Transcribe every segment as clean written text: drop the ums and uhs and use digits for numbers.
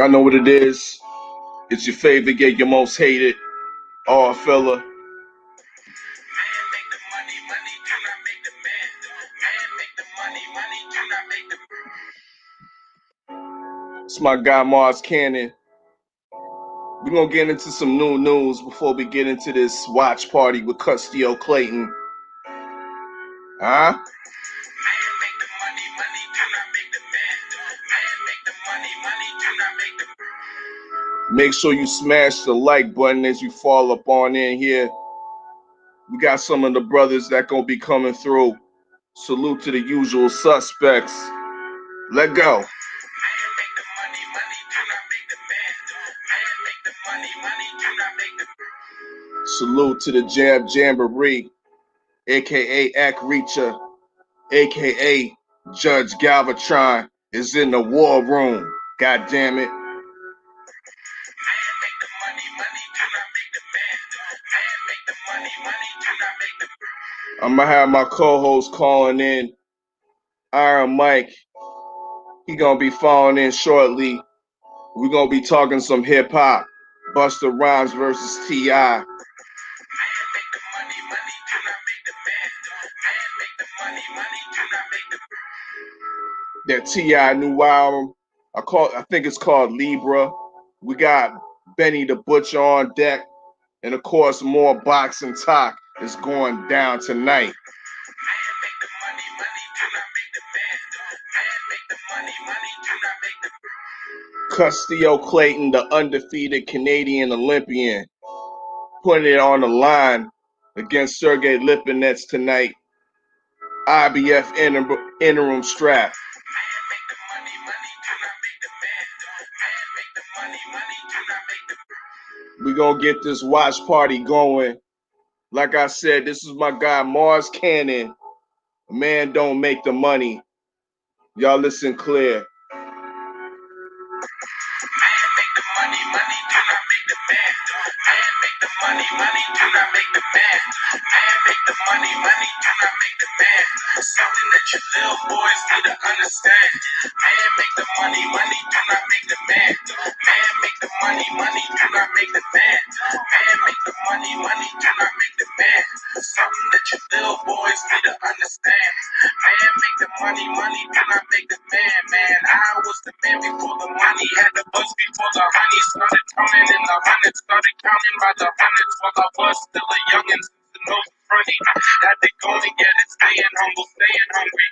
Y'all know what it is. It's your favorite, yet your most hated, Tha Oddfella. It's my guy Mars Cannon. We're gonna get into some new news before we get into this watch party with Clayton. Huh? Make sure you smash the like button as you fall up on in here. We got some of the brothers that gonna be coming through. Salute to the usual suspects. Let go. Salute to the Jamboree, aka Act Reacher, aka Judge Galvatron is in the war room. God damn it. I'm gonna have my co-host calling in, Iron Mike. He gonna be falling in shortly. We're gonna be talking some hip hop. Busta Rhymes versus T.I. That T.I. new album, I think it's called Libra. We got Benny the Butcher on deck, and of course more boxing talk is going down tonight. Custio Clayton, the undefeated Canadian Olympian, putting it on the line against Sergey Lipinets tonight. IBF interim strap. We gonna get this watch party going. Like I said, this is my guy Mars Cannon. Man don't make the money. Y'all listen clear. Something that you little boys need to understand. Man make the money, money do not make the man. Man make the money, money do not make the man. Man make the money, money do not make the man. Something that you little boys need to understand. Man make the money, money do not make the man. Man, I was the man before the money, had the buzz before the honey started coming, and the hundreds started counting by the hundreds while I was still a youngin'. No funny, had to go and get it, staying humble, staying hungry.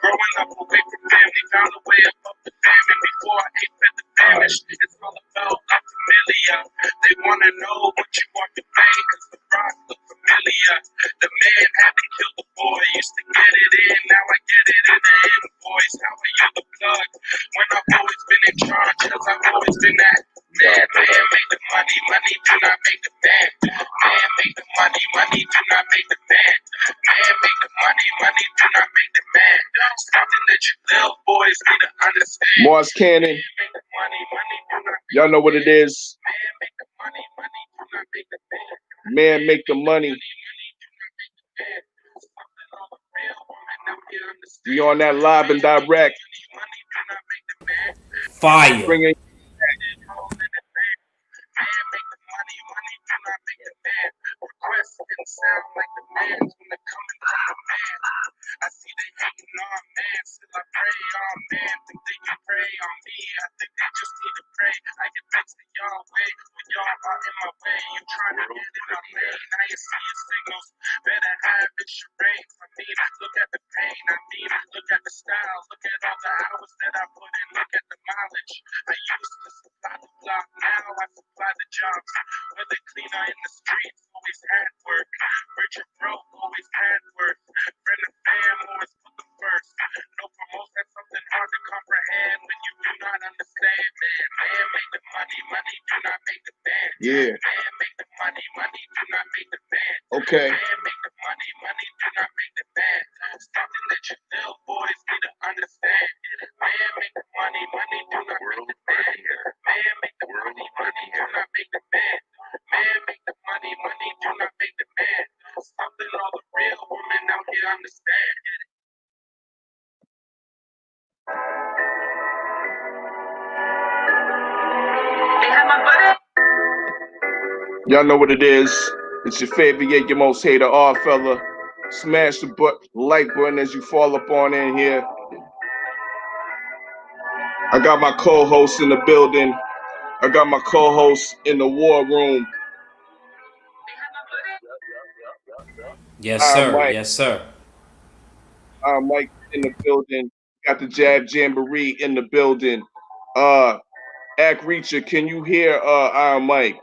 Growing up away from family, found a way above the famine. Before I ate fed the famished, it's all about la familia. They wanna know what you want to pay, cause the rock look familiar. The man had to kill the boy, used to get it in, now I get it in the invoice. How are you the plug? When I've always been in charge, cause I've always been that man. Man make the money, money do not make the man. Man make the money, money do not make the man. Man make the money, money do not make the man. Something that you little boys need to understand. Mars Cannon, y'all know what it is. Man make the money, money do not make the man. Man make the money. We on that live and direct. Fire. Bringing sound like the man's when they're coming from the man. I see they hating on man, still I pray on man. Think they can pray on me, I think they just need to pray. I get fixed to y'all way, when y'all are in my way. You trying to get in my lane, now you see your signals. Better have it charades. I mean, look at the pain, I mean, look at the styles. Look at all the hours that I put in, look at the mileage. I used to supply the block, now I supply the jobs. Whether cleaner in the streets, always had work. Rich or broke, always had work. Friend and fam, always put them first. No promotion, something hard to comprehend when you do not understand. Man make the money, money do not make the man. Yeah. Man make the money, money do not make the man. Okay. Man make the money, money do not make the man. Something that you little boys need to understand. Man make the money, money do not make the man. Man make the money, money do not make the man. Man make the money, money do not make the man. Something all the real women out here understand. Y'all know what it is. It's your favorite, yeah, your most hated odd fella. Smash the like button as you fall up on in here. I got my co-host in the building. I got my co-host in the war room. Yes, I'm sir. Mike. Yes, sir. I'm Mike in the building. Got the Jab Jamboree in the building. Uh, Act Reacher, can you hear Iron Mike?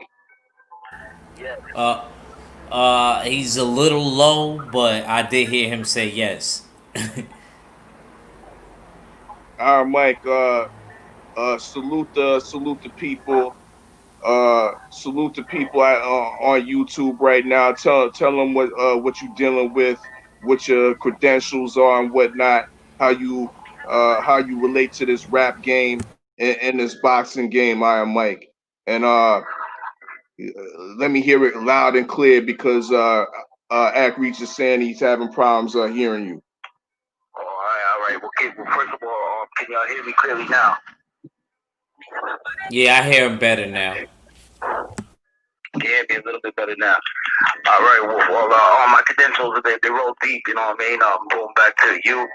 Uh, he's a little low, but I did hear him say yes. Iron Mike, salute the people. Salute the people on YouTube right now. Tell them what you're dealing with, what your credentials are and whatnot. How you relate to this rap game and this boxing game. I am Mike, and let me hear it loud and clear because Act Reach is saying he's having problems hearing you. All right. Well, first of all, can y'all hear me clearly now? Yeah, I hear him better now. Can you hear me a little bit better now? All right. All my credentials they roll deep. You know what I mean? Going back to you.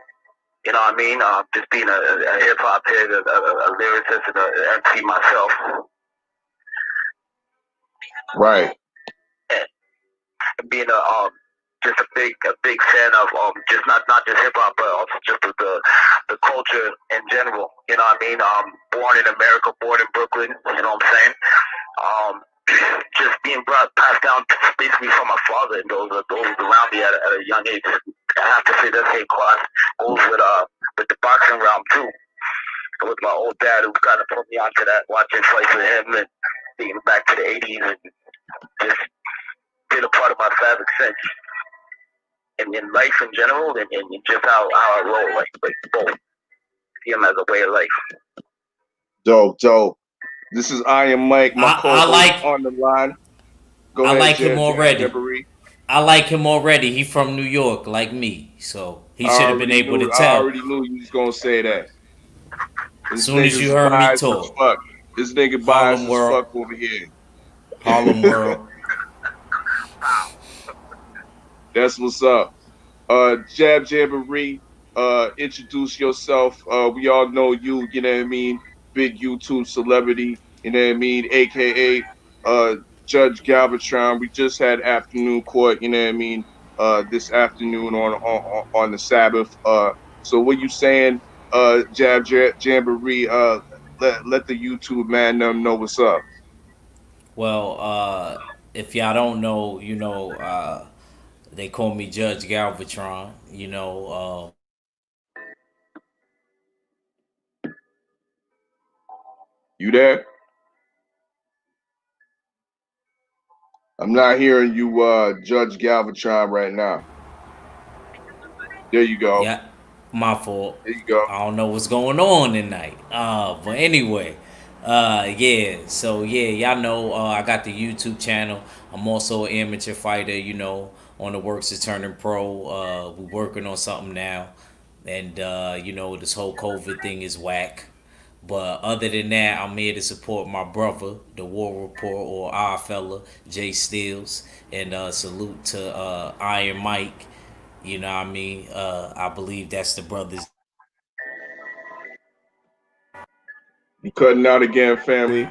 You know what I mean? Just being a hip hop head, a lyricist, and an MC myself. Right. And being just a big fan of just not just hip hop, but also just the culture in general. You know what I mean? Born in America, born in Brooklyn. You know what I'm saying? Um, just being passed down basically from my father and those around me at a young age. I have to say that same class goes with the boxing realm too. With my old dad who kind of put me onto that, watching fights with him and thinking back to the '80s and just been a part of my fabric since. And in life in general, and just how I roll, like both. See him as a way of life. Dope, dope. This is Iron Mike, my I co-host like on the line. Go I ahead, like him already. Jamboree. I like him already. He from New York, like me, so he should have been able to I tell already knew you was gonna say that. This soon as you nigga's heard me biased as talk. fuck. This nigga biased Harlem as World, fuck over here. Harlem World. That's what's up. Jab Jamboree, introduce yourself. We all know you, you know what I mean? Big YouTube celebrity, you know what I mean? AKA Judge Galvatron. We just had afternoon court, you know what I mean? This afternoon on the Sabbath. So what you saying, Jamboree, let the YouTube man know what's up. Well, if y'all don't know, they call me Judge Galvatron. You there? I'm not hearing you, Judge Galvatron right now. There you go. Yeah, my fault. There you go. I don't know what's going on tonight. But anyway, yeah. So yeah, y'all know I got the YouTube channel. I'm also an amateur fighter. On the works of turning pro. We working on something now, and this whole COVID thing is whack. But other than that, I'm here to support my brother, the War Report or Odd Fella, Jay Steels, and salute to Iron Mike. You know what I mean? I believe that's the brothers. You cutting out again, family.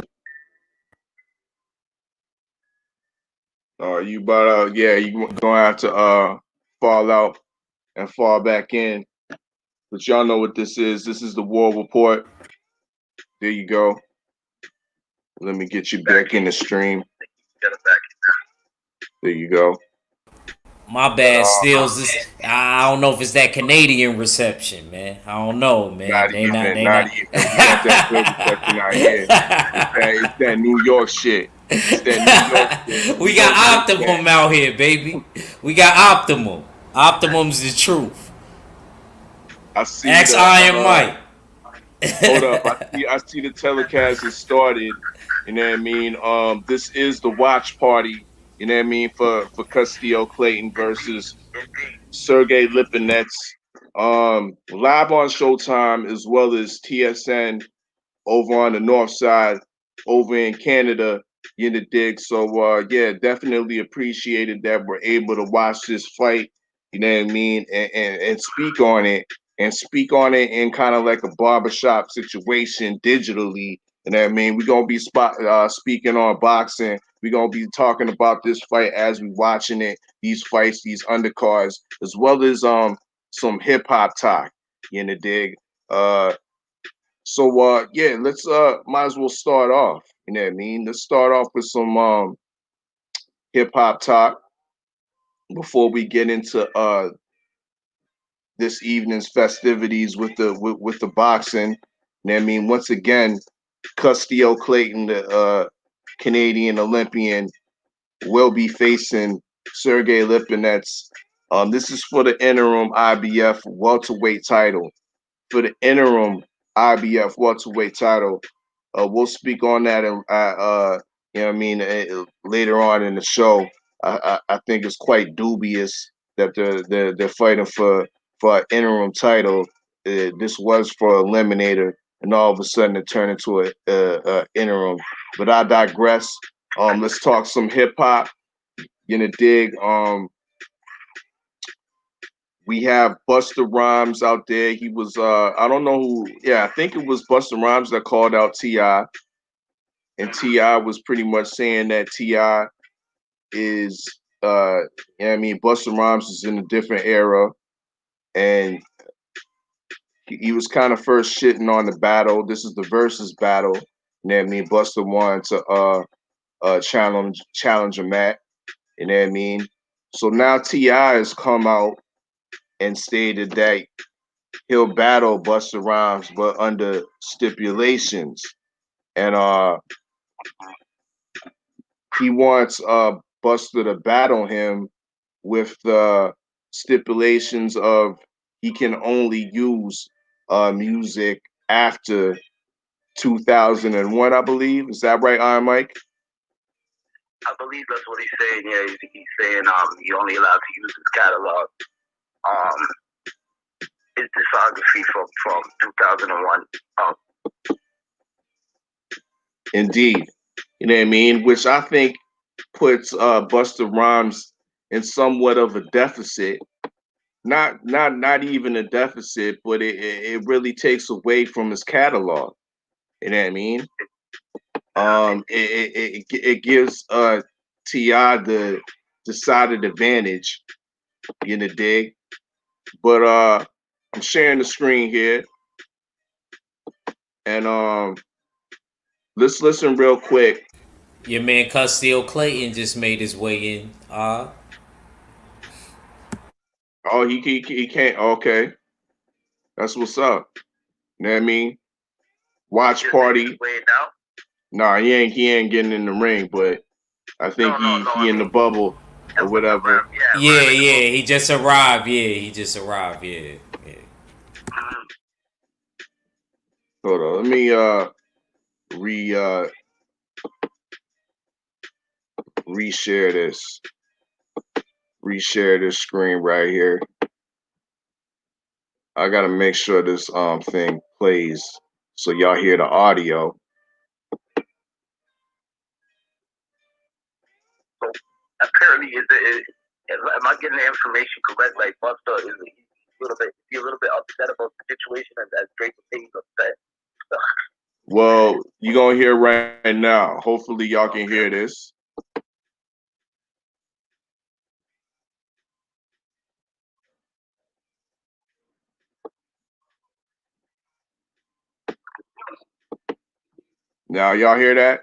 You about yeah, you gonna have to fall out and fall back in. But y'all know what this is. This is the War Report. There you go. Let me get you back in the stream. Get it back. There you go. My But bad, Steels. I don't know if it's that Canadian reception, man. I don't know, man. not They not. even, They not not. even. We got that good reception out here. It's that New York shit. It's that New York shit. We We gonna got take that. Optimum out here, baby. We got Optimum. Optimum's the truth. I see Ask the Iron Mike. hold up. I see the telecast has started. You know what I mean? This is the watch party, you know what I mean, for Castillo Clayton versus Sergey Lipinets. Live on Showtime as well as TSN over on the north side, over in Canada. You know, dig. So yeah, definitely appreciated that we're able to watch this fight. You know what I mean, and speak on it, and speak on it in kind of like a barbershop situation digitally. You know what I mean? We're gonna be speaking on boxing. We're gonna be talking about this fight as we watching it, these fights, these undercards, as well as some hip hop talk. You know, dig. Uh, so yeah, let's might as well start off. You know what I mean? Let's start off with some hip hop talk before we get into this evening's festivities with the boxing. You know what I mean? Once again, Custio Clayton, the Canadian Olympian, will be facing Sergey Lipinets. This is for the interim IBF welterweight title. For the interim IBF welterweight title. We'll speak on that, and you know what I mean, later on in the show. I think it's quite dubious that they're fighting for an interim title. This was for eliminator, and all of a sudden it turned into a interim. But I digress. Let's talk some hip hop. You know, dig. We have Busta Rhymes out there. He was I don't know who. Yeah, I think it was Busta Rhymes that called out Ti, and Ti was pretty much saying that Ti is you know what I mean, Busta Rhymes is in a different era, and he was kind of first shitting on the battle. This is the versus battle. You know what I mean? Busta wanted to challenge a Matt. You know what I mean? So now Ti has come out and stated that he'll battle Busta Rhymes, but under stipulations. And he wants Busta to battle him with the stipulations of he can only use music after 2001, I believe. Is that right, Iron Mike? I believe that's what he's saying. Yeah, he's saying you're only allowed to use his catalog, um, his discography from 2001. Indeed. You know what I mean? Which I think puts Busta Rhymes in somewhat of a deficit. Not even a deficit, but it really takes away from his catalog. You know what I mean? It gives Ti the decided advantage in the dig. But I'm sharing the screen here, and let's listen real quick. Your man Custio Clayton just made his way in. Oh, he can't. Okay, that's what's up. You know what I mean? Watch party. Wait now. Nah, he ain't getting in the ring, but I think he I in the mean, bubble or whatever. Yeah, yeah, he just arrived. Yeah, he just arrived. Yeah, yeah. Hold on, let me re reshare this. Reshare this screen right here. I gotta make sure this thing plays so y'all hear the audio. So apparently, am I getting the information correct? Like Busta is a little bit upset about the situation, and that Drake is upset. Well, you're gonna hear right now. Hopefully y'all can hear this. Now y'all hear that?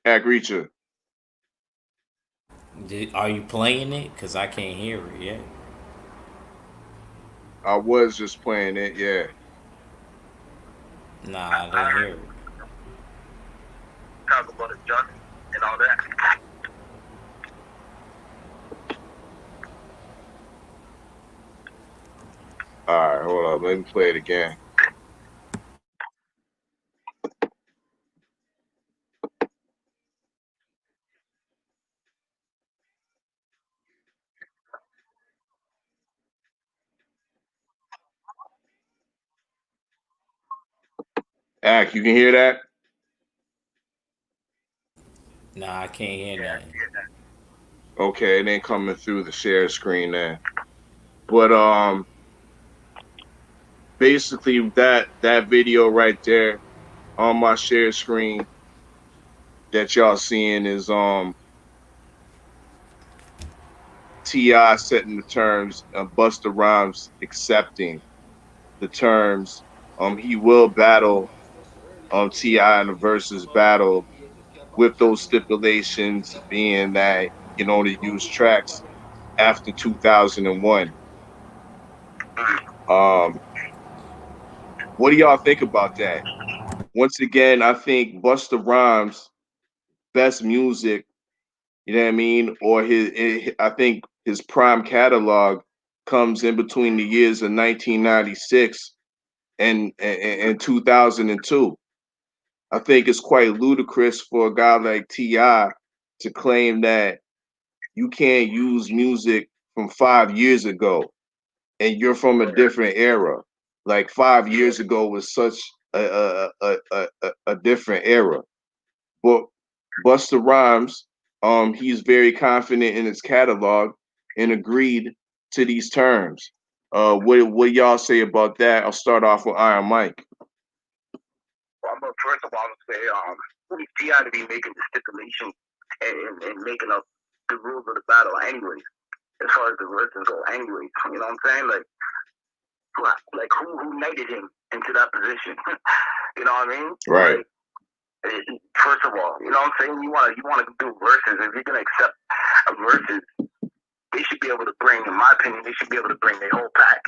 Reacher. Are you playing it? Cause I can't hear it yet. I was just playing it, yeah. Nah, I didn't hear it. Talk about a judge and all that. Alright, hold up. Let me play it again. You can hear that? Nah, I can't hear nothing. Okay, it ain't coming through the share screen there. But basically that video right there on my share screen that y'all seeing is Ti setting the terms, Busta Rhymes accepting the terms. He will battle Ti in a versus battle with those stipulations being that he can only use tracks after 2001. Um, what do y'all think about that? Once again, I think Busta Rhymes' best music, you know what I mean, or I think his prime catalog comes in between the years of 1996 and 2002. I think it's quite ludicrous for a guy like Ti to claim that you can't use music from 5 years ago and you're from a different era. Like 5 years ago was such a different era. But Busta Rhymes, he's very confident in his catalog and agreed to these terms. What y'all say about that? I'll start off with Iron Mike. Well, but first of all, I would say Ti to be making the stipulations and making up the rules of the battle, anyways. As far as the verses go, anyways. You know what I'm saying? Who knighted him into that position? You know what I mean? Right. First of all, you know what I'm saying? You want to do verses. If you're gonna accept a verses, they should be able to bring, in my opinion, they should be able to bring their whole pack.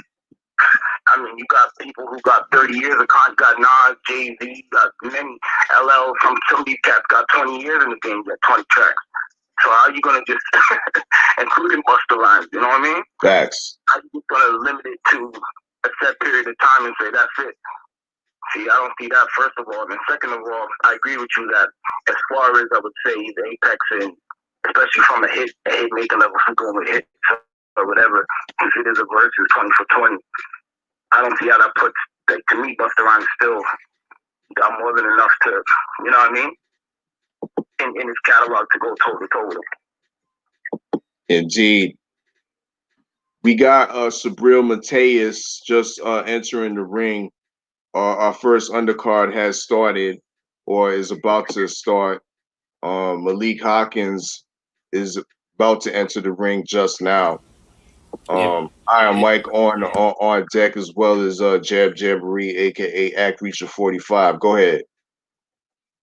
I mean, you got people who got 30 years of content, got Nas, Jay Z, got many LL. Some of these cats got 20 years in the game, got 20 tracks. So how are you gonna just, including Busta Rhymes? You know what I mean? Facts. How are you gonna limit it to a set period of time and say that's it? See, I don't see that, first of all. And second of all, I agree with you that as far as I would say the apex in, especially from a hit making level, from going with hits or whatever, if it is a versus 20 for 20, I don't see how that puts, like, to me, Busta Rhymes still got more than enough to, you know what I mean, in his catalog to go toe to toe with him. Indeed. We got Sabril Mateus just entering the ring. Our first undercard has started or is about to start. Malik Hawkins is about to enter the ring just now. If I am it, Mike on deck as well as Jab Jabbery, aka Act Reacher 45. Go ahead.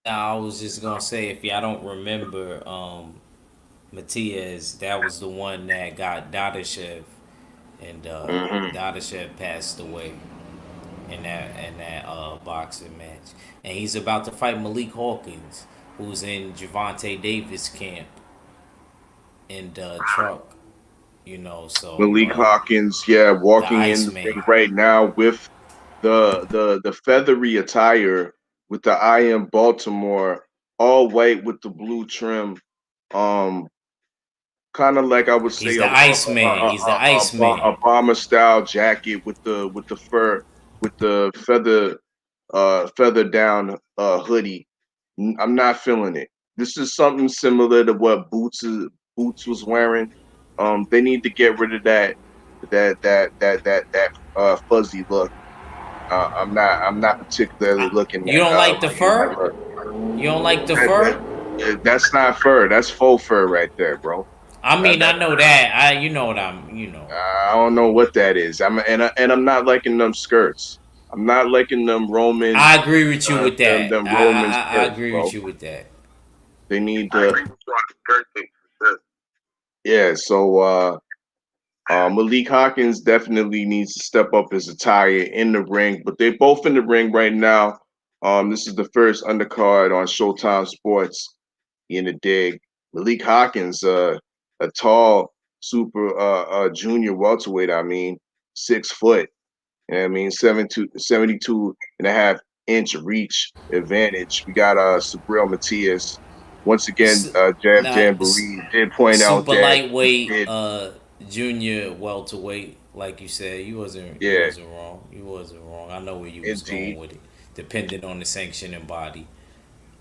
Now, I was just gonna say, if y'all don't remember, Matias, that was the one that got Dadashev, and Hmm. Dadashev passed away in that boxing match, and he's about to fight Malik Hawkins, who's in Javante Davis camp in the truck. So Malik Hawkins, yeah, the walking in the Iceman. ring right now with the feathery attire with the I am Baltimore, all white with the blue trim. Um, kind of like I would say He's the Iceman. He's the Iceman. A bomber style jacket with the fur with the feather down hoodie. I'm not feeling it. This is something similar to what Boots was wearing. They need to get rid of that fuzzy look. I'm not particularly looking You don't like the liking that fur? look. You don't like the That, fur? that's not fur. That's faux fur right there, bro. I That mean, I that know that. You know what I'm. You know. I don't know what that is. And I'm not liking them skirts. I'm not liking them Roman I agree with you with that. them Roman I skirts, agree with bro. you with that. They need I to agree with you on the first thing, for sure. yeah. So Malik Hawkins definitely needs to step up his attire in the ring, but they're both in the ring right now. This is the first undercard on Showtime Sports in the dig. Malik Hawkins, a tall, super junior welterweight. I mean, 6 foot. You know what I mean, 72 and a half inch reach advantage. We got Sabril Matias. Once again, Jab Now, Jamboree did point out super that he lightweight, did, junior welterweight, like you said, you yeah, wasn't wrong. You wasn't wrong. I know where you was going indeed. with it, depending on the sanctioning body.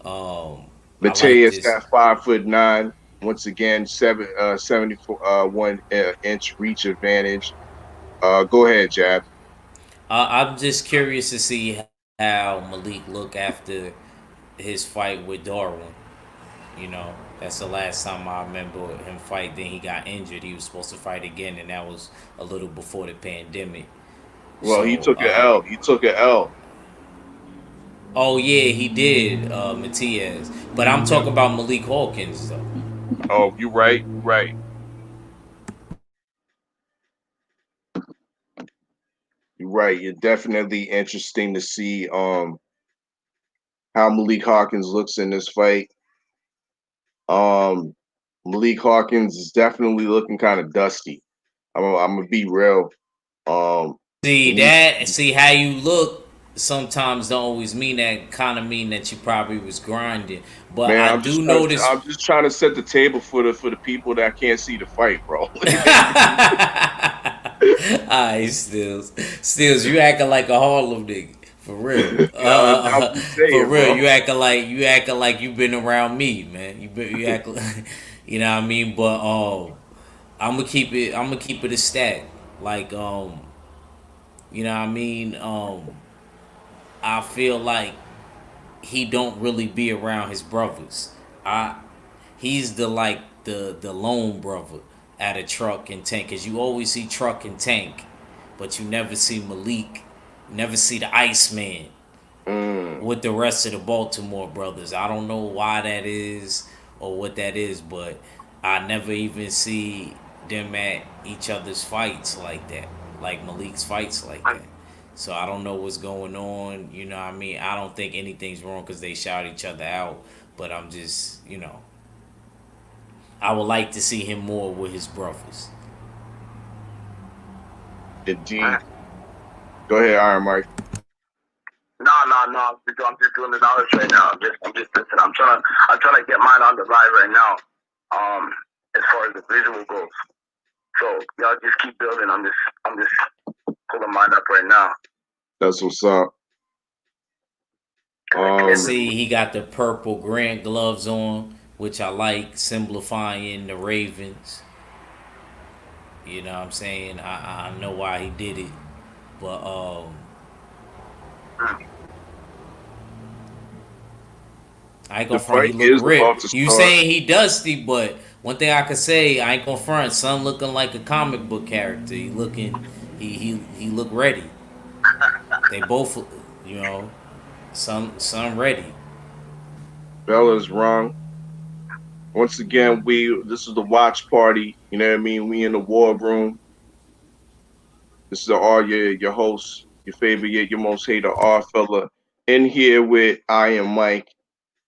Um, I like Mateus this. at 5'9". Once again, 74 1 inch reach advantage. Go ahead, Jab. I'm just curious to see how Malik look after his fight with Darwin. You know, that's the last time I remember him fight. Then he got injured. He was supposed to fight again, and that was a little before the pandemic. Well, he So, took an L. He took an L. oh yeah, he did, Matias. But I'm Yep. talking about Malik Hawkins though. Oh, you right. You right. You right. You're definitely interesting to see how Malik Hawkins looks in this fight. Um, Malik Hawkins is definitely looking kind of dusty. I'm gonna be real. Um, he See needs. that? See how you look. Sometimes don't always mean that. Kind of mean that you probably was grinding. But Man, I do notice. I'm just trying to set the table for the people that can't see the fight, bro. Alright, Stills, you acting like a Harlem nigga. For real. I'm just For saying, real, bro. you acting like you been around me, man. You act like, you know what I mean? But I'm gonna keep it a stack. Like you know what I mean? I feel like he don't really be around his brothers. I He's the lone brother at a truck and tank, cause you always see truck and tank, but you never see Malik, you never see the Iceman Mm. with the rest of the Baltimore brothers. I don't know why that is or what that is, but I never even see them at each other's fights like that, like Malik's fights like that. So I don't know what's going on. You know what I mean? I don't think anything's wrong because they shout each other out, but I'm just, I would like to see him more with his brothers. Indeed. Go ahead, Iron Mike. No, no, no. I'm just doing the knowledge right now. I'm just listening. I'm trying to get mine on the ride right now. As far as the visual goes. So y'all just keep building. I'm just pulling mine up right now. That's what's up. See, he got the purple Grant gloves on, which I like, simplifying the Ravens. You know what I'm saying? I know why he did it, but I ain't The gonna front. He fight look is about to ripped. You start. saying he dusty, but one thing I could say, I ain't gonna front. Son looking like a comic book character. He look ready. They both, you know, son ready. Bella's wrong. Once again, this is the watch party. You know what I mean? We in the war room. This is all your host, your favorite, your most hated Odd fella. In here with I am Mike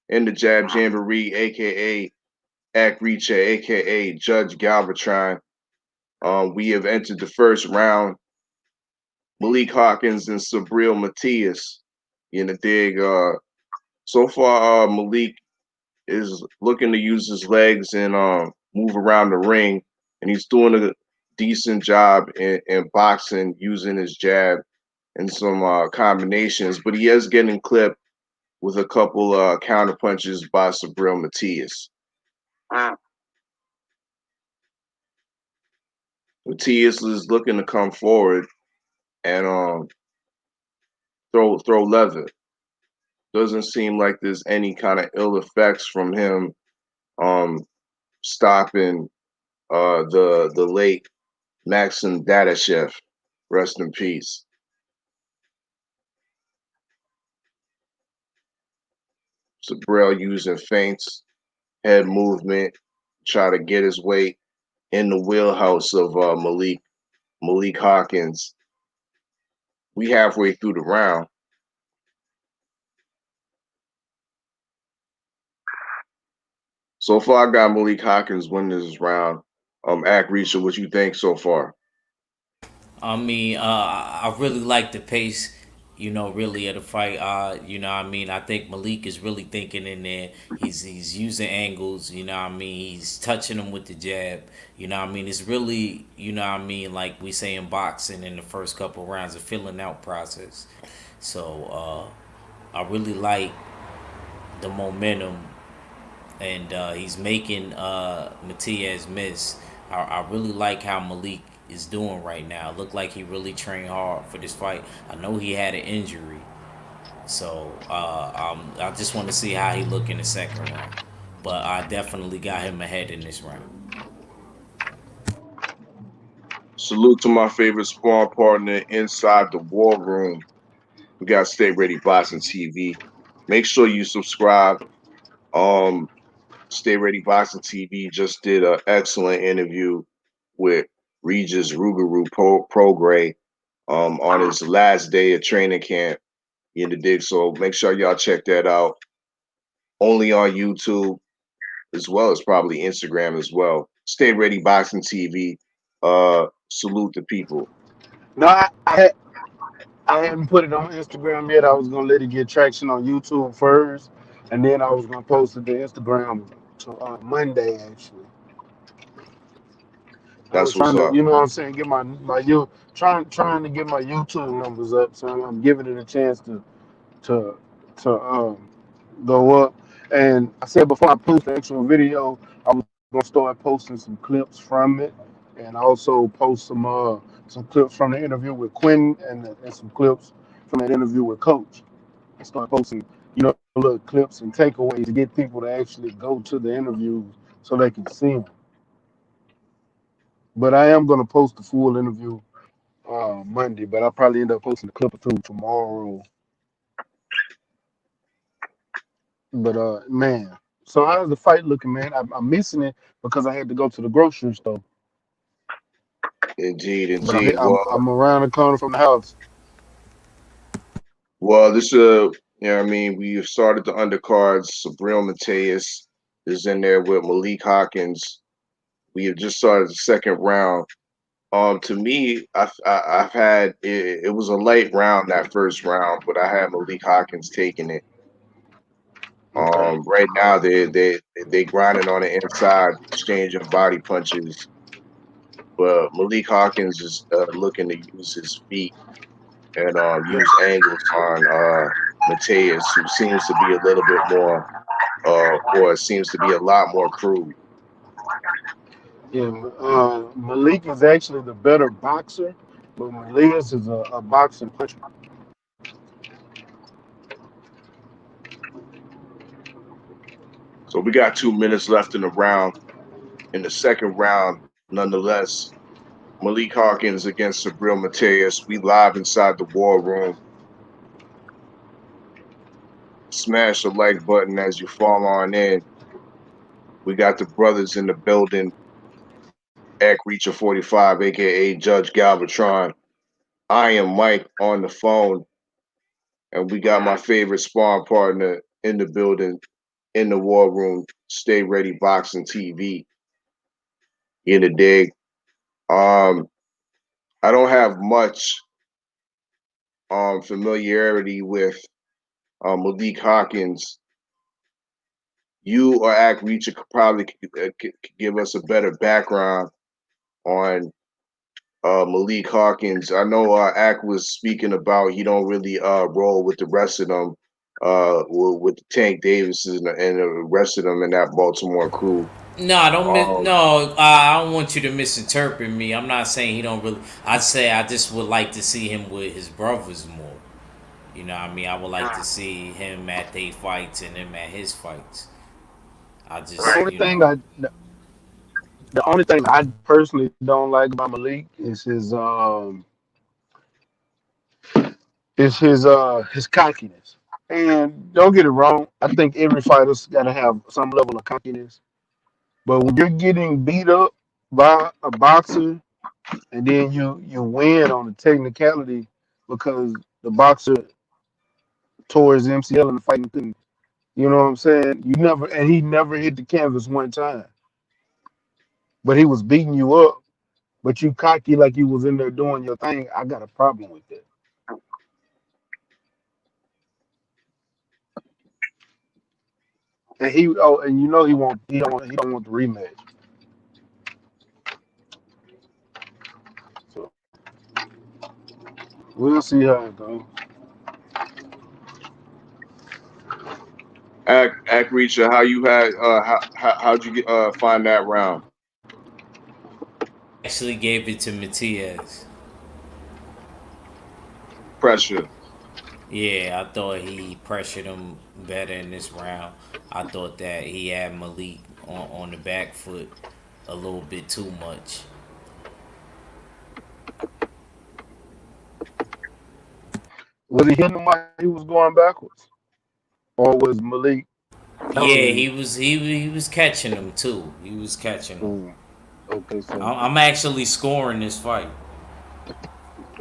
in the Jab Jamboree, aka Act Reacher, aka Judge Galvatron. We have entered the first round. Malik Hawkins and Sabril Matias. In the dig. So far, Malik is looking to use his legs and move around the ring, and he's doing a decent job in boxing using his jab and some combinations. But he is getting clipped with a couple counter punches by Sabril Matias. Matias is looking to come forward and throw leather. Doesn't seem like there's any kind of ill effects from him um, stopping the late Maxim Dadashev. Rest in peace. Sabrel using feints, head movement, try to get his weight in the wheelhouse of Malik Hawkins. We halfway through the round. So far, I got Malik Hawkins winning this round. Act Reacher, what you think so far? I mean, I really like the pace, really of the fight. I mean, I think Malik is really thinking in there. He's using angles, I mean, he's touching them with the jab. I mean, it's really, like we say in boxing in the first couple of rounds, a filling out process. So I really like the momentum and he's making Matias miss. I really like how Malik is doing right now. Look like he really trained hard for this fight. I know he had an injury, so I just want to see how he look in the second round. But I definitely got him ahead in this round. Salute to my favorite sparring partner inside the war room. We got Stay Ready Boxing TV. Make sure you subscribe. Um, Stay Ready Boxing TV just did an excellent interview with Regis Rougarou Prograis on his last day of training camp in the dig. So make sure y'all check that out. Only on YouTube as well as probably Instagram as well. Stay Ready Boxing TV. Salute the people. No, I hadn't put it on Instagram yet. I was gonna let it get traction on YouTube first, and then I was gonna post it to Instagram to Monday. Actually, I was That's what's trying to, up. you know what I'm saying, get my you trying to get my YouTube numbers up. So I'm giving it a chance to to go up. And I said before I post the actual video, I was gonna start posting some clips from it, and also post some clips from the interview with Quinn and some clips from that interview with Coach. I start posting, little clips and takeaways to get people to actually go to the interviews so they can see them. But I am gonna post the full interview Monday, but I'll probably end up posting a clip or two tomorrow. But man, so how's the fight looking, man? I'm missing it because I had to go to the grocery store. Indeed, But indeed. I'm around the corner from the house. This you know what I mean, we started the undercards. Sabril Mateus is in there with Malik Hawkins. We have just started the second round. To me, I've had it was a late round that first round, but I had Malik Hawkins taking it. Okay. Right now they grinding on the inside, exchanging body punches, but Malik Hawkins is looking to use his feet and use angles on Mateus, who seems to be a little bit more, or seems to be a lot more crude. Yeah, Malik is actually the better boxer, but Malias is a boxing puncher. So we got 2 minutes left in the round. In the second round, nonetheless, Malik Hawkins against Sabril Mateus. We live inside the war room. Smash the like button as you fall on in. We got the brothers in the building. Act Reacher 45, aka Judge Galvatron. I am Mike on the phone, and we got my favorite sparring partner in the building, in the war room. Stay Ready Boxing TV. In the dig. Um, I don't have much familiarity with Malik Hawkins. You or Act Reacher could probably give us a better background on Malik Hawkins. I know Ack was speaking about he don't really roll with the rest of them, with the Tank Davises and the rest of them in that Baltimore crew. No, I don't. Um, No, I don't want you to misinterpret me. I'm not saying he don't really. I say I just would like to see him with his brothers more. You know, what I mean, I would like to see him at their fights and him at his fights. I The just, only you know. thing the only thing I personally don't like about Malik is his cockiness. And don't get it wrong, I think every fighter's got to have some level of cockiness. But when you're getting beat up by a boxer and then you win on a technicality because the boxer tore his MCL in the fight and couldn't, you know what I'm saying? He never hit the canvas one time, but he was beating you up, but you cocky like you was in there doing your thing. I got a problem with that. And and he don't want the rematch. So we'll see how it goes. Act Reacher, how you had how'd you get, find that round? I actually gave it to Matias. Pressure. Yeah, I thought he pressured him better in this round. I thought that he had Malik on the back foot a little bit too much. Was he hitting him while he was going backwards, or was Malik Yeah, countering? he was catching him too. He was catching him. Oh, okay, so I'm actually scoring this fight.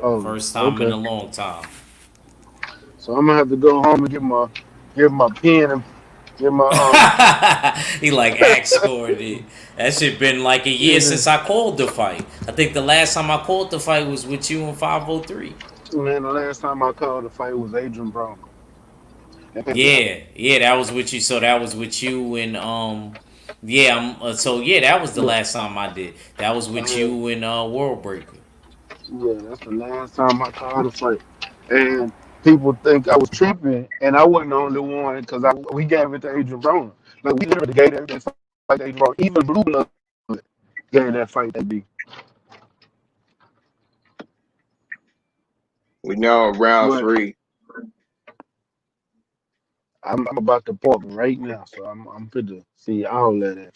oh, First time in okay. a long time. So I'm gonna have to go home and get my pen and get my He like act scored it. That shit been like a year yeah. since I called the fight. I think the last time I called the fight was with you in 503. Man, the last time I called the fight was Adrian Broner. Yeah, that was with you. So that was with you and yeah. So yeah, that was the Yeah, last time I did. That was with uh, you and World Breaker. yeah, that's the last time I called the fight. And people think I was tripping, and I wasn't the only one because we gave it to Adrian Broner. Like we literally gave that fight to Adrian Broner. Even Blue Blood gave that fight to B. We now in round But three. I'm about to pop right now, so I'm fit to see all of that.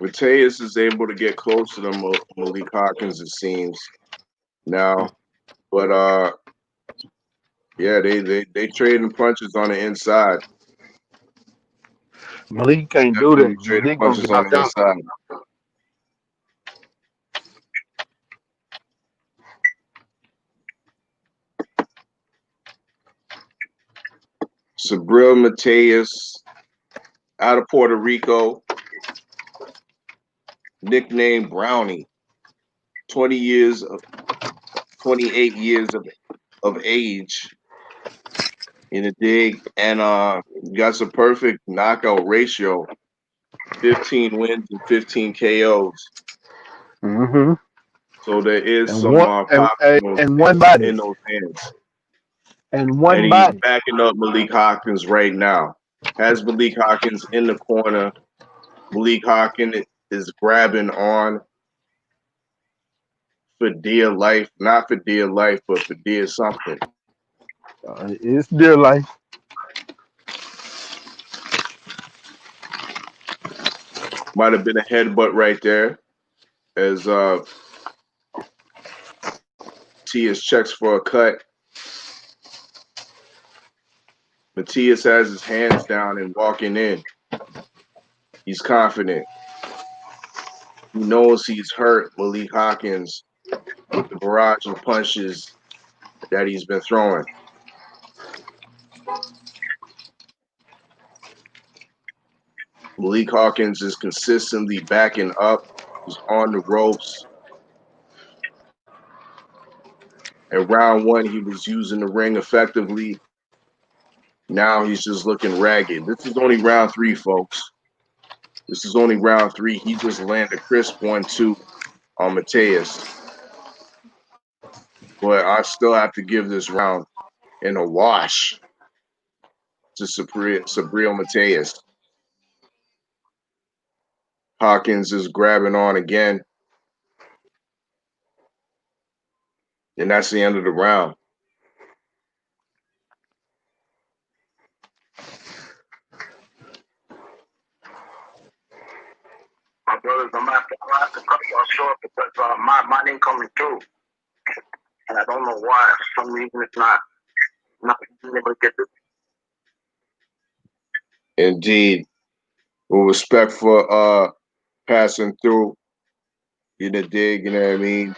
Mateus is able to get closer to Malik Hawkins, it seems now, but yeah, they trading punches on the inside. Malik can't do Definitely that. trading Malik gonna punches get on knocked the out. inside. Sabril Mateus out of Puerto Rico, nicknamed Brownie, 20 years of 28 years of age in a dig, and got some perfect knockout ratio, 15 wins and 15 KOs. Hmm. So there is And some one pop and one body in those hands, and and one he's body. backing up Malik Hawkins right now. Has Malik Hawkins in the corner. Malik Hawkins is grabbing on for dear life, not for dear life, but for dear something. It's their life. Might have been a headbutt right there as Matias checks for a cut. Matias has his hands down and walking in. He's confident. He knows he's hurt Malik Hawkins with the barrage of punches that he's been throwing. Malik Hawkins is consistently backing up. He's on the ropes. In round one, he was using the ring effectively. Now he's just looking ragged. This is only round three, folks. This is only round three. He just landed a crisp 1-2 on Mateus. But I still have to give this round in a wash to Sabril Mateus. Hawkins is grabbing on again, and that's the end of the round. My brothers, I'm gonna have to cut y'all short because my name coming through, and I don't know why. For some reason, it's not being able to get this. Indeed. With respect for passing through, you know, dig, you know what I mean?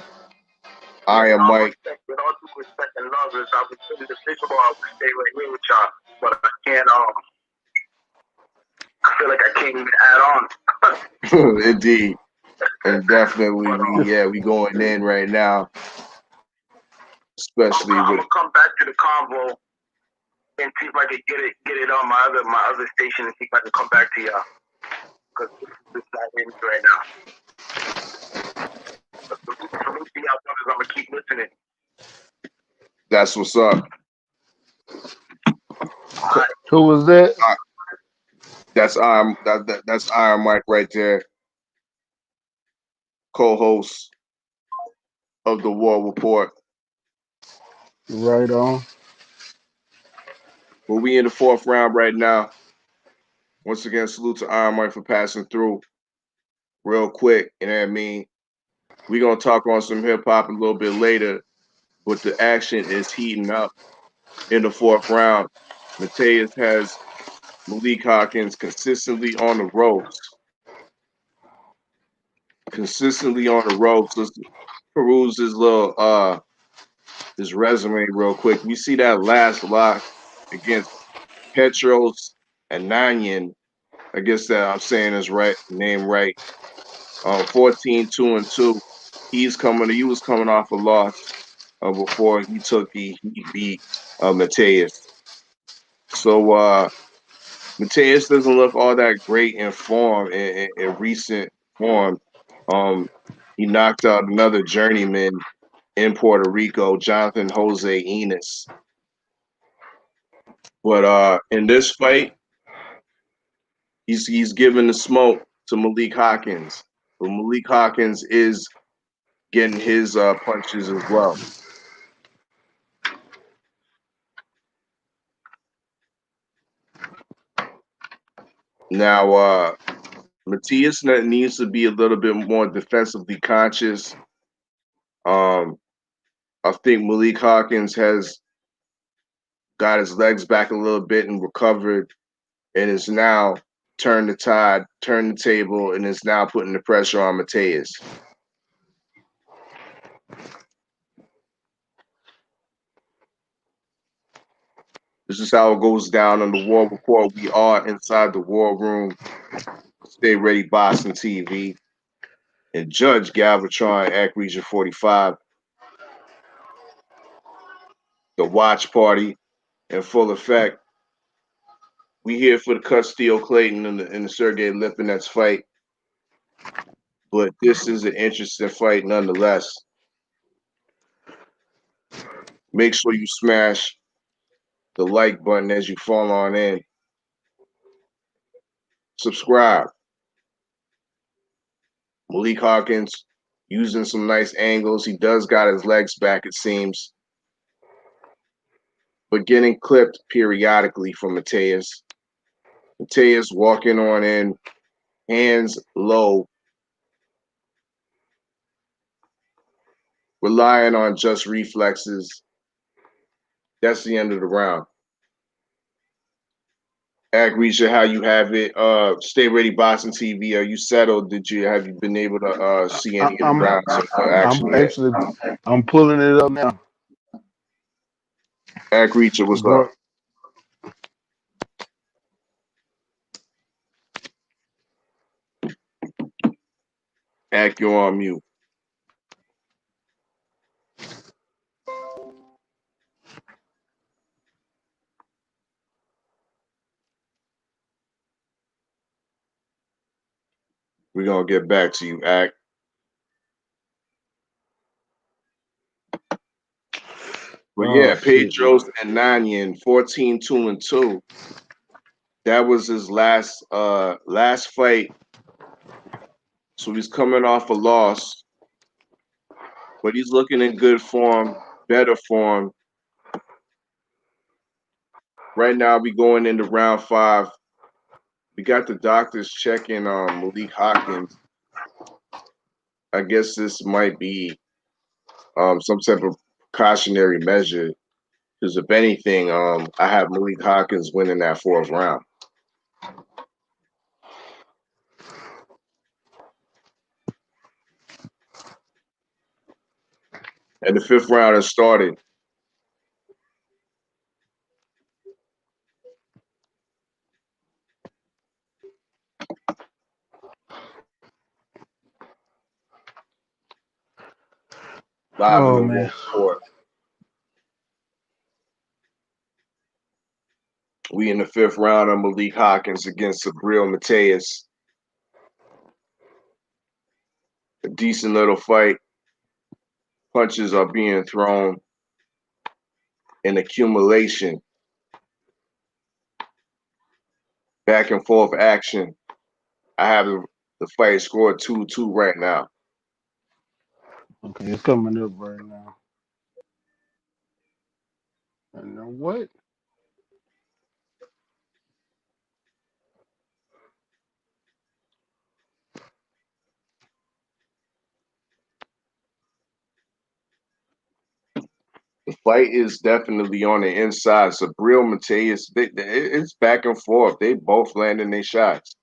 I am Mike. With all due respect and love, is I was really the big I would stay right here with y'all, but I can't. I feel like I can't even add on. Indeed. And definitely But we going in right now, especially I'm with gonna come back to the convo and see if I can get it on my other station and see if I can come back to y'all because this is not in right now. But salute to y'all brothers. I'm gonna keep listening. That's what's up. Co- Who was that? uh, That's that's Iron Mike right there, co-host of the War Report. Right on. But we in the fourth round right now. Once again, salute to Iron Mike for passing through real quick. You know what I mean? We're gonna talk on some hip hop a little bit later, but the action is heating up in the fourth round. Mateus has Malik Hawkins consistently on the ropes. Consistently on the ropes. Let's peruse his little his resume real quick. We see that last lock against Petros and Nanyan. I guess that I'm saying his right name right. 14-2-2. He was coming off a loss before he beat Mateus. So Mateus doesn't look all that great in form in recent form. Um, he knocked out another journeyman in Puerto Rico, Jonathan Jose Enos. But in this fight, he's giving the smoke to Malik Hawkins. But Malik Hawkins is getting his punches as well. Now, Matias needs to be a little bit more defensively conscious. Um, I think Malik Hawkins has got his legs back a little bit and recovered, and is now turned the tide, turned the table, and is now putting the pressure on Mateus. This is how it goes down on the War Report. We are inside the war room. Stay ready, Boston TV, and Judge Galvatron at Region 45. The watch party in full effect. We here for the Castillo Clayton and the Sergey Lipinets fight, but this is an interesting fight nonetheless. Make sure you smash the like button as you fall on in. Subscribe. Malik Hawkins using some nice angles. He does got his legs back, it seems, but getting clipped periodically from Mateus. Mateus walking on in, hands low, relying on just reflexes. That's the end of the round. Agreesha, how you have it? Stay ready, Boston TV. Are you settled? Have you been able to see any of the I'm rounds of action yet? actually I'm pulling it up now. Agreesha, what's up? Bro, Act, you're on mute. We're gonna get back to you, Act. But oh yeah, shit. Pedros and Nanyan, 14-2-2. That was his last fight. So he's coming off a loss, but he's looking in good form, better form. Right now, we going into round 5. We got the doctors checking Malik Hawkins. I guess this might be some type of precautionary measure. Because if anything, I have Malik Hawkins winning that 4th round. And the 5th round has started. Live in Oh the man. World Court. We in the 5th round of Malik Hawkins against Sabril Mateus. A decent little fight. Punches are being thrown. in accumulation, back and forth action. I have the fight scored 2-2 right now. Okay, it's coming up right now. And you know what? The fight is definitely on the inside. Sabril Mateus, it's back and forth. They both landing their shots.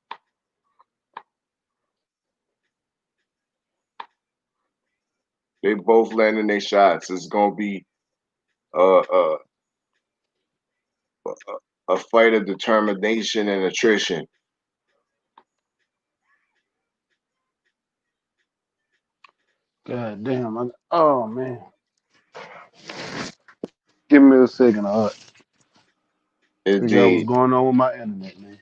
They both landing their shots. It's gonna be uh, uh, a fight of determination and attrition. God damn. Oh man. Give me a second. Figure out what's Indeed. going on with my internet, man.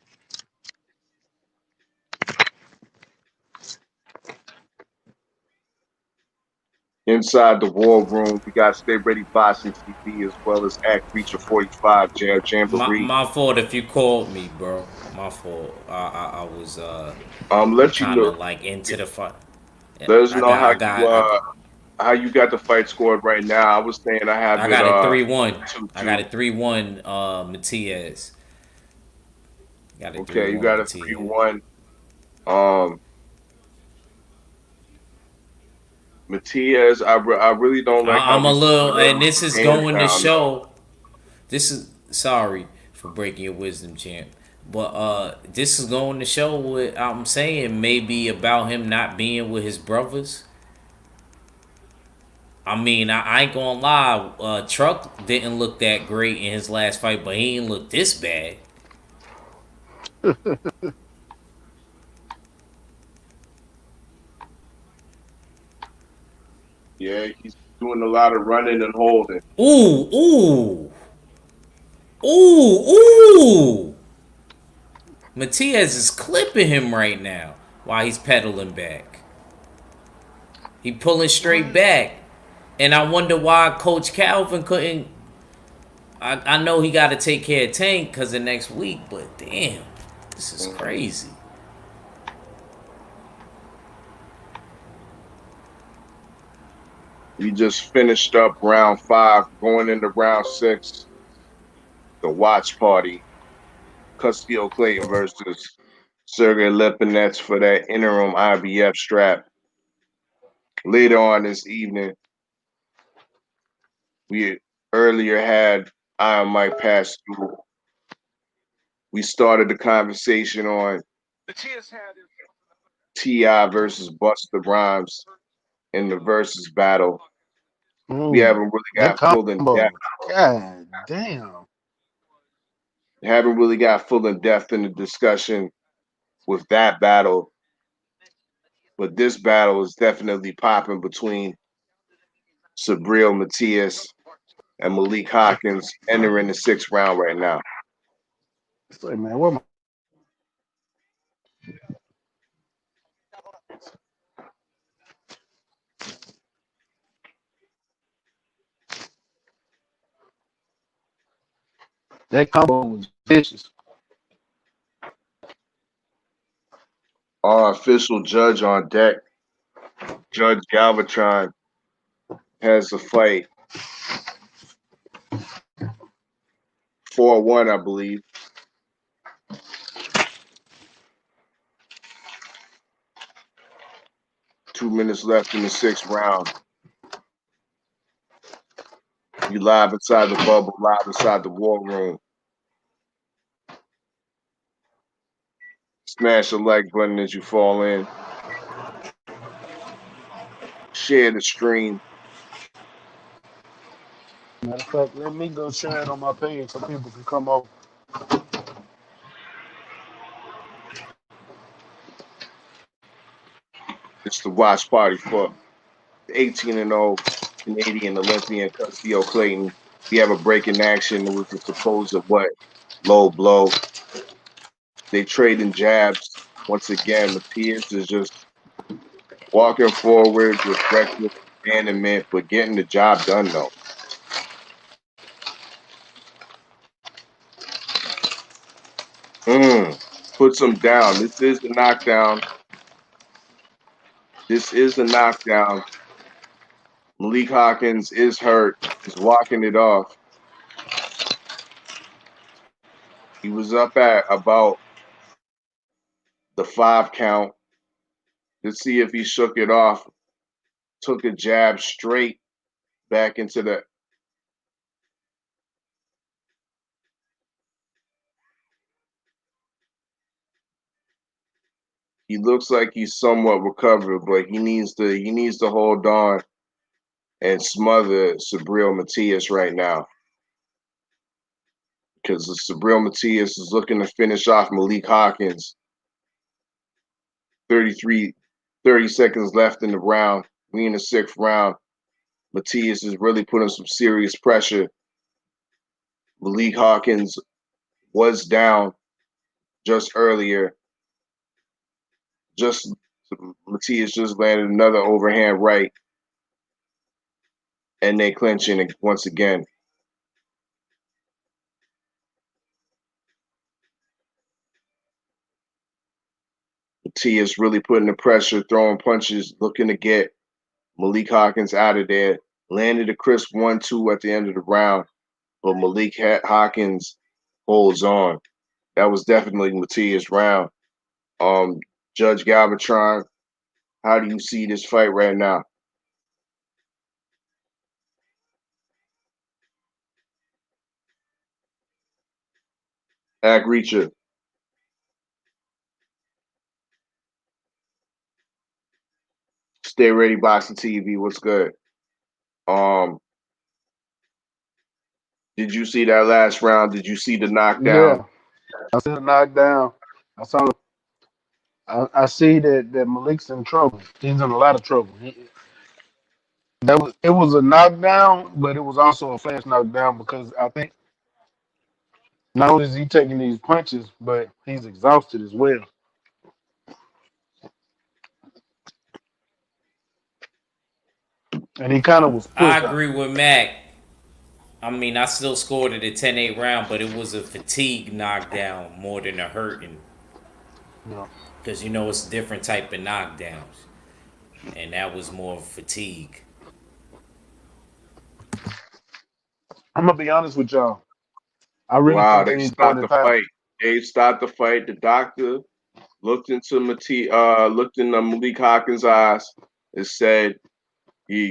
Inside the war room, we got Stay Ready Boxing TV as well as Act Reacher 45 Jamboree. My fault if you called me, bro. My fault. I was Let you kind know. of like into the fight. Let us I know got I got I, how you got the fight scored right now. I was saying I have I it got it 3-1. I got 2-2. it 3-1. Matias got it three Okay, you one. got a Matias. 3-1. Um, Matias, I really don't like how I'm a we little, split up and this the is hands going to down though. show. This is sorry for breaking your wisdom, champ. But this is going to show what I'm saying. Maybe about him not being with his brothers. I mean, I ain't gonna lie. Truck didn't look that great in his last fight, but he didn't look this bad. Yeah, he's doing a lot of running and holding. Ooh, ooh, ooh, ooh. Matias is clipping him right now while he's pedaling back. He pulling straight What? back. And I wonder why Coach Calvin couldn't. I know he got to take care of Tank because of next week, but damn, this is Mhm. crazy. We just finished up round 5, going into round 6. The watch party. Castillo Clayton versus Sergey Lipinets for that interim IBF strap. Later on this evening, we earlier had Iron Mike pass through. We started the conversation on T.I. versus Busta Rhymes in the versus battle. We Mm, haven't really that got full in depth. combo. God damn. Haven't really got full in depth in the discussion with that battle, but this battle is definitely popping between Sabril Matias and Malik Hawkins entering the 6th round right now. Say, man, what my that combo was vicious. Our official judge on deck, Judge Galvatron, has the fight 4-1, I believe. 2 minutes left in the 6th round. You live inside the bubble, live inside the war room. Smash the like button as you fall in. Share the stream. Matter of fact, let me go share it on my page so people can come over. It's the watch party for 18-0 Canadian Olympian Castillo Clayton. We have a break in action. It was a supposed what low blow. They trading jabs. Once again, Matias is just walking forward with reckless abandonment, but getting the job done though. Mm. Puts him down. This is the knockdown. This is the knockdown. Malik Hawkins is hurt. He's walking it off. He was up at about the 5 count to see if he shook it off. Took a jab straight back into the. He looks like he's somewhat recovered, but he needs to hold on and smother Sabril Matias right now because Sabril Matias is looking to finish off Malik Hawkins. 33, 30 seconds left in the round. We in the sixth round. Matias is really putting some serious pressure. Malik Hawkins was down just earlier. Just Matias just landed another overhand right, and they clinching once again. Matias really putting the pressure, throwing punches, looking to get Malik Hawkins out of there. Landed a crisp 1-2 at the end of the round, but Malik Hawkins holds on. That was definitely Matias' round. Um, Judge Galvatron, how do you see this fight right now? Ag Reacher, Stay Ready Boxing TV, what's good? Um, did you see that last round? Did you see the knockdown? Yeah, I see the knockdown. I saw. I see that Malik's in trouble. He's in a lot of trouble. It was a knockdown, but it was also a flash knockdown because I think not only is he taking these punches, but he's exhausted as well, and he kind of was I pushed out. agree with Mac. I mean, I still scored it a 10-8 round, but it was a fatigue knockdown more than a hurting. You know, Because, it's different type of knockdowns. And that was more fatigue. I'm gonna be honest with y'all. I really Wow, think they they need to throw in stopped the the towel. fight. They stopped the fight. The doctor looked in Malik Hawkins' eyes and said,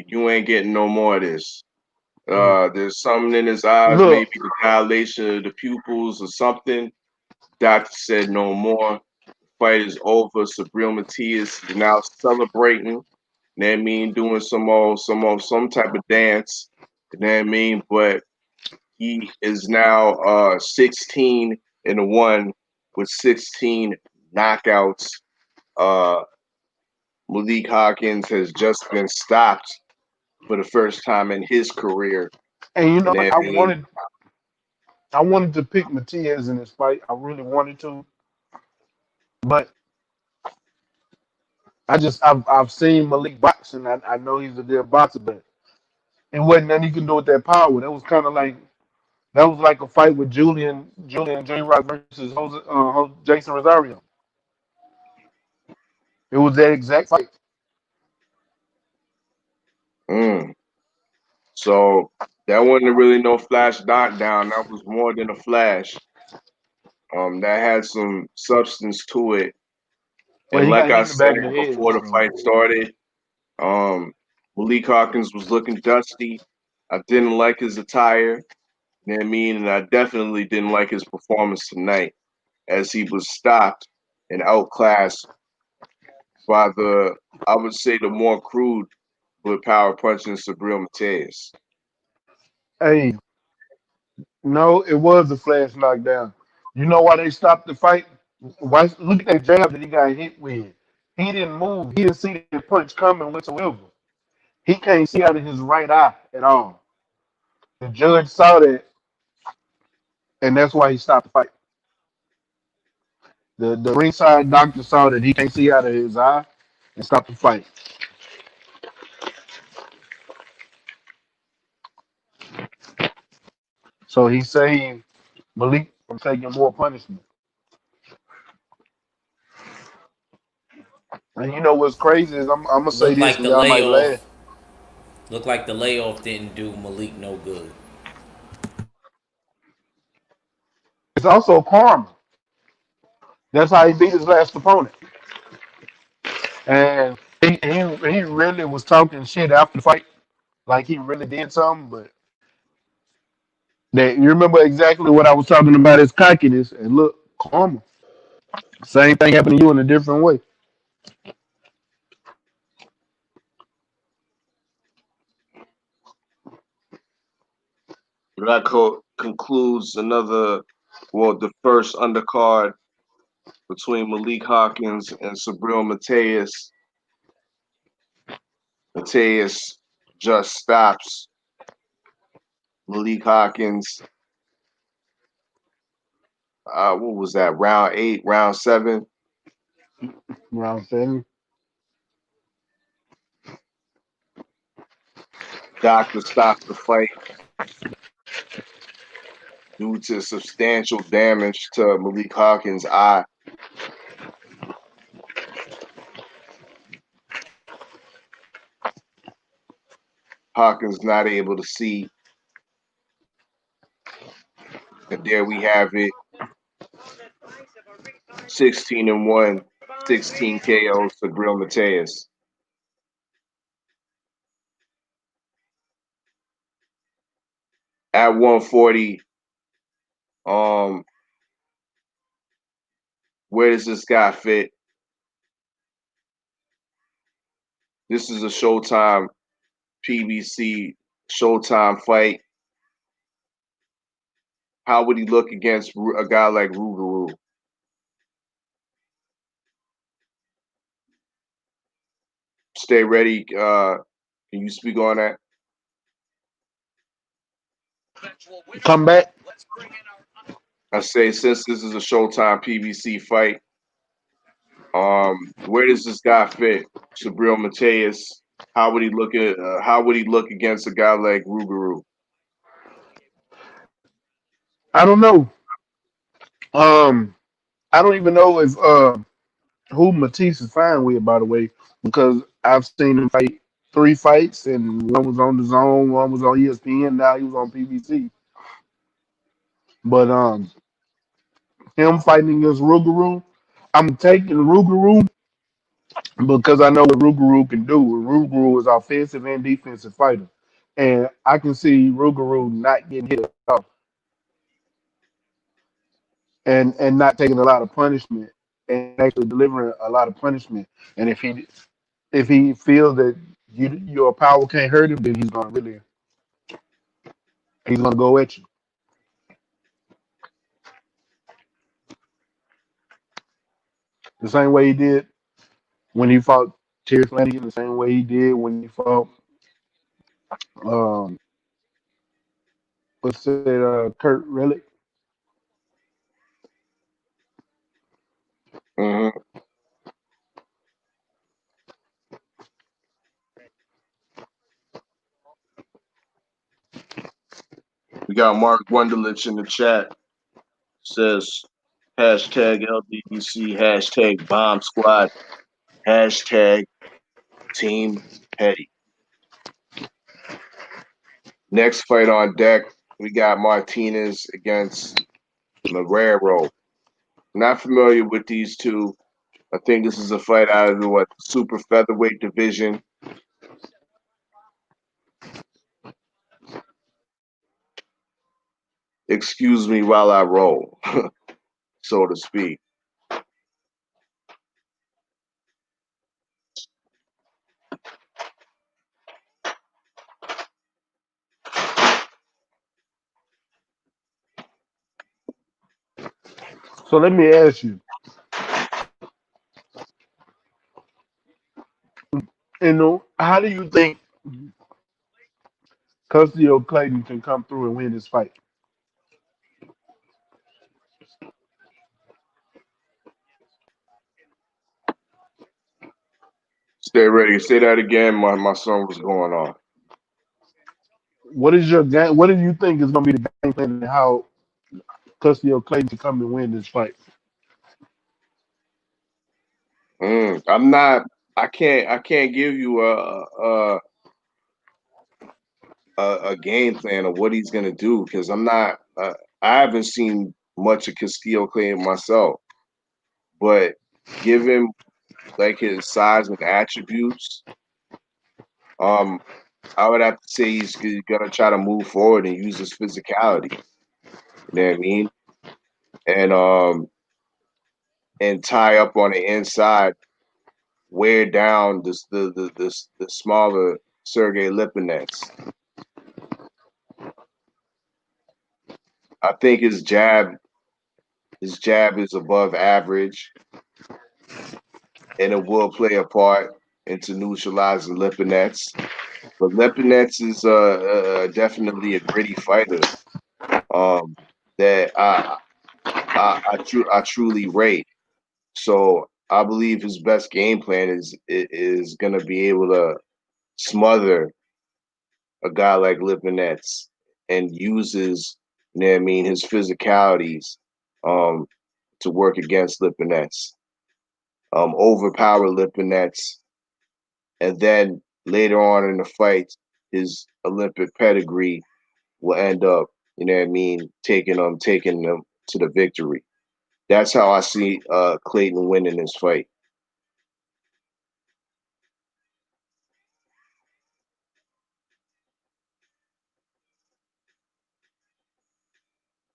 you ain't getting no more of this. Mm. There's something in his eyes, maybe Look, the dilation of the pupils or something. Doctor said no more. Fight is over. Sabril Matias is now celebrating. You know what I mean? Doing some type of dance. You know what I mean? But he is now 16-1 with 16 knockouts. Uh, Malik Hawkins has just been stopped for the first time in his career. and you You know know what? what I mean? I wanted to pick Matias in this fight. I really wanted to, but I've seen Malik boxing. I know he's a good boxer, but it wasn't nothing he can do with that power. That was like a fight with Julian J Rock versus Jason Rosario. It was that exact fight. Mm. So that wasn't really no flash knockdown. That was more than a flash. That had some substance to it. Well, And he like got hit I in the back said of the head. before the So fight started, um, Malik Hawkins was looking dusty. I didn't like his attire. You know what I mean? And I definitely didn't like his performance tonight as he was stopped and outclassed by I would say, the more crude but power punching Sabril Mateus. hey, no, it was a flash knockdown. You know why they stopped the fight? Why? Look at that jab that he got hit with. He didn't move. He didn't see that punch coming whatsoever. He can't see out of his right eye at all. The judge saw that, and that's why he stopped the fight. The ringside doctor saw that he can't see out of his eye and stopped the fight. So he saved Malik from taking more punishment. And you know what's crazy is I'm gonna say Look this like and the y'all might laugh. layoff. Look like the layoff didn't do Malik no good. It's also karma. That's how he beat his last opponent. And he really was talking shit after the fight, like he really did something. But that you remember exactly what I was talking about is cockiness. And look, karma. Same thing happened to you in a different way. That concludes another, well, the first undercard between Malik Hawkins and Sabril Mateus. Mateus just stops Malik Hawkins. What was that? Round 8, round 7. Round seven. Doctor stops the fight due to substantial damage to Malik Hawkins' eye. Hawkins not able to see. And there we have it. 16-1, 16 KOs for Grill Mateus. At 140, um, where does this guy fit? This is a Showtime PBC Showtime fight. How would he look against a guy like Rougarou? Stay ready. Can you speak on that? Come back. I say since this is a Showtime PBC fight, where does this guy fit? Sabril Mateus. How would he look at? How would he look against a guy like Rougarou? I don't know. Um, I don't even know if who Matisse is fine with, by the way, because I've seen him fight 3 fights, and one was on the zone, one was on ESPN, now he was on PBC. But him fighting against Rougarou, I'm taking Rougarou because I know what Rougarou can do. Rougarou is offensive and defensive fighter, and I can see Rougarou not getting hit at all, and not taking a lot of punishment, and actually delivering a lot of punishment. And if he feels that your power can't hurt him, then he's gonna go at you the same way he did when he fought Terry Flanagan, the same way he did when he fought um what's it Kurt Relic. Hmm. We got Mark Wunderlich in the chat. Says hashtag LDBC, hashtag Bomb Squad, hashtag Team Petty. Next fight on deck, we got Martinez against Marrero. Not familiar with these two. I think this is a fight out of the super featherweight division. Excuse me while I roll, so to speak. So let me ask you, how do you think Custio Clayton can come through and win this fight? Stay ready. Say that again. My son was going on. What is your game? What do you think is going to be the game plan and how Custio Clayton can come and win this fight? I'm not. I can't. I can't give you a game plan of what he's gonna do because I'm not. I haven't seen much of Castillo Clay myself, but given like his size and attributes, um, I would have to say he's gonna try to move forward and use his physicality. You know what I mean? And and tie up on the inside, wear down the smaller Sergey Lipinets. I think his jab is above average, and it will play a part into neutralizing Lipinets. But Lipinets is definitely a gritty fighter um, that I truly rate. So I believe his best game plan is going to be able to smother a guy like Lipinets and uses, you know what I mean, his physicalities um, to work against Lipinets, overpower Lipinets, and then later on in the fight, his Olympic pedigree will end up, you know what I mean, taking them to the victory. That's how I see Clayton winning this fight.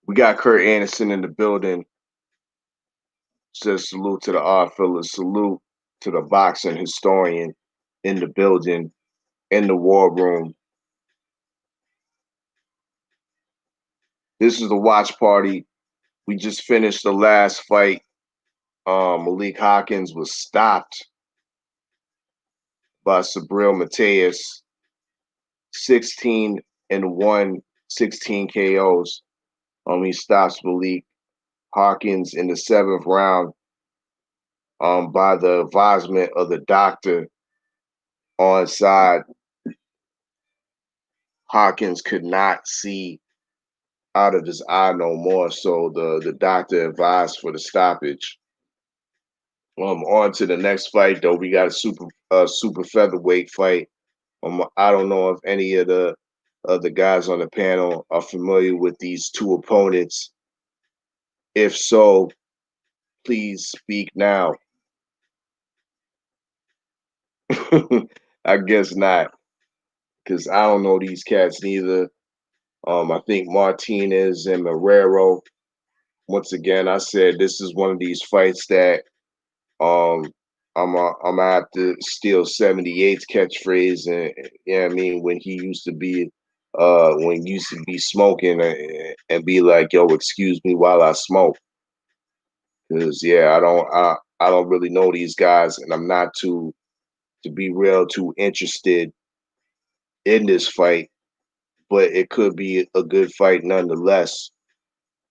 We got Kurt Anderson in the building. Says salute to the Oddfella, salute to the boxing historian in the building, in the war room. This is the watch party. We just finished the last fight. Malik Hawkins was stopped by Sabril Mateus, 16 and 1, 16 KOs. He stops Malik Hawkins in the seventh round by the advisement of the doctor on side. Hawkins could not see out of his eye no more, so the doctor advised for the stoppage. On to the next fight though. We got a super featherweight fight. I don't know if any of the guys on the panel are familiar with these two opponents. If so, please speak now. I guess not, because I don't know these cats neither. I think Martinez and Marrero. Once again, I said this is one of these fights that um I'm gonna have to steal 78's catchphrase, and yeah, I mean when he used to be when he used to be smoking and be like, "Yo, excuse me while I smoke," because yeah, I don't really know these guys, and I'm not too to be real too interested in this fight, but it could be a good fight nonetheless.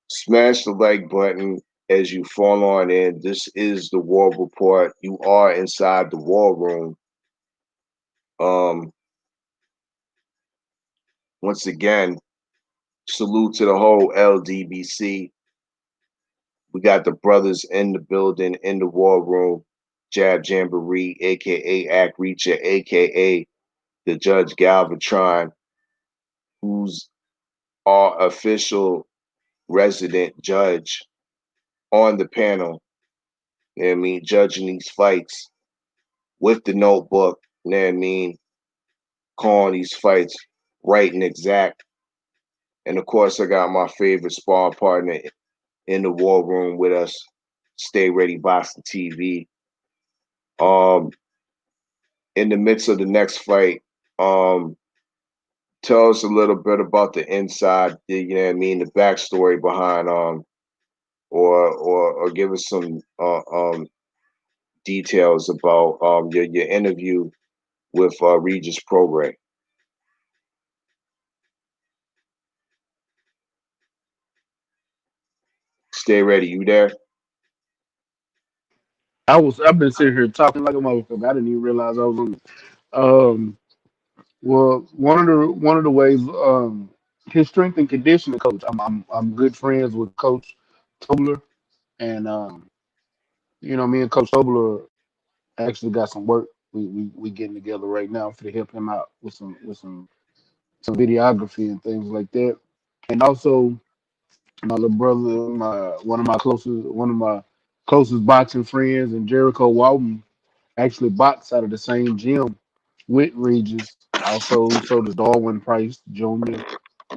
Smash the like button as you fall on in. This is the War Report. You are inside the war room. Um, Once again, salute to the whole LDBC. We got the brothers in the building, in the war room. Jab Jamboree, aka Act Reacher, aka the Judge Galvatron, who's our official resident judge on the panel. You know what I mean, judging these fights with the notebook, you know what I mean, calling these fights right and exact. And of course, I got my favorite sparring partner in the war room with us, Stay Ready Boston TV. Um, in the midst of the next fight, um, tell us a little bit about the inside, you know what I mean, the backstory behind or give us some details about your interview with Regis Prograis. Stay ready, you there? I've been sitting here talking like a motherfucker. I didn't even realize I was on. Um, well, one of the ways, his strength and conditioning coach. I'm good friends with Coach Tobler, and me and Coach Tobler. Actually got some work we getting together right now for to help him out with some videography and things like that. And also my little brother, one of my closest boxing friends, and Jericho Walton actually box out of the same gym with Regis. Also, so does Darwin Price Jr.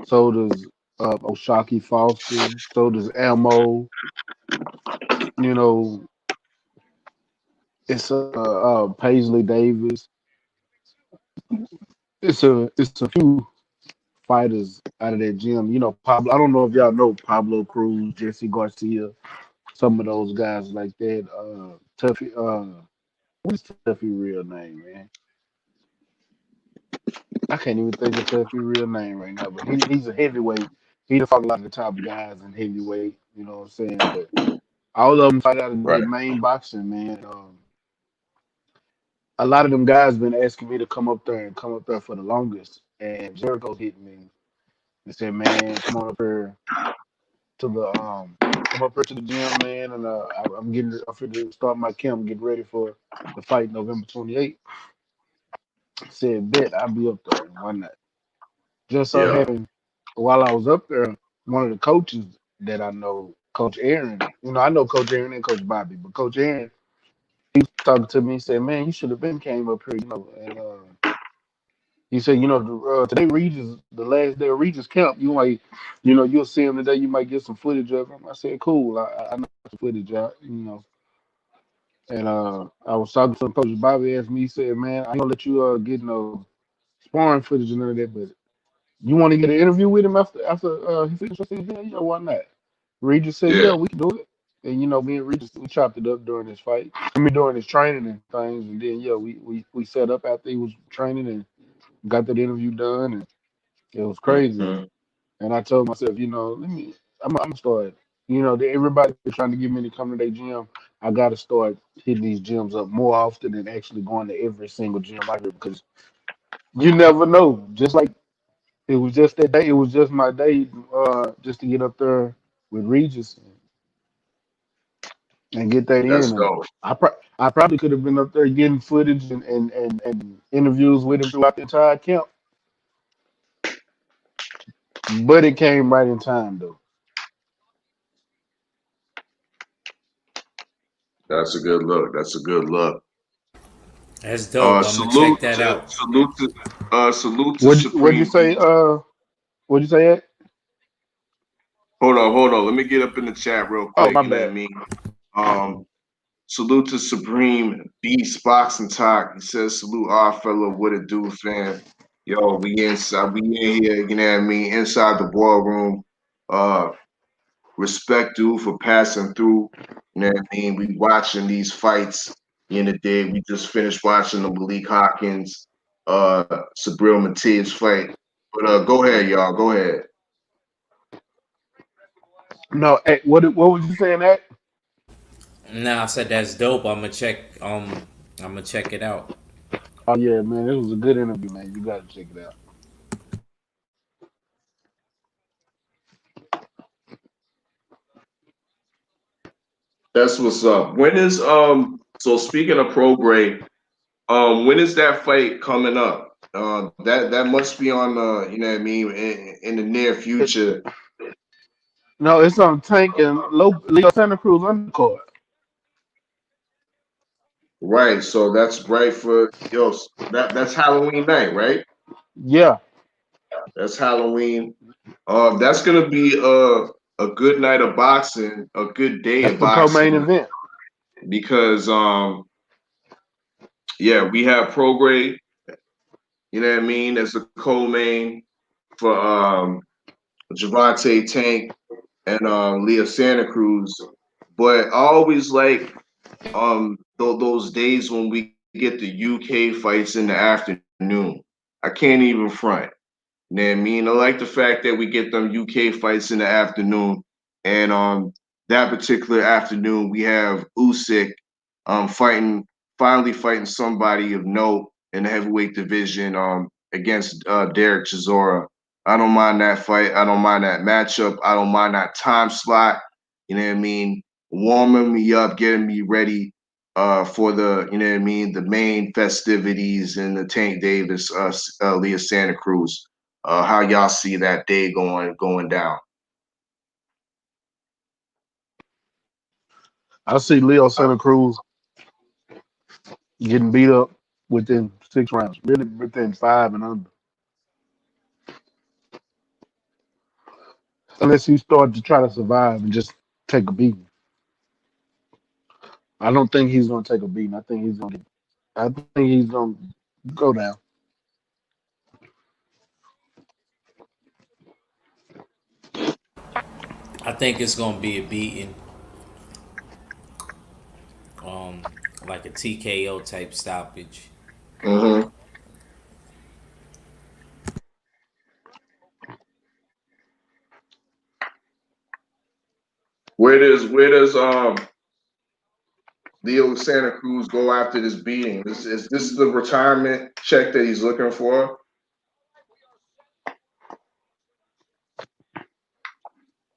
So does Oshaki Foster. So does Ammo. You know, it's Paisley Davis. It's a few fighters out of that gym. You know, Pablo. I don't know if y'all know Pablo Cruz, Jesse Garcia, some of those guys like that. Tuffy. What's Tuffy real name, man? I can't even think of Tuffy real name right now. But he's a heavyweight. He done fought a lot of the top guys in heavyweight. You know what I'm saying? But all of them fight out of Right. their main boxing, man. A lot of them guys been asking me to come up there for the longest. And Jericho hit me and said, "Man, to the come up here to the gym, man, and I'm finna start my camp, getting ready for the fight November 28th." Said, "Bet I'll be up there, and why not?" Just so Yeah. happened while I was up there, one of the coaches that I know, Coach Aaron, I know Coach Aaron and Coach Bobby, but Coach Aaron talking to me, he said, "Man, you should have been came up here, and he said, today Regis, the last day of Regis camp, you might, you'll see him today. You might get some footage of him." I said, "Cool. I know some footage out. And I was talking to Coach Bobby. Asked me, he said, "Man, I ain't gonna let you get no sparring footage and none of that, but you want to get an interview with him after he finished?" I said, "Yeah, why not?" Regis said, Yeah. "Yeah, we can do it." And me and Regis, we chopped it up during this fight. I mean, during his training and things, and then yeah, we set up after he was training and got that interview done, and it was crazy. Mhm. And I told myself, I'm gonna start. Everybody trying to get me to come to their gym. I got to start hitting these gyms up more often than actually going to every single gym out here because you never know. Just like it was just that day, it was just my day, just to get up there with Regis and get that That's in. And dope. I probably could have been up there getting footage and interviews with him throughout the entire camp, but it came right in time though. That's a good look. That's a good look. That's dope. I'm gonna check that out. Salute to What'd you Supreme say? Beast. What'd you say? Ed? Hold on, hold on. Let me get up in the chat real Oh, quick. my You know what I bad. mean? Um, Salute to Supreme Beast Boxing Talk. He says, "Salute our fellow what it do, fam." Yo, we inside, we in here. You know what I mean? Inside the ballroom. Uh, Respect due for passing through. You know what I mean? We watching these fights in the day. We just finished watching the Malik Hawkins, Sabril Matias fight. But go ahead, y'all. Go ahead. No, hey, what was you saying? That? Nah, I said that's dope. I'm gonna check it out. Oh yeah, man, it was a good interview, man. You got to check it out. That's what's up. When is so speaking of pro grade, when is that fight coming up? That must be on you know what I mean, in the near It, future. no, it's on Tank and Leo Santa Cruz undercard. Right. So that's right for that's Halloween night, right? Yeah, That's Halloween. That's gonna be a good night of boxing, a good day that's of the co-main boxing event. because yeah, we have Prograde, you know what I mean, as the co-main for Javante Tank and Leah Santa Cruz. But I always like those days when we get the UK fights in the afternoon. I can't even front. You know what I mean? I like the fact that we get them UK fights in the afternoon. And that particular afternoon, we have Usyk fighting, finally fighting somebody of note in the heavyweight division against Derek Chisora. I don't mind that fight. I don't mind that matchup. I don't mind that time slot. You know what I mean? Warming me up, getting me ready for the, you know what I mean, the main festivities in the Tank Davis, Leah Santa Cruz. How y'all see that day going down? I see Leo Uh, Santa Cruz getting beat up within 6 rounds, really within five and under, unless he started to try to survive and just take a beating. I don't think he's gonna take a beating. I think he's gonna get. I think he's gonna go down. I think it's gonna be a beating, um, like a TKO type stoppage. mhm. Where does Leo Santa Cruz go after this beating? Is this the retirement check that he's looking for?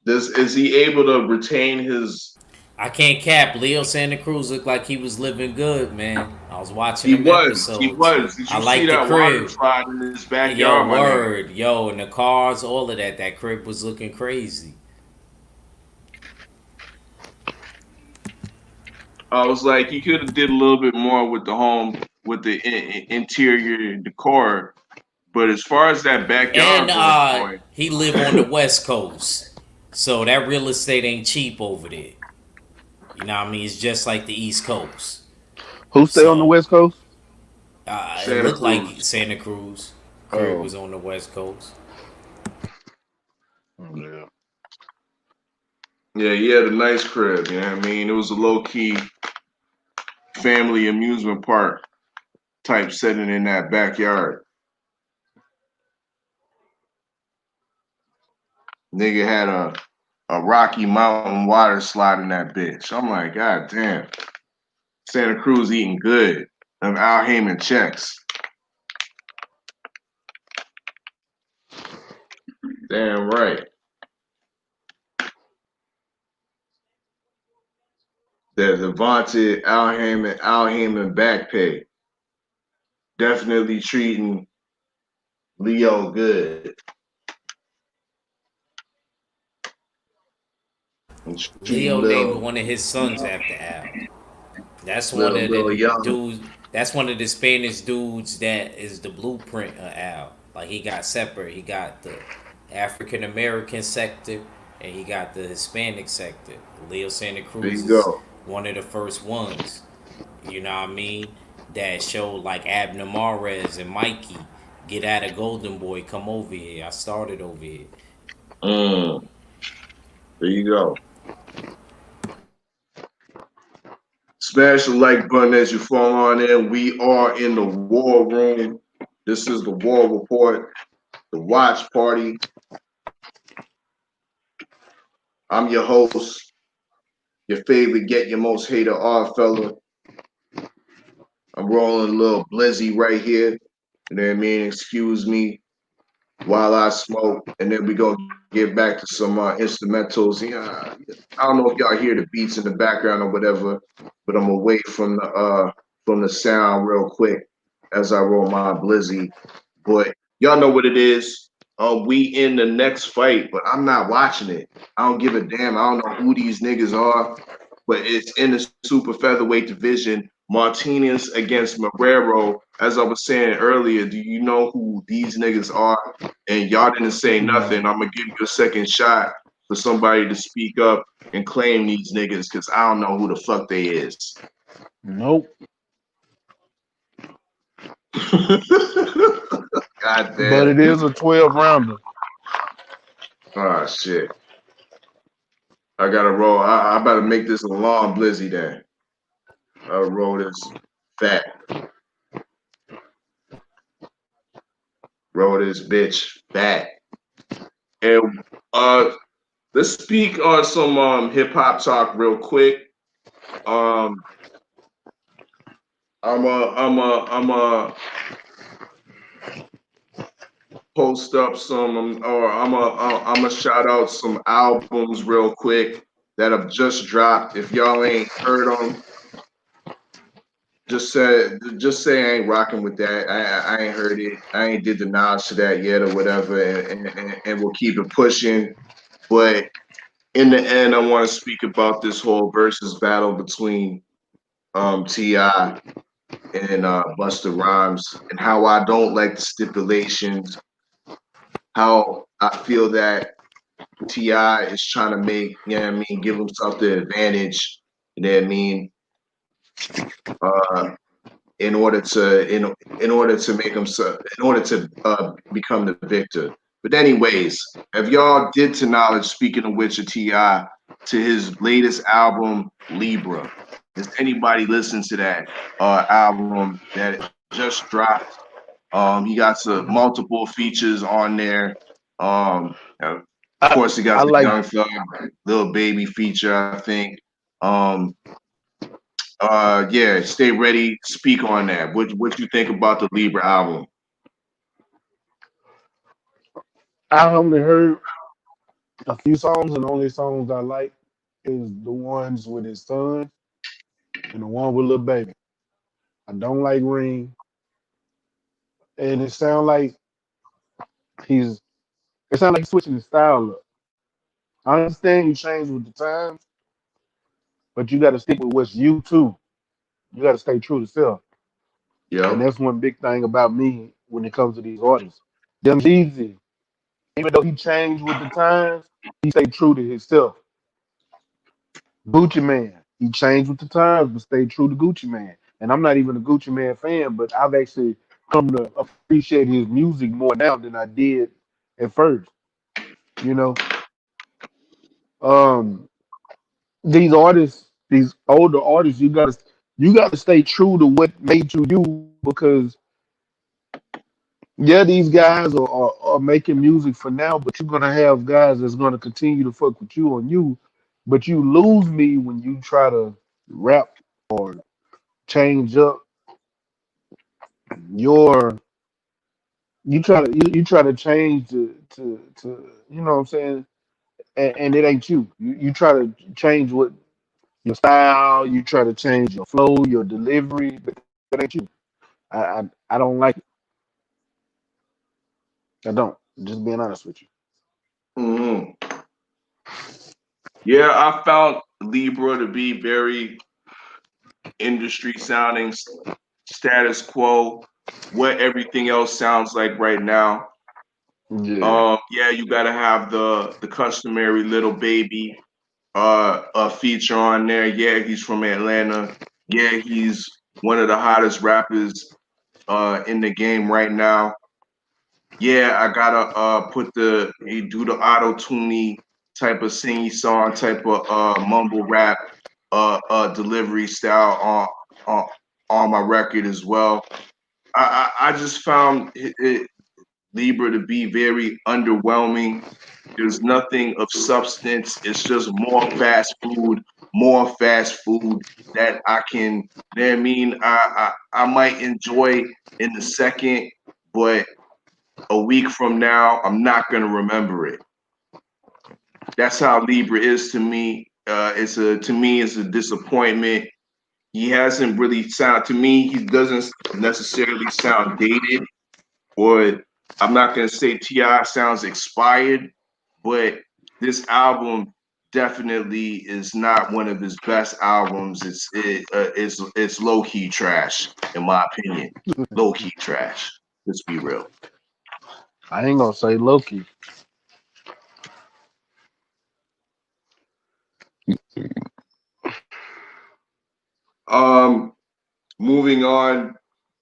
Is he able to retain his? I can't cap. Leo Santa Cruz looked like he was living good, man. I was watching He them was. He episodes. was. Did I you see like the that water crib. slide in his Yo, backyard, my nigga? word. Yo, and the cars, all of that. That crib was looking crazy. I was like, he could have did a little bit more with the home, with the interior decor. But as far as that And backyard going, he live on the West Coast. So that real estate ain't cheap over there. You know what I mean? It's just like the East Coast. Who stay on the So West Coast? it Santa looked like Cruz. Santa Cruz crib Oh, was on the West Coast. yeah. Yeah, he had a nice crib. You know what I mean? It was a low key family amusement park type setting in that backyard. Nigga had a Rocky Mountain water slide in that bitch. I'm like, God damn, Santa Cruz eating good. Them Al Heyman checks. Damn right. The vaunted Al Heyman back pay. Definitely treating Leo good and treating Leo named one of his sons after Al. That's one of Lil the Young. dudes. That's one of the Spanish dudes that is the blueprint of Al. Like he got separate. He got the African American sector and he got the Hispanic sector. Leo Santa There Cruz you is go. one of the first ones. You know what I mean? That showed like Abner Mares and Mikey get out of Golden Boy. Come over here. I started over here. Mm, there you go. Smash the like button as you fall on in. We are in the war room. This is the war report, the watch party. I'm your host, your favorite, get your most hated odd fella. I'm rolling a little blizzy right here. You know what I mean? Excuse me while I smoke, and then we gonna get back to some instrumentals. Yeah, I don't know if y'all hear the beats in the background or whatever, but I'm away from the sound real quick as I roll my blizzy. But y'all know what it is. We in the next fight, but I'm not watching it. I don't give a damn. I don't know who these niggas are, but it's in the super featherweight division. Martinez against Marrero. As I was saying earlier, do you know who these niggas are? And y'all didn't say nothing. No, I'm gonna give you a second shot for somebody to speak up and claim these niggas because I don't know who the fuck they is. nope. God But damn. it is a 12 rounder. Oh shit. I gotta roll. I better make this a long blizzy then. I'll roll this fat. Roll this bitch fat. And let's speak on some hip hop talk real quick. Um I'm a post up some or I'm a shout out some albums real quick that have just dropped. If y'all ain't heard them, just say I ain't rocking with that. I ain't heard it. I ain't did the knowledge to that yet or whatever, and we'll keep it pushing. But in the end, I want to speak about this whole versus battle between Ti and Busta Rhymes, and how I don't like the stipulations. How I feel that Ti is trying to make, you know what I mean, give himself the advantage. You know what I mean? Uh, in order to in order to make himself in order to become the victor. But anyways, if y'all did to knowledge, speaking of which, of Ti to his latest album Libra, has anybody listened to that album that just dropped? He got some multiple features on there. Of I course, he got I the like Young Thug, Little Baby feature, I think. Um, yeah, stay ready. Speak on that. What you think about the Libra album? I only heard a few songs, and the only songs I like is the ones with his son and the one with Lil Baby. I don't like Ring, and he's it sounds like he's switching his style up. I understand you change with the times, but you got to stick with what's you too. You got to stay true to self, and Yep. that's one big thing about me when it comes to these artists. Them Jeezy, even though he changed with the times, he stayed true to himself. Gucci Man, he changed with the times, but stayed true to Gucci Man. And I'm not even a Gucci Man fan, but I've actually come to appreciate his music more now than I did at first. You know, um, these artists, these older artists, you gotta stay true to what made you you because yeah, these guys are making music for now, but you're gonna have guys that's gonna continue to fuck with you on you. But you lose me when you try to rap or change up your you try to change to you know what I'm saying, and it ain't you. You try to change what your style, you try to change your flow, your delivery, but that ain't you. I don't like it. I don't. Just being honest with you. Hmm. Yeah, I found Libra to be very industry sounding, status quo, what everything else sounds like right now. Yeah. Yeah, you gotta have the customary Little Baby a feature on there. Yeah, he's from Atlanta. Yeah, he's one of the hottest rappers in the game right now. Yeah, I gotta put the he do the auto tuney type of singy song type of mumble rap delivery style on on my record as well. I just found Libra to be very underwhelming. There's nothing of substance. It's just more fast food that I can. You know what I mean, I might enjoy in the second, but a week from now, I'm not gonna remember it. That's how Libra is to me. It's a to me, it's a disappointment. He hasn't really sound to me. He doesn't necessarily sound dated, or I'm not gonna say Ti sounds expired, but this album definitely is not one of his best albums. It's low key trash, in my opinion. Low key trash. Let's be real. I ain't gonna say Loki. Um, Moving on,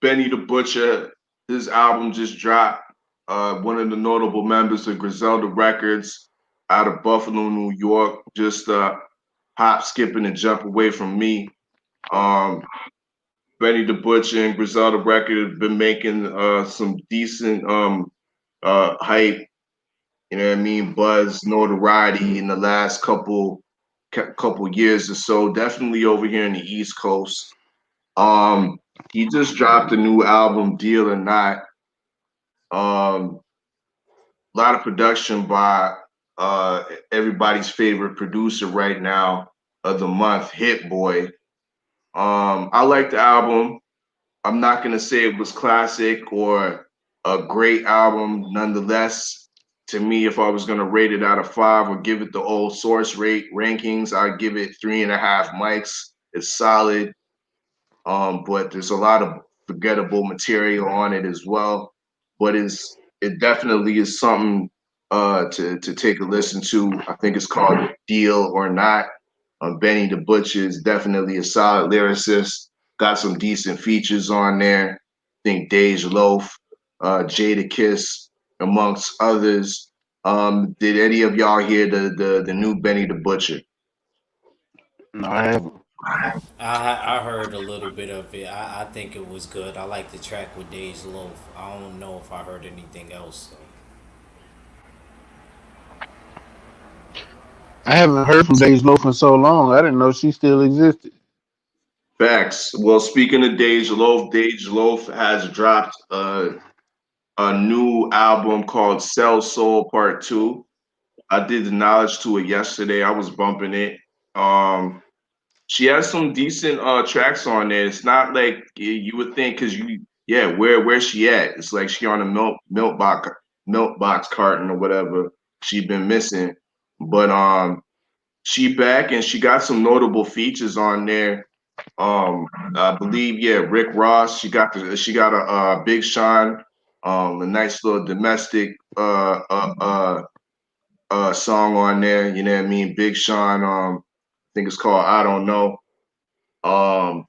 Benny the Butcher, his album just dropped. One of the notable members of Griselda Records out of Buffalo, New York, just hop, skipping, and jump away from me. Um, Benny the Butcher and Griselda Records have been making some decent hype, you know what I mean, buzz, notoriety in the last couple years or so. Definitely over here in the East Coast. Um, he just dropped a new album, Deal or Not. A lot of production by everybody's favorite producer right now of the month, Hit Boy. I like the album. I'm not gonna say it was classic or a great album. Nonetheless, to me, if I was gonna rate it out of five or give it the old source rate rankings, I'd give it 3.5 mics. It's solid. But there's a lot of forgettable material on it as well. But it definitely is something to take a listen to. I think it's called Deal or Not. Benny the Butcher is definitely a solid lyricist. Got some decent features on there. I think Dej Loaf, Jada Kiss, amongst others. Did any of y'all hear the new Benny the Butcher? No, I haven't. I heard a little bit of it. I think it was good. I like the track with Days Loaf. I don't know if I heard anything else. I haven't heard from Days Loaf in so long. I didn't know she still existed. Facts. Well, speaking of Dej Loaf has dropped a new album called Cell Soul Part 2. I did the knowledge to it yesterday. I was bumping it. Um, she has some decent tracks on there. It's not like you would think because yeah, where she at? It's like she on a milk box carton or whatever she been missing. But she back and she got some notable features on there. I believe, yeah, Rick Ross. She got a Big Sean, a nice little domestic song on there. You know what I mean? Big Sean. I think it's called I Don't Know. Um,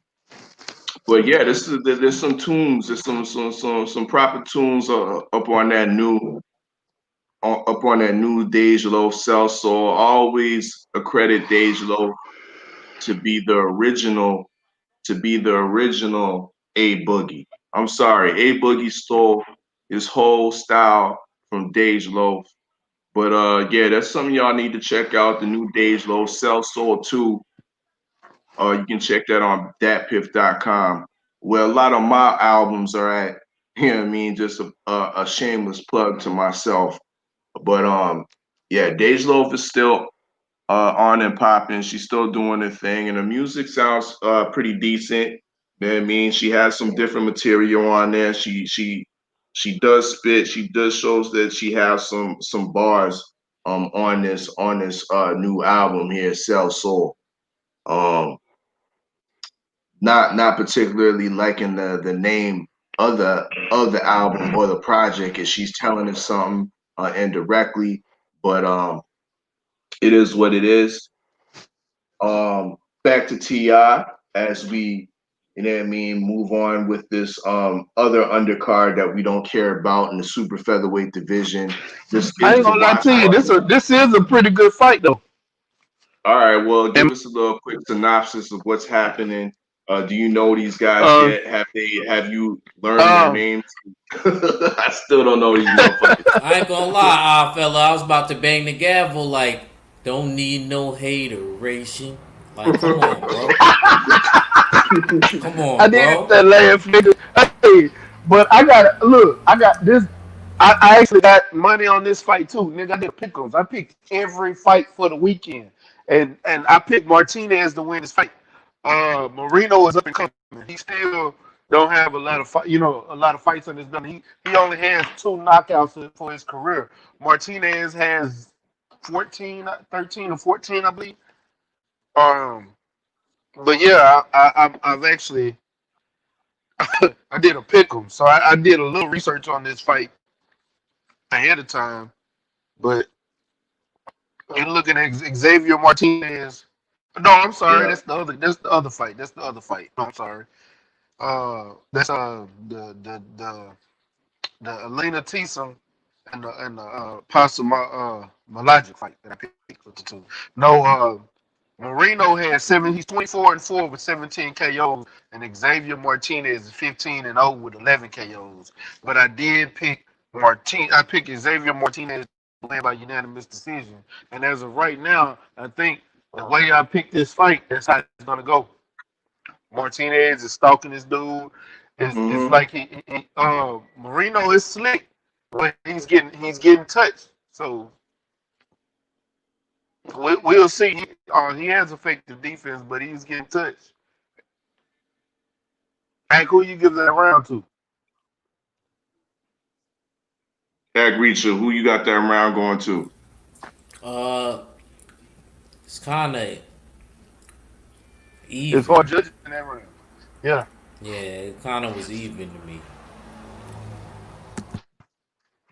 but yeah, there's some tunes. There's some proper tunes up on that new Dej Loaf Cell Soul. Always accredit Dej Loaf to be the original A Boogie. I'm sorry, A Boogie stole his whole style from Dej Loaf. But yeah, that's something y'all need to check out. The new Dej Loaf Cell Soul 2. You can check that on datpiff.com, where a lot of my albums are at. You know what I mean? Just a shameless plug to myself. But yeah, Dej Loaf is still on and popping. She's still doing her thing, and the music sounds pretty decent. You know what I mean? She has some different material on there. She does spit. She does shows that she has some bars on this new album here, Cell Soul. Um, not particularly liking the name of the album or the project, as she's telling us something indirectly, but it is what it is. Back to Ti as we, you know what I mean, move on with this other undercard that we don't care about in the super featherweight division. This I is ain't the gonna lie watch to you. party. This is a pretty good fight though. All right, well, And give us a little quick synopsis of what's happening. Do you know these guys uh, yet? Have you learned their um, names? I still don't know these motherfuckers. I ain't gonna lie, fella. I was about to bang the gavel. Like, don't need no hateration. Like, come on, bro. Come I on, did bro. that last nigga. Hey, but I got look. I got this. I actually got money on this fight too, nigga. I did pickles. I picked every fight for the weekend, and I picked Martinez to win this fight. Marino is up and coming. He still don't have a lot of fight, a lot of fights on his belt. He only has two knockouts for his career. Martinez has 14, 13 or 14, I believe. Um, but yeah, I've actually I did a pick 'em, so I did a little research on this fight ahead of time. But you're looking at Xavier Martinez. No, I'm sorry. Yeah. That's the other. That's the other fight. That's the other fight. No, I'm sorry. That's the Elena Tison and the Pasa Malagic fight that I picked with the two. No, Marino had seven. He's 24-4 with 17 KOs, and Xavier Martinez is 15-0 with 11 KOs. But I did pick I picked Xavier Martinez to win by unanimous decision. And as of right now, I think the way I picked this fight, that's how it's gonna go. Martinez is stalking this dude. It's Hmm. like Marino is slick, but he's getting touched. So we'll see. He has effective defense, but he's getting touched. Hey, who you give that round to? Ag Reacher, who you got that round going to? Uh, it's kind of As far even. as judging that round. Yeah. Yeah, it kind of was even to me.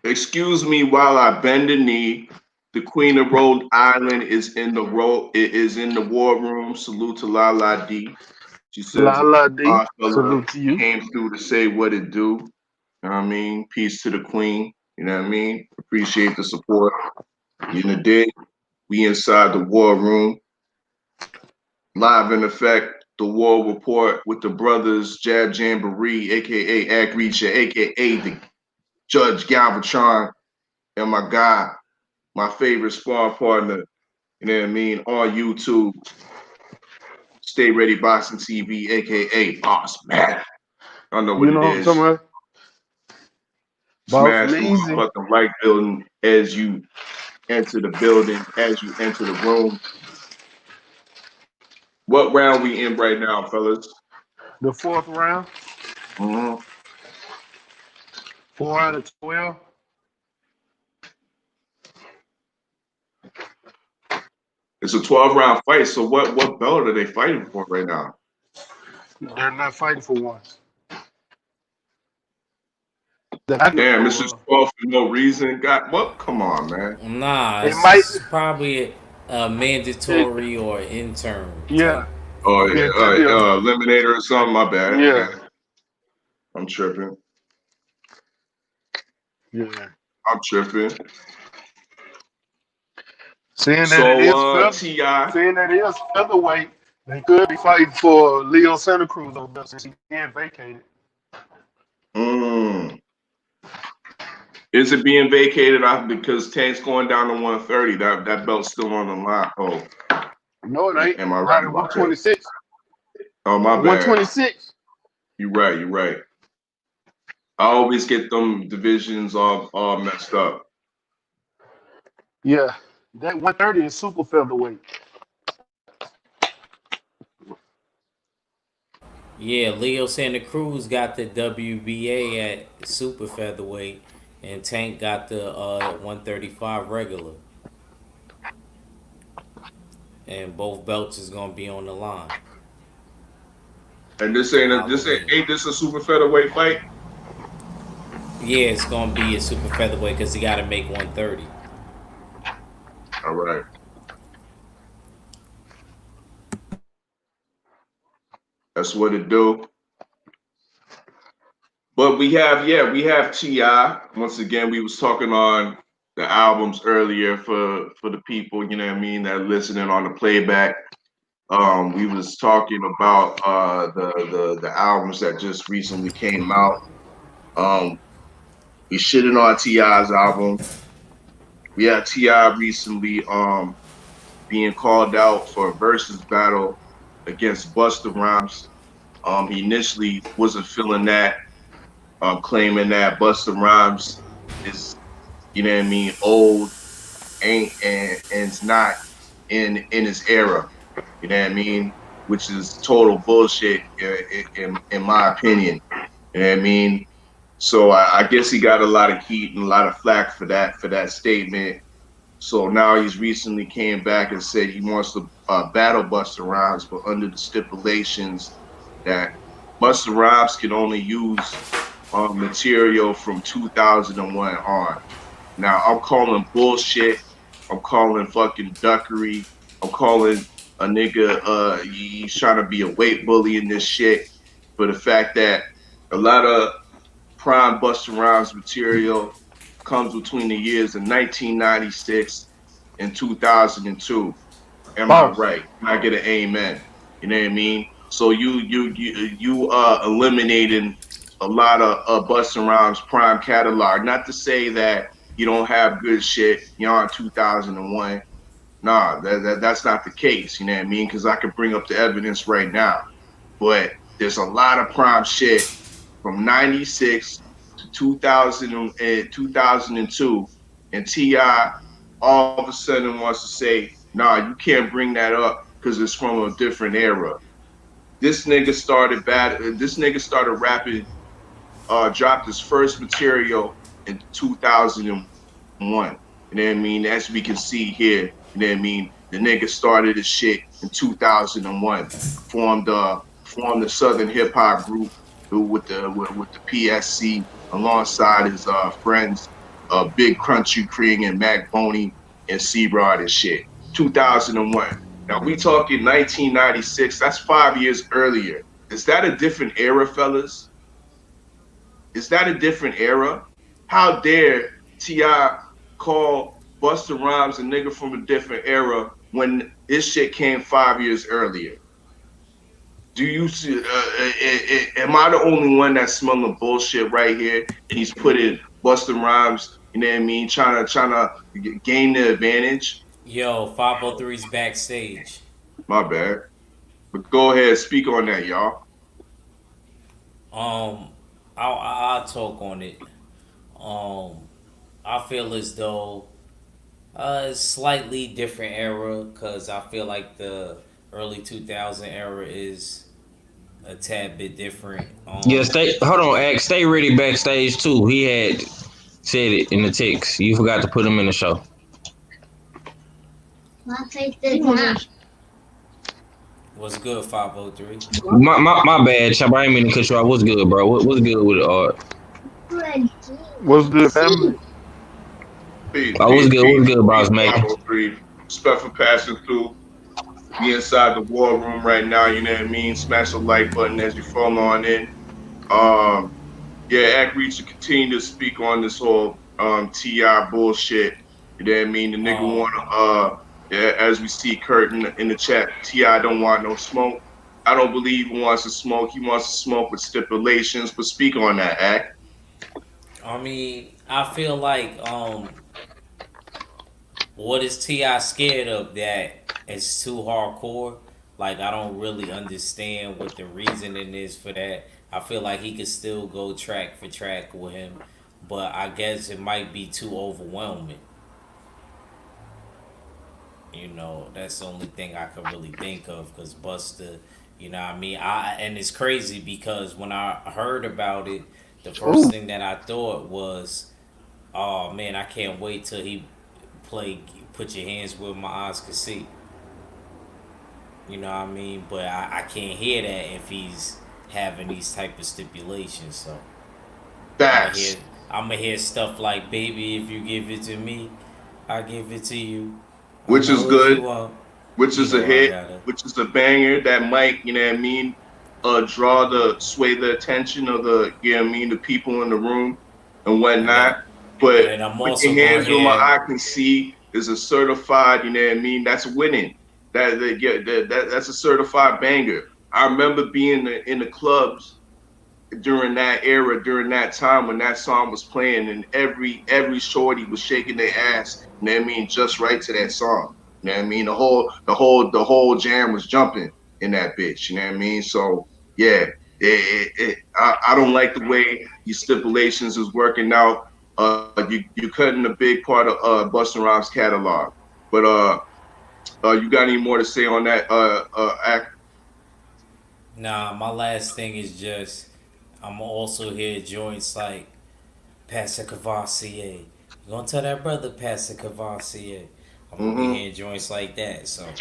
Excuse me while I bend the knee. The Queen of Rhode Island is in the war room. Salute to Lala D. She says, Lala D. Fella Salute to you. came through to say what it do. You know what I mean? Peace to the Queen. You know what I mean? Appreciate the support. You know, dig. We inside the war room. Live in effect. The War Report with the brothers Jab Jamboree, aka Ag Reacher, aka the Judge Galvatron, and my guy, my favorite sparring partner, you know what I mean, on YouTube, Stay Ready Boxing TV, aka Boss Man. I don't know what You it know what I'm talking is. about? Boss Smash the Measy. motherfucking like building as you enter the building, as you enter the room. What round we in right now, fellas? The fourth round. Mm-hmm. 4 out of 12. It's a 12-round fight. So what belt are they fighting for right now? They're not fighting for one. That I Damn, know it's just of. 12 for no reason. God, what? Come on, man. Nah, It might. it's probably a It, mandatory or intern type yeah. Oh fight. yeah, Yeah. Yeah. Eliminator or something. My bad. Yeah. Okay, I'm tripping. Yeah. I'm tripping. Seeing that it So is feather, Ti. seeing that it is featherweight, they could be fighting for Leo Santa Cruz on belt since he can't vacate it. Mm. Is it being vacated off because Tank's going down to 130? That belt's still on the line. Oh, No, it ain't. am I Not right at about that? 126. Oh, my bad. 126. You're right. You're right. I always get them divisions all messed up. Yeah. That 130 is super featherweight. Yeah, Leo Santa Cruz got the WBA at super featherweight, and Tank got the 135 regular, and both belts is gonna be on the line. And this For ain't a, this ain't, Halloween. ain't this a super featherweight fight? Yeah, it's gonna be a super featherweight because he got to make 130. All right. That's what it do. But we have Ti. Once again, we was talking on the albums earlier for the people, you know what I mean, that are listening on the playback. We was talking about the albums that just recently came out. Um, we shitting on Ti's album. We had Ti recently being called out for a versus battle against Busta Rhymes. He initially wasn't feeling that, claiming that Busta Rhymes is, you know what I mean, old, ain't and it's not in his era. You know what I mean? Which is total bullshit in my opinion. You know what I mean? So I guess he got a lot of heat and a lot of flack for that statement. So now he's recently came back and said he wants to battle Busta Rhymes, but under the stipulations that Busta Rhymes can only use material from 2001 on. Now I'm calling bullshit. I'm calling fucking duckery. I'm calling a nigga he's trying to be a weight bully in this shit for the fact that a lot of prime Busta Rhymes material comes between the years of 1996 and 2002. Am I Boss. right? Can I get an amen? You know what I mean? So you eliminating a lot of Busta Rhymes prime catalog. Not to say that you don't have good shit beyond 2001. Nah, that's not the case. You know what I mean? Because I could bring up the evidence right now. But there's a lot of prime shit from 96 to 2000 and 2002. And T.I. all of a sudden wants to say, nah, you can't bring that up because it's from a different era. This nigga started bad. This nigga started rapping. Dropped his first material in 2001. You know what I mean? As we can see here, you know what I mean? The nigga started his shit in 2001. Formed the Southern hip hop group with the PSC alongside his friends, Big Crunchy Cream and Mac Boney and Seabrod and shit. 2001. Now we talking 1996. That's 5 years earlier. Is that a different era, fellas? Is that a different era? How dare T.I. call Busta Rhymes a nigga from a different era when this shit came 5 years earlier? Do you see? Am I the only one that's smelling bullshit right here? And he's putting Busta Rhymes, you know what I mean, trying to gain the advantage. Yo, 503's backstage. My bad. But go ahead, speak on that, y'all. Um, I'll talk on it. Um, I feel as though slightly different era because I feel like the early 2000 era is a tad bit different. Yeah, stay. Hold on, Act. Stay ready backstage too. He had said it in the text. You forgot to put him in the show. What's good, 503? My bad, Chop. I ain't mean to cut you off. What's good, bro? What's good with it, art? What's good, family? Peace, Oh, what's peace, good? What's peace, good, peace, boss man? 503. Respect for passing through. We inside the war room right now, you know what I mean? Smash the like button as you fall on in. Um, yeah, Act Reach to continue to speak on this whole TI bullshit. You know what I mean? The nigga Um, wanna yeah, as we see Kurt in the chat, TI don't want no smoke. I don't believe he wants to smoke. He wants to smoke with stipulations, but speak on that, Act. I mean, I feel like what is Ti scared of that it's too hardcore? Like I don't really understand what the reasoning is for that. I feel like he could still go track for track with him, but I guess it might be too overwhelming. That's the only thing I could really think of because Buster, what I mean? And it's crazy because when I heard about it, the first Ooh, thing that I thought was, oh man, I can't wait till he play Put Your Hands Where My Eyes Can See. You know what I mean? But I can't hear that if he's having these type of stipulations. So I'm gonna hear Facts. I'm gonna hear stuff like, "Baby, if you give it to me, I give it to you. I Which is know if you good. want." Which You is a know I hit, gotta. which is a banger that might, you know what I mean, sway the attention of the, you know what I mean, the people in the room and And whatnot. then and But then I'm put your also gonna hands where my hear. eye can see is a certified, you know what I mean, that's winning. That's a certified banger. I remember being in the clubs during that era, during that time when that song was playing, and every shorty was shaking their ass. You know what I mean? Just right to that song. You know what I mean? The whole jam was jumping in that bitch. You know what I mean? So yeah, I don't like the way these stipulations is working out. You cutting a big part of Busta Rhymes catalog, but you got any more to say on that act? Nah, my last thing is just I'm also hear joints like Pastor Cavassier. You gonna tell that brother Pastor Cavassier? I'm gonna be Mm-hmm. hearing joints like that. So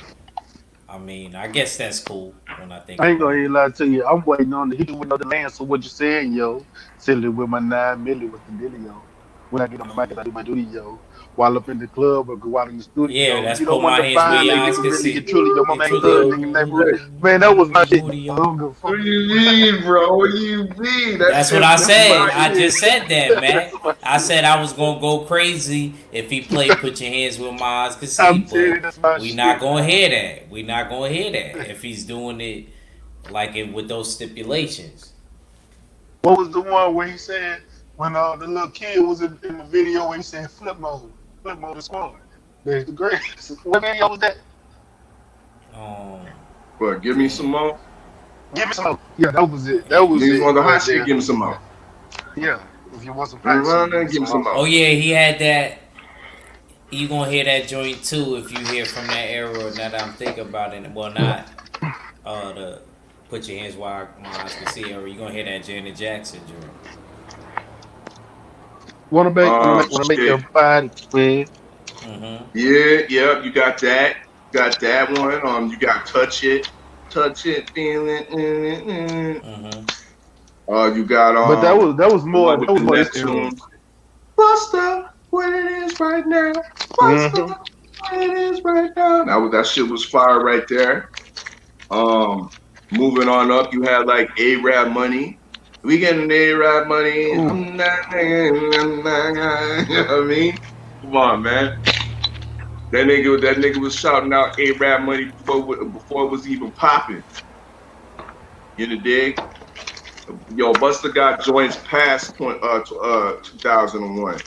I mean, I guess that's cool when I think I ain't gonna about even it. lie to you. I'm waiting on the he with no demand. So what you saying, yo? Silly with my 9 milli with the dealio. When I get on the mic, I do my duty, yo. While up in the club or go out in the Yeah, studio, that's you don't put want my to hands where find your they eyes nigga can really see. get truly. Your Get mama ain't truly, thug oh, nigga neighborhood. Hey, Man, that was my shit. I Julio. don't give a what fuck. do you mean, bro? What do you mean? That That's what shit I was That's my said. I fire. shit. just said that, That's Mac. my I shit. said I was gonna go crazy if he played "Put Your Hands Where My Eyes Can See," I'm telling but you, that's my we not shit, gonna dog. hear that. We not gonna hear that if he's doing it like it with those stipulations. What was the one where he said when the little kid was in the video where he said flip mode is squad. That's the greatest. What video was that? Um, But give me some damn. more. Give me some. Yeah, that was it. That Yeah. was Niggas it want the hot right shit, there. give me some more. Yeah, if you want some hot shit, give me Give me some some more. more. Oh yeah, he had that. You gonna hear that joint too if you hear from that era. Now that I'm thinking about it, well, not the Put your hands where my eyes can see, or you gonna hear that Janet Jackson joint. Wanna make Shit. everybody sweat. Mm-hmm. Yeah, yeah, you got that. Got that one. You got touch it, feel it. Mm-hmm. You got But that was that was the more one with that was the more his era. Neptunes. Buster, what it is right now. Buster, Hmm. what it is right now. That shit was fire right there. Um, moving on up, you had like A-Rap money. We getting A-Rap money. Ooh, I'm not, you know what I mean? Come on, man. That nigga was shouting out A-Rap money before it was even popping. You know, dig? Yo, Buster got joints past 2001.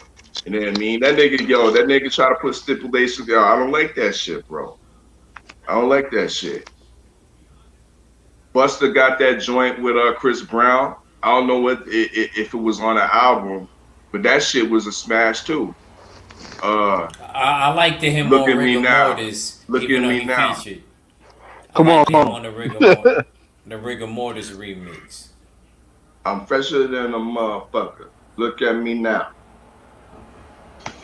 You know what I mean? That nigga try to put stipulations. Yo, I don't like that shit, bro. I don't like that shit. Buster got that joint with Chris Brown. I don't know if it was on an album, but that shit was a smash too. Uh, I liked him look on at me Rigor now. Mortis, Look even at though me he now. featured. I come on, liked come him on. on the Rigor Mortis remix. I'm fresher than a motherfucker. Look at me now.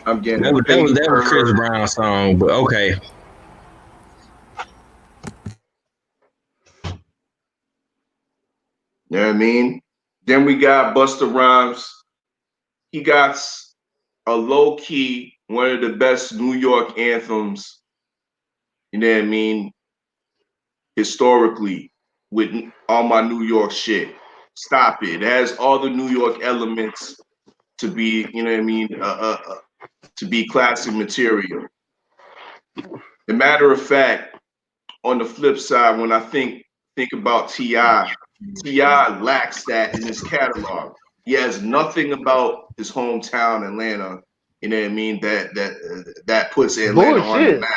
I'm getting That was that was Chris paper. Brown song, but okay. You know what I mean? Then we got Busta Rhymes. He got a low key, one of the best New York anthems, you know what I mean, historically, with all my New York shit. Stop it. It has all the New York elements to be, you know what I mean, to be classic material. As a matter of fact, on the flip side, when I think about Ti, Ti lacks that in his catalog. He has nothing about his hometown, Atlanta. You know what I mean? That puts Atlanta on the Bullshit. map.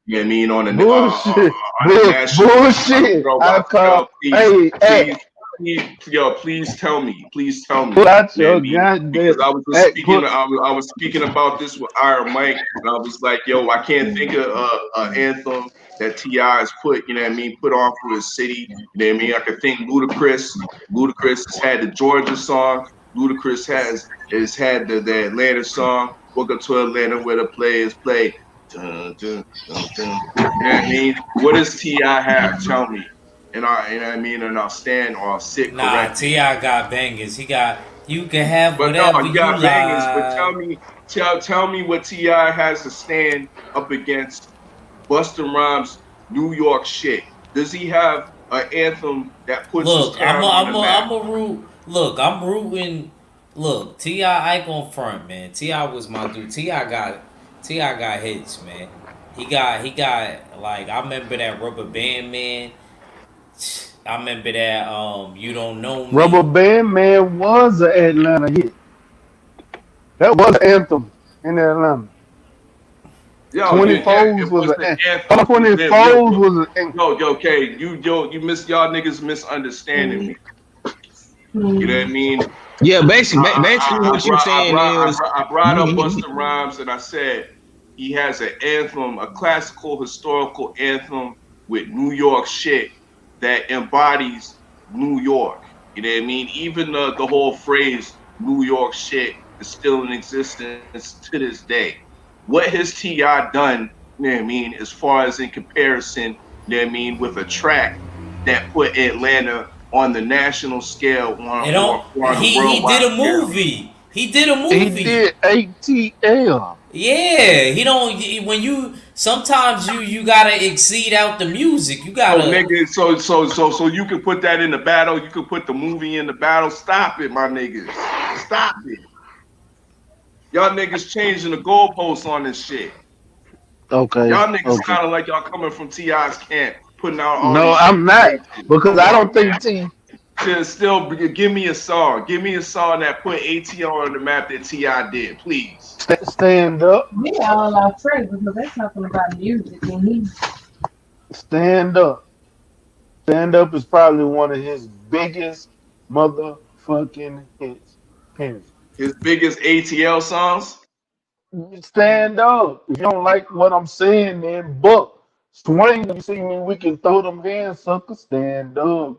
You know what I mean? Bullshit. On the national. Bullshit. Bro, I call. please, Hey, hey, please, yo, please tell me. pull out You know what I your mean? goddamn. Because I was just Hey, speaking, put. I was speaking about this with Iron Mike, and I was like, yo, I can't think of an anthem that Ti has put, you know what I mean, put on for his city. You know what I mean? I could think Ludacris. Ludacris has had the Georgia song. Ludacris has had the Atlanta song. Welcome to Atlanta, where the players play. Dun, dun, dun, dun. You know what I mean? What does Ti have? Tell me. And I, you know what I mean? And I'll stand or I'll sit Nah, corrected. Ti got bangers. He got you can have But no, whatever you you got bangers. But like. tell me what Ti has to stand up against Busta Rhymes' New York shit. Does he have an anthem that puts his Look, town on the map? I'm a root. Look, I'm rooting. Look, Ti, I ain't gonna front, man. Ti was my dude. Ti got hits, man. He got like I remember that Rubber Band Man. I remember that You Don't Know Rubber Me. Band Man was an Atlanta hit. That was an anthem in Atlanta. Yo, 24s it was was the an anthem. 24s was an anthem. Okay, you miss y'all niggas misunderstanding me. You know what I mean? Yeah, basically what you saying is I brought up Busta Rhymes and I said he has an anthem, a classical historical anthem with New York shit that embodies New York. You know what I mean? Even the whole phrase New York shit is still in existence to this day. What has T.I. done, you know what I mean, as far as in comparison, you know what I mean, with a track that put Atlanta on the national scale It don't. or on the He worldwide did a scale. movie. He did a He movie. did ATL. Yeah, he don't. When you sometimes you gotta exceed out the music. You So gotta nigga, so you can put that in the battle. You can put the movie in the battle. Stop it, my niggas. Stop it. Y'all niggas changing the goalposts on this shit. Okay, Y'all niggas okay. sounding like y'all coming from Ti's camp, putting out all No, these I'm not stipulations. because Come I on, don't man. think T Still, give me a song. Give me a song that put ATO on the map that Ti did, please. stand up, We all off track because they're talking about music and he stand up, stand up is probably one of his biggest motherfucking hits. Period. His biggest ATL songs. Stand up. If you don't like what I'm saying, then buck. Swing. You see me? We can throw them hands, sucker. Stand up.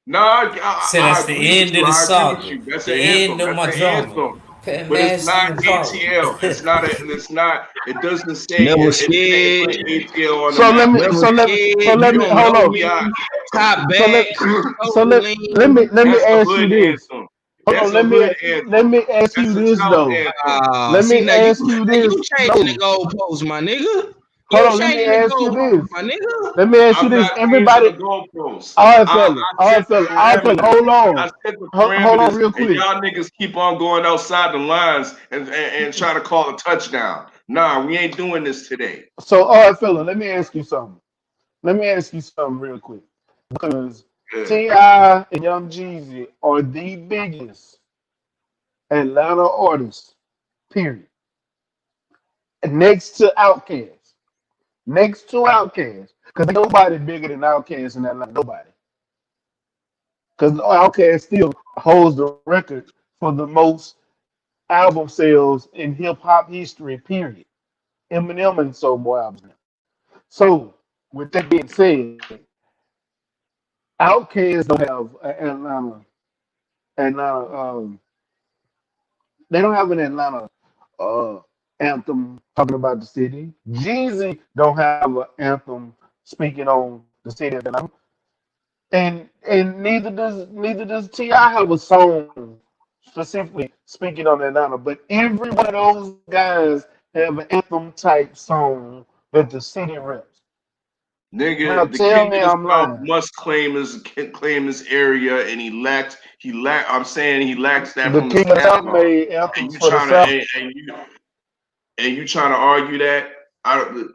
No, Say I that's the agree with end you. of the I agree with saga, you. That's the an end anthem. of That's my an drama. anthem. Pet But it's Master not and Paul. ATL. It's not a. It's not. It doesn't say. Never It can't scared, put ATL on the So let map. me never so let scared. so You let me don't That's hold know on. me. TI. Top So back, let so so let lean. let me That's a ask you hood this. anthem. Hold on, That's a hood let anthem. me ask you That's a this South though. anthem. Let See me now you ask you now you this. changing the No. goalposts, my nigga. Hold You on, let me changing the ask you goalposts, this. my nigga. Let me ask you I'm this. not changing Everybody, the goalposts. all I right, set the fella, parameters. hold on. I set the Hold on parameters, real and quick. y'all niggas keep on going outside the lines and try to call a touchdown. Nah, we ain't doing this today. So, all right, fella, let me ask you something. Let me ask you something real quick. Because Yeah. T.I. and Young Jeezy are the biggest Atlanta artists, period. Next to Outkast. Next to Outkast. Because nobody bigger than Outkast in Atlanta. Nobody. Because Outkast still holds the record for the most album sales in hip hop history, period. Eminem and sold more albums now. So, with that being said, Outkast don't have Atlanta, they don't have an Atlanta uh, anthem talking about the city. Jeezy don't have an anthem speaking on the city of Atlanta, and neither does Ti have a song specifically speaking on Atlanta. But every one of those guys have an anthem type song that the city reps. Now Nigga, the tell king me of the I'm South lying. must claim his area, and he lack. I'm saying he lacks that The from his King of the South catalog. made And anthems you for the trying South. to and you trying to argue that?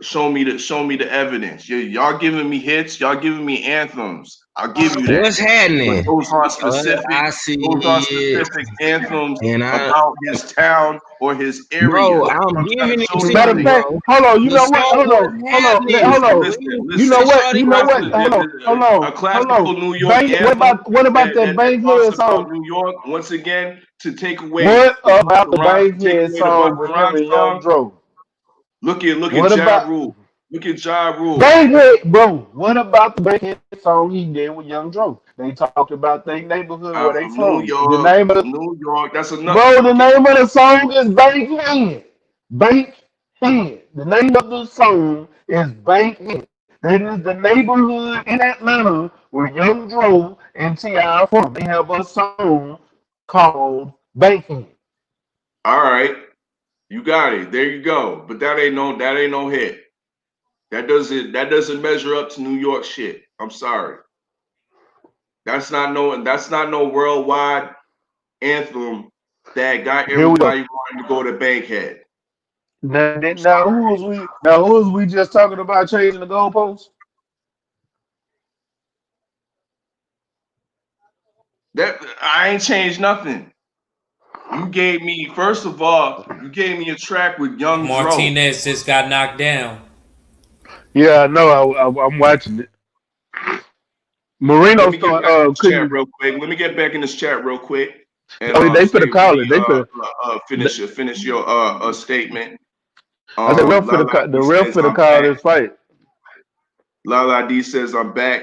Show me the evidence. Y'all giving me hits. Y'all giving me anthems. I'll give you that. What's But happening? specific. I see Those are it, specific anthems and I, about his town or his area. bro, I'm I'm trying giving to it show to y'all Matter of you, niggas. fact, bro. hold on. You The know what? song was Hold Listen, happening. on. listen, You listen. know what? Shorty You know what? was Hold on. Hold A on. Hold classical on. New York Bank. anthem What about that that talks Bankhead about song? New York once again to take away What about the To take Bankhead away the song Busta with him Rhymes and Young song. Dro? Look What at Ja about Rule. Look at Ja Rule. Bankhead, bro? What about the Bankhead song he did with Young Dro? They talked about their neighborhood where I'm they from New from. York. I'm from New York. That's enough. Bro, the name of the song is Bankhead. Bankhead. The name of the song is Bankhead. That is the neighborhood in Atlanta where Young Dro and T.I. from. They have a song called Bankhead. All right, you got it. There you go. But that ain't no hit. That doesn't measure up to New York shit. I'm sorry. That's not no worldwide anthem that got Here we go. everybody wanting to go to Bankhead. I'm Now sorry. who was we just talking about changing the goalposts? That I ain't changed nothing. You gave me first of all, you gave me a track with Young Dro. Martinez just got knocked down. Yeah, I know. I'm watching it. Let Marino me get start back in this chat couldn't. real quick. Let me get back in this chat real quick, and Oh, they stay finna call ready. it. They finna. Finish your statement. I said ref finna Lala call, the D ref says finna I'm call back. this fight. Lala D says I'm back.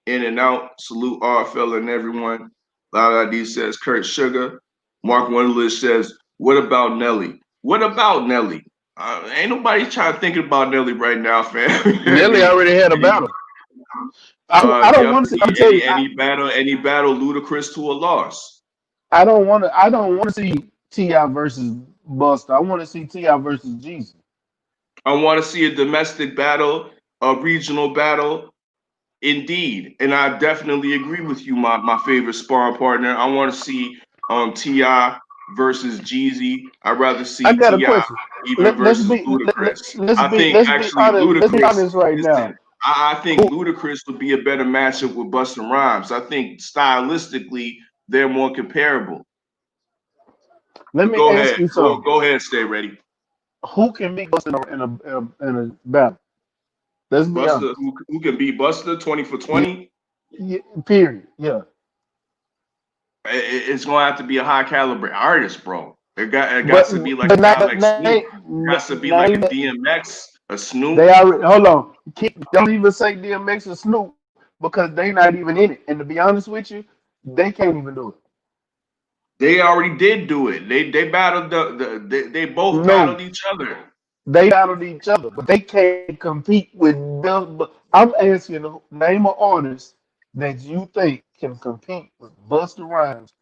In and out. Salute Oddfella and everyone. Lala D says Kurt Sugar. Mark Wunderlich says, what about Nelly? What about Nelly? Ain't nobody trying to think about Nelly right now, fam. Nelly already had a Any, battle. I don't yep. want to see. I'm telling you, Any battle ludicrous to a loss. I don't want to. I don't want to see Ti versus Buster. I want to see Ti versus Jesus. I want to see a domestic battle, a regional battle. Indeed, and I definitely agree with you, my favorite sparring partner. I want to see Ti versus Jeezy. I'd rather I see got a Ti question. even Let, let's versus be Ludacris. let's I be think let's be actually honest. Let's be Ludacris. honest right now. Listen, I think Who? Ludacris would be a better matchup with Busta Rhymes. I think stylistically they're more comparable. Let But me go ask ahead, you something. go ahead, stay ready. Who can beat Buster in a battle? Let's be Busta, honest. who can beat Busta 20 for Yeah, 20? yeah, period. Yeah. It's gonna have to be a high caliber artist, bro. It got But to be like but a guy like Snoop. It got to be like name a DMX, a they Snoop. already hold on. Don't even say DMX or Snoop because they not even in it. And to be honest with you, they can't even do it. They already did do it. They battled they both No, battled each other. they battled each other, but they can't compete with them. But I'm asking you, name an artist that you think can compete with Busta Rhymes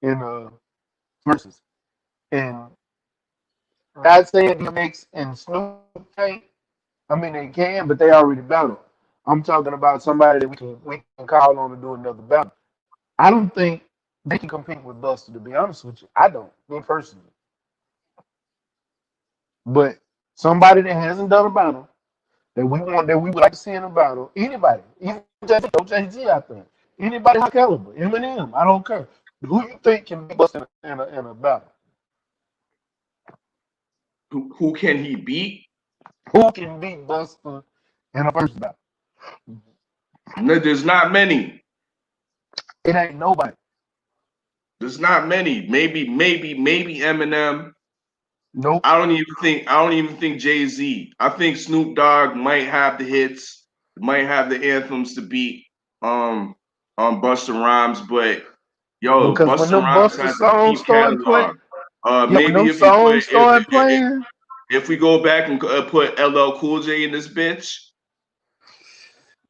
in versus. And not saying DMX and Snoop can't. I mean they can, but they already battled. I'm talking about somebody that we can call on to do another battle. I don't think they can compete with Buster. To be honest with you, I don't. Me personally, but somebody that hasn't done a battle that we would like to see in a battle. Anybody, even Jay-Z out there, anybody high caliber, Eminem, I don't care. Who you think can beat Buster in a battle? Who can he beat? Who can beat Buster in a first battle? No, there's not many. It ain't nobody. There's not many. Maybe Eminem. Nope. I don't even think Jay-Z. I think Snoop Dogg might have the hits, might have the anthems to beat um Busta Rhymes, but yo, Because when Busta them Rhymes Buster has a songs deep started playing, catalog. yeah, when Maybe them if we put songs started playing, if we go back and put LL Cool J in this bitch,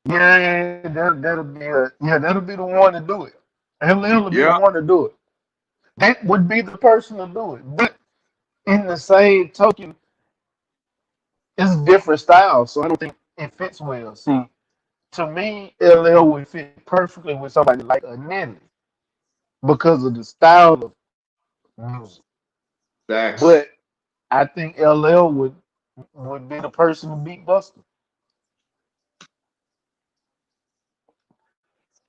yeah, that'll be the one to do it. LL will be the yeah, one to do it. That would be the person to do it. But in the same token, it's different styles, so I don't think it fits well. See, to me, LL would fit perfectly with somebody like a Nelly because of the style of music. facts. But I think LL would be the person to beat Buster.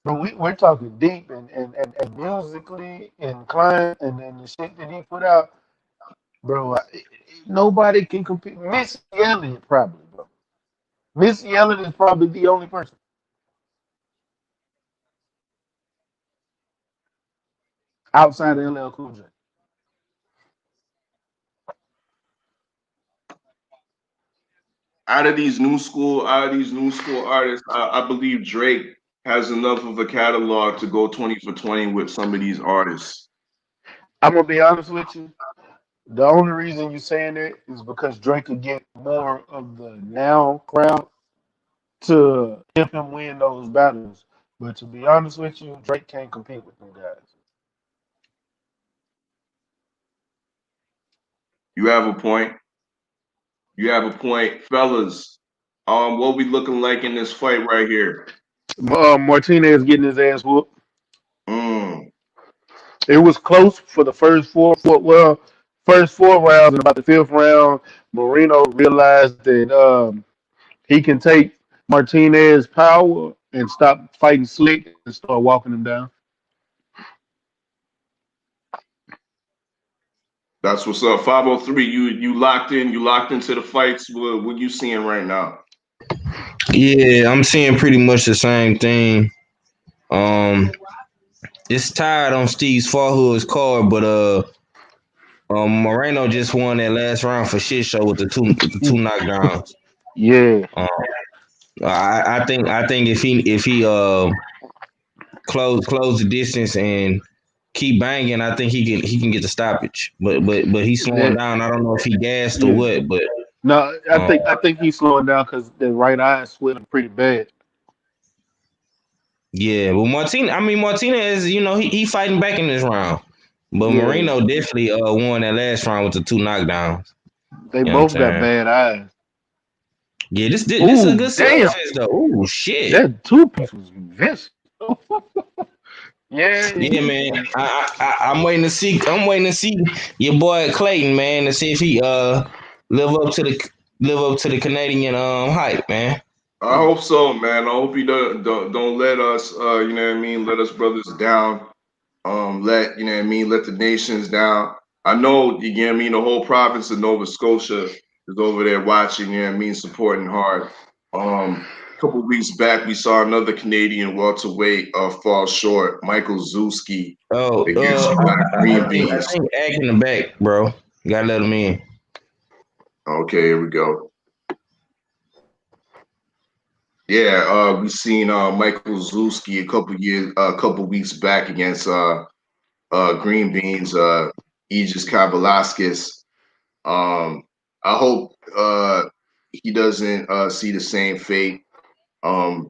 But we're talking deep and musically inclined and the shit that he put out, bro. Nobody can compete. Missy Elliott probably, bro. Missy Elliott is probably the only person outside of LL Cool J. Out of these new school artists, I believe Drake has enough of a catalog to go 20 for 20 with some of these artists. I'm gonna be honest with you. The only reason you saying that is because Drake could get more of the now crowd to help him win those battles. But to be honest with you, Drake can't compete with them guys. You have a point. You have a point, fellas. What we looking like in this fight right here? Martinez getting his ass whooped. Mm, It was close for the first four rounds, and about the fifth round, Marino realized that he can take Martinez's power and stop fighting slick and start walking him down. that's what's up. 503. You locked in. You locked into the fights. What you seeing right now? Yeah, I'm seeing pretty much the same thing. Um, it's tied on Steve's Farhood's card, but Moreno just won that last round for shit show with the two knockdowns. Yeah, Um, I think if he close the distance and keep banging, I think he can get the stoppage. But he's slowing that, down. I don't know if he gassed or yeah. what, but No, I um, think I think he's slowing down because the right eye is swelling pretty bad. yeah. Well, Martinez, he fighting back in this round. But Yeah, Marino definitely won that last round with the two knockdowns. they You know what I'm both got saying? bad eyes. Yeah, this is a Ooh, good damn! slugfest though. Ooh, shit. That two piece was vicious. Yeah, Yeah, man. I'm waiting to see. I'm waiting to see your boy Clayton, man, to see if he live up to the live up to the Canadian hype, man. I hope so, man. I hope he don't let us, you know what I mean, let us brothers down. Let you know what I mean, let the nations down. I know you know what I mean. The whole province of Nova Scotia is over there watching. You know what I mean, supporting hard. A couple weeks back, we saw another Canadian welterweight fall short. Michael Zuski Oh, against Black Green I Beans. think Ag in the back, bro. You gotta let him in. Okay, here we go. Yeah, we seen Michael Zalewski a couple weeks back against Green Beans, Aegis Kavelaskas. Um, I hope he doesn't see the same fate. Um,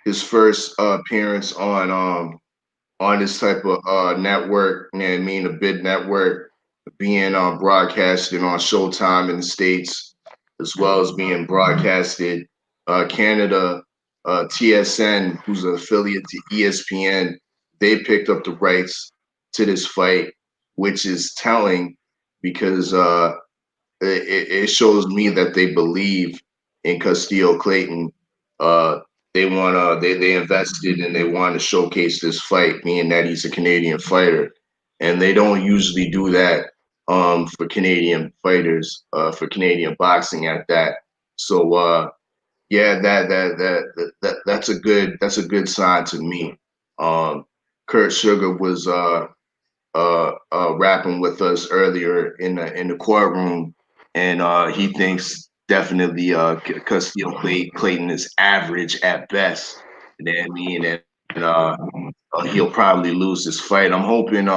his first appearance on this type of network, you know what I mean, a big network, being broadcasted on Showtime in the States, as well as being broadcasted Canada, TSN, who's an affiliate to ESPN, they picked up the rights to this fight, which is telling because it shows me that they believe in Castillo Clayton. Uh, they invested and they want to showcase this fight, being that he's a Canadian fighter, and they don't usually do that for Canadian fighters, for Canadian boxing at that. So yeah, that's a good sign to me. Um, Kurt Sugar was rapping with us earlier in the courtroom, and he thinks definitely Castillo Clayton is average at best. You know what I mean? And he'll probably lose this fight. I'm hoping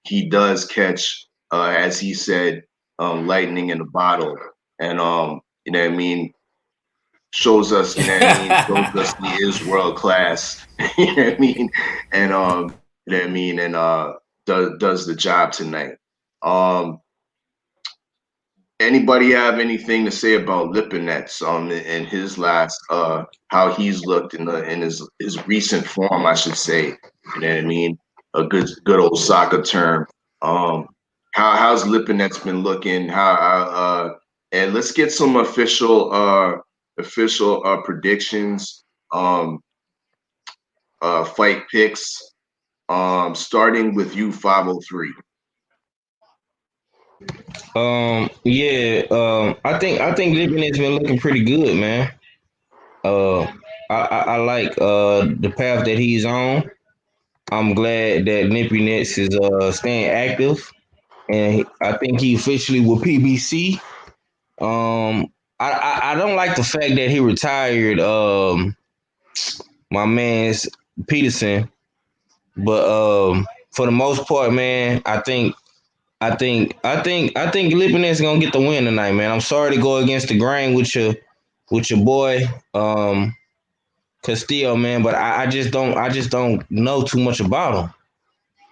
he does catch, as he said, lightning in the bottle, and you know what I mean, shows us, you know what I mean, shows us he is world class. You know what I mean? And you know what I mean, and does the job tonight. Um Anybody have anything to say about Lipinets in his last how he's looked in his recent form, I should say. You know what I mean? A good old soccer term. Um how's Lipinets been looking? How and let's get some official predictions, um fight picks, starting with you 503. I think Lipinet's been looking pretty good, man. Uh, I like the path that he's on. I'm glad that Lipinets is staying active, and I think he officially with PBC. I don't like the fact that he retired. My man's Peterson, but for the most part, man, I think Lipinet's gonna get the win tonight, man. I'm sorry to go against the grain with your boy Castillo, man, but I just don't know too much about him.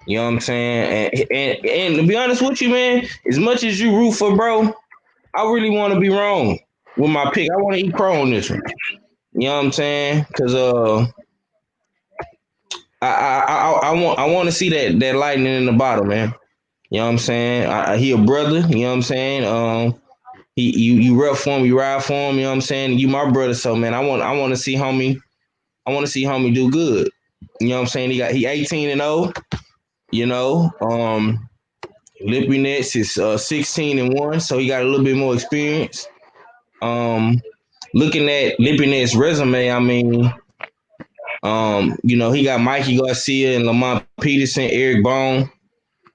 You know what I'm saying? And to be honest with you, man, as much as you root for bro, I really want to be wrong with my pick. I want to eat crow on this one. You know what I'm saying? Cause I want to see that lightning in the bottle, man. You know what I'm saying? He a brother. You know what I'm saying? You rep for him, you ride for him. You know what I'm saying? You my brother, so man, I want to see homie. I want to see homie do good. You know what I'm saying? He 18-0. You know, Lipinets is 16-1, so he got a little bit more experience. Um, Looking at Lipinets' resume, I mean, he got Mikey Garcia and Lamont Peterson, Eric Bone.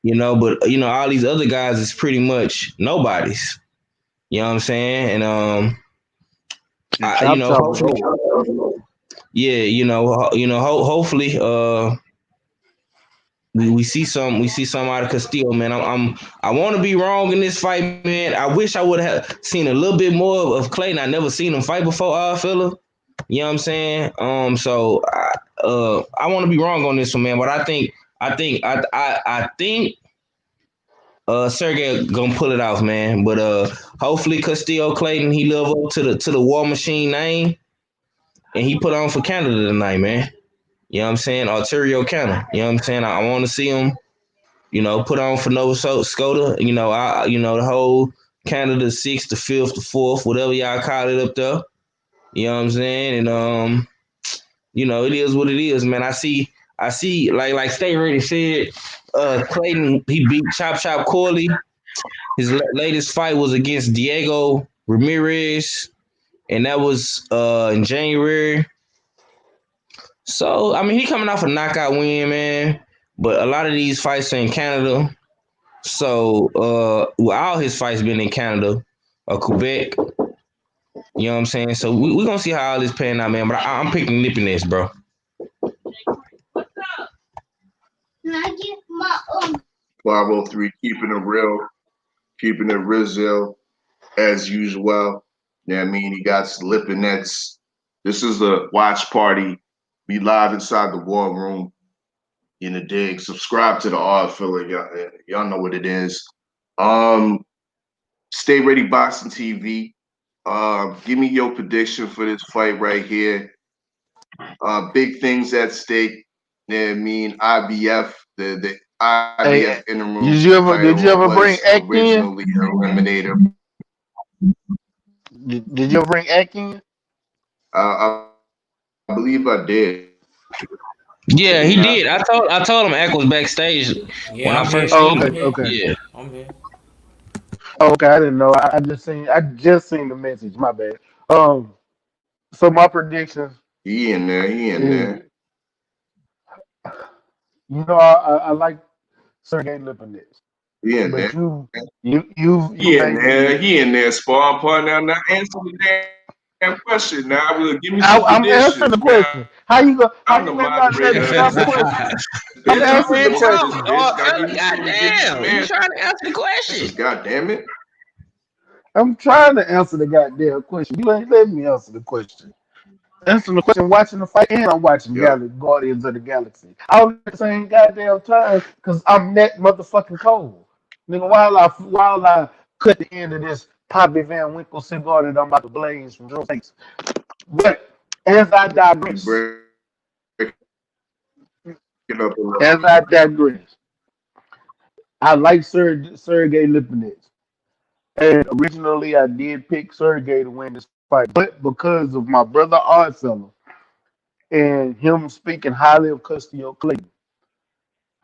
But all these other guys is pretty much nobodies. You know what I'm saying? And And Chop Chop was hopefully, old. yeah, hopefully, we see some out of Castillo, man. I want to be wrong in this fight, man. I wish I would have seen a little bit more of Clayton. I never seen him fight before, fella. You know what I'm saying? I want to be wrong on this one, man. But I think Sergey gonna pull it off, man. But hopefully Castillo Clayton he live up to the War Machine name and he put on for Canada tonight, man. You know what I'm saying? Ontario Canada. You know what I'm saying? I want to see him, put on for Nova Scotia. The whole Canada 6th, the 5th, the 4th, whatever y'all call it up there. You know what I'm saying? And it is what it is, man. I see, like State Ready said, Clayton he beat Chop Chop Corley. His latest fight was against Diego Ramirez, and that was in January. So I mean, he coming off a knockout win, man. But a lot of these fights are in Canada. So all his fights been in Canada or Quebec. You know what I'm saying? So we gonna see how all this pan out, man. But I'm picking Lipinets, bro. 503, keeping it real, keeping it Rizzo as usual. Yeah, I mean, he got Lipinets. This is a watch party. Be live inside the war room in the dig. Subscribe to the Oddfella. Y'all know what it is. Um, Stay ready, boxing TV. Give me your prediction for this fight right here. Big things at stake. Yeah, I mean, the IBF Hey, interim did you ever title bring was Act in? originally eliminated. Did you ever bring Act in? I believe I did. Yeah, Didn't he I? did. I told him Ack was backstage when Yeah, I I'm first here. Oh, seen I'm okay, him. here. okay. Yeah. I'm here. Oh, okay, I didn't know. I just seen the message. My bad. Um, so my prediction He in there. He in is, there. I like Sergey Lipinets, He in there. but you He in made there. me. He in there. Spawn partner. Now answer the damn question. Now, give me some I'm answering the predictions. Now, question. How I'm you the gonna not let me moderator. answer the question? I'm Bitch, I'm Talk, the answering man, the host of talk. this question. Oh, bitch. Gotta give me some goddamn. You answers. trying to answer the question. God damn it. I'm trying to answer the goddamn question. You ain't letting me answer the question. Answering the question, watching the fight, and I'm watching Yep. Guardians of the Galaxy. All at the same goddamn time because I'm that motherfucking cold. Nigga, while I cut the end of this Poppy Van Winkle cigar that I'm about to blaze from Joe States. But as I You digress, break it up a little. as I digress, I like Sergey Lipinets. And originally I did pick Sergey to win this fight, but because of my brother Oddfella and him speaking highly of Custio Clayton,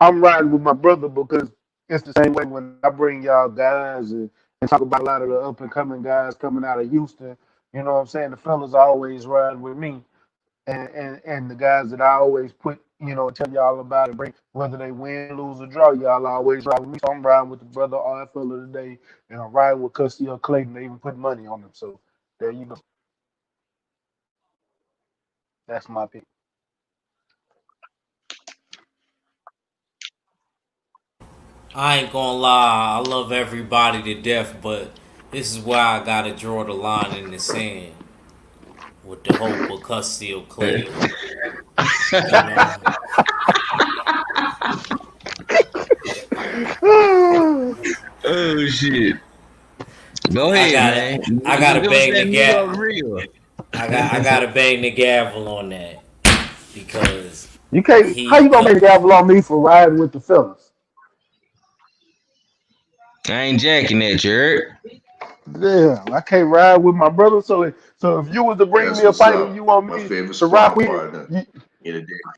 I'm riding with my brother because it's the same way when I bring y'all guys and talk about a lot of the up and coming guys coming out of Houston. You know what I'm saying? The fellas always ride with me. And the guys that I always tell y'all about and bring, whether they win, lose, or draw, y'all always ride with me. So I'm riding with the brother R fella today, and I'm riding with Custio Clayton. They even put money on him. So there you go. That's my pick. I ain't gonna lie. I love everybody to death, but this is where I gotta draw the line in the sand with the hope of Custio Clayton. You know, Oh shit. Go I ahead, gotta, man. I Give, gotta give us bang that the meat gap. on the real. I gotta bang the gavel on that because You can't. How he you gonna cut. make a gavel on me for riding with the fellas? I ain't jacking that, you heard? Damn, I can't ride with my brother. So if you was to bring That's me a what's fight and up. you want My me favorite to rock sparring with, partner you, in the day. I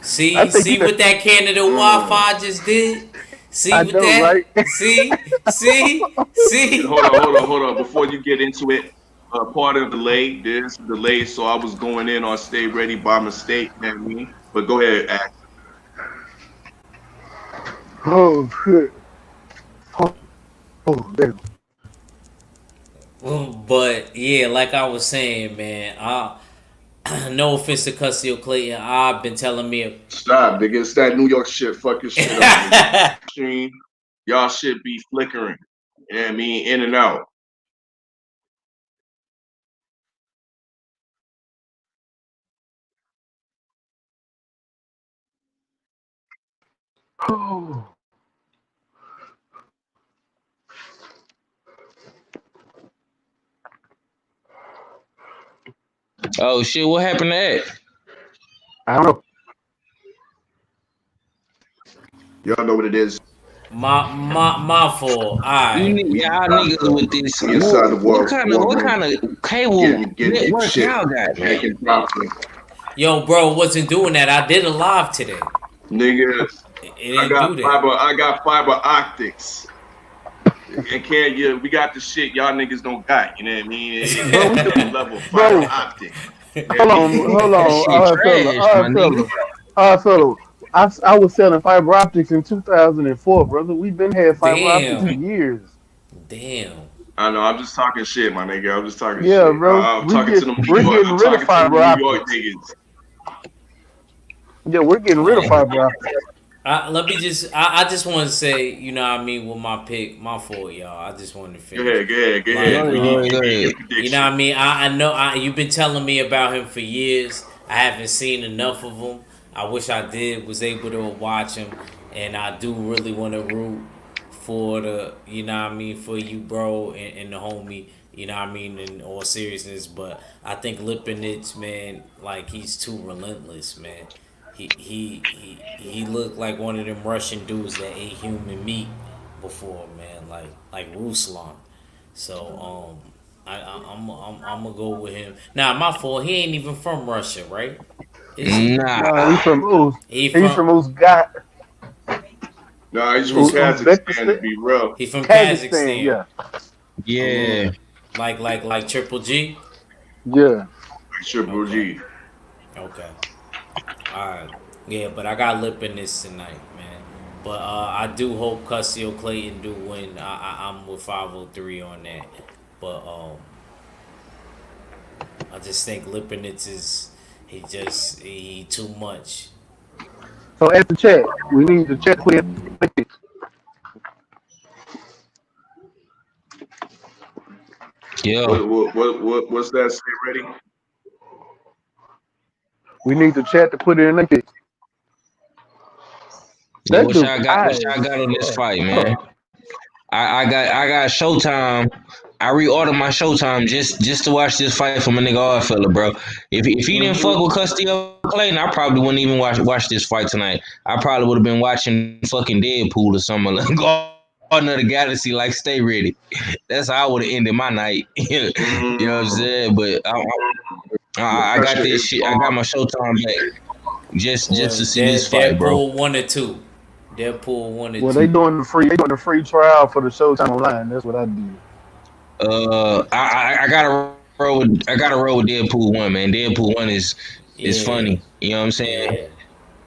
See, think see you. what that Canada Mm. Wi-Fi just did. See I what know, that? right? See. Hold on. Before you get into it, part of the delay, there's a delay, so I was going in on Stay Ready by mistake, you know what I mean? But go ahead, Ash. Oh shit. Oh damn. But yeah, like I was saying, man, no offense to Custio Clayton, I've been telling me. Stop, nigga. It's that New York shit. Fuck your shit up, nigga. Stream, y'all should be flickering. You know what I mean? In and out. Oh, Oh shit, what happened to that? I don't know. Y'all know what it is. My fault. All You right. need We y'all inside niggas the with this. we inside the What war room, kind of cable getting network shit, y'all got, man? making profit. Yo, bro, wasn't doing that. I did a live today. Nigga, It didn't do that. I got fiber optics. And can't you we got the shit y'all niggas don't got, you know what I mean? Bro, It's triple level fiber bro, optic. You know what I hold on, mean? hold That on, shit trash, my nigga. odd fella. I was selling fiber optics in 2004, brother. We've been had fiber optics for Damn. years. Damn. I know. I'm just talking shit, my nigga. I'm just talking Yeah, shit. bro. I'm talking to them New We're York. getting I'm rid of talking to them fiber New York optics. niggas. Yeah, we're getting rid of Man, fiber optics. let me just. I just want to say, you know what I mean, with my pick, my fault, y'all. I just wanted to Go finish. ahead, go ahead, go Like, ahead. Go ahead, go ahead, go Give me your ahead. you know prediction. what I mean. I know. You've been telling me about him for years. I haven't seen enough of him. I wish I did. Was able to watch him, and I do really want to root for the. You know what I mean, for you, bro, and the homie. You know what I mean, in all seriousness. But I think Lipinets, man, like he's too relentless, man. He looked like one of them Russian dudes that ate human meat before, man. Like Ruslan. So I'm gonna go with him. Now my fault. He ain't even from Russia, right? Is he? No, he's Nah. from Uz. He He's from from Uzgat, No, he's from Kazakhstan to Uzbekistan, be real. he from Kazakhstan. Kazakhstan. Yeah, Yeah. Like Triple G. yeah. Like Triple Okay. G. Okay. All right. Yeah, but I got lip in this tonight, man. But I do hope Cussio Clayton do win. I'm with 503 on that. But I just think Lipinets is he too much. So at the chat, we need the chat clear. Yeah. What's that? Say ready? We need the chat to put in the picks. Yeah, That dude what high as y'all got on this fight, man? fuck. I got Showtime. I reordered my Showtime just to watch this fight from a nigga Oddfella, bro. If he didn't Hmm. fuck with Castillo Clayton, I probably wouldn't even watch this fight tonight. I probably would have been watching fucking Deadpool or something like Garden of the Galaxy. Like, stay ready. That's how I would have ended my night. You know what I'm Mm, saying? But the I got pressure this is shit. I got off. my Showtime back just Or to see this fight, bro. Deadpool 1 or 2. Deadpool one or Well, they two. doing the free trial for the Showtime online. That's what I did. I gotta roll with Deadpool 1, man. Deadpool 1 is Yeah, funny. You know what I'm saying?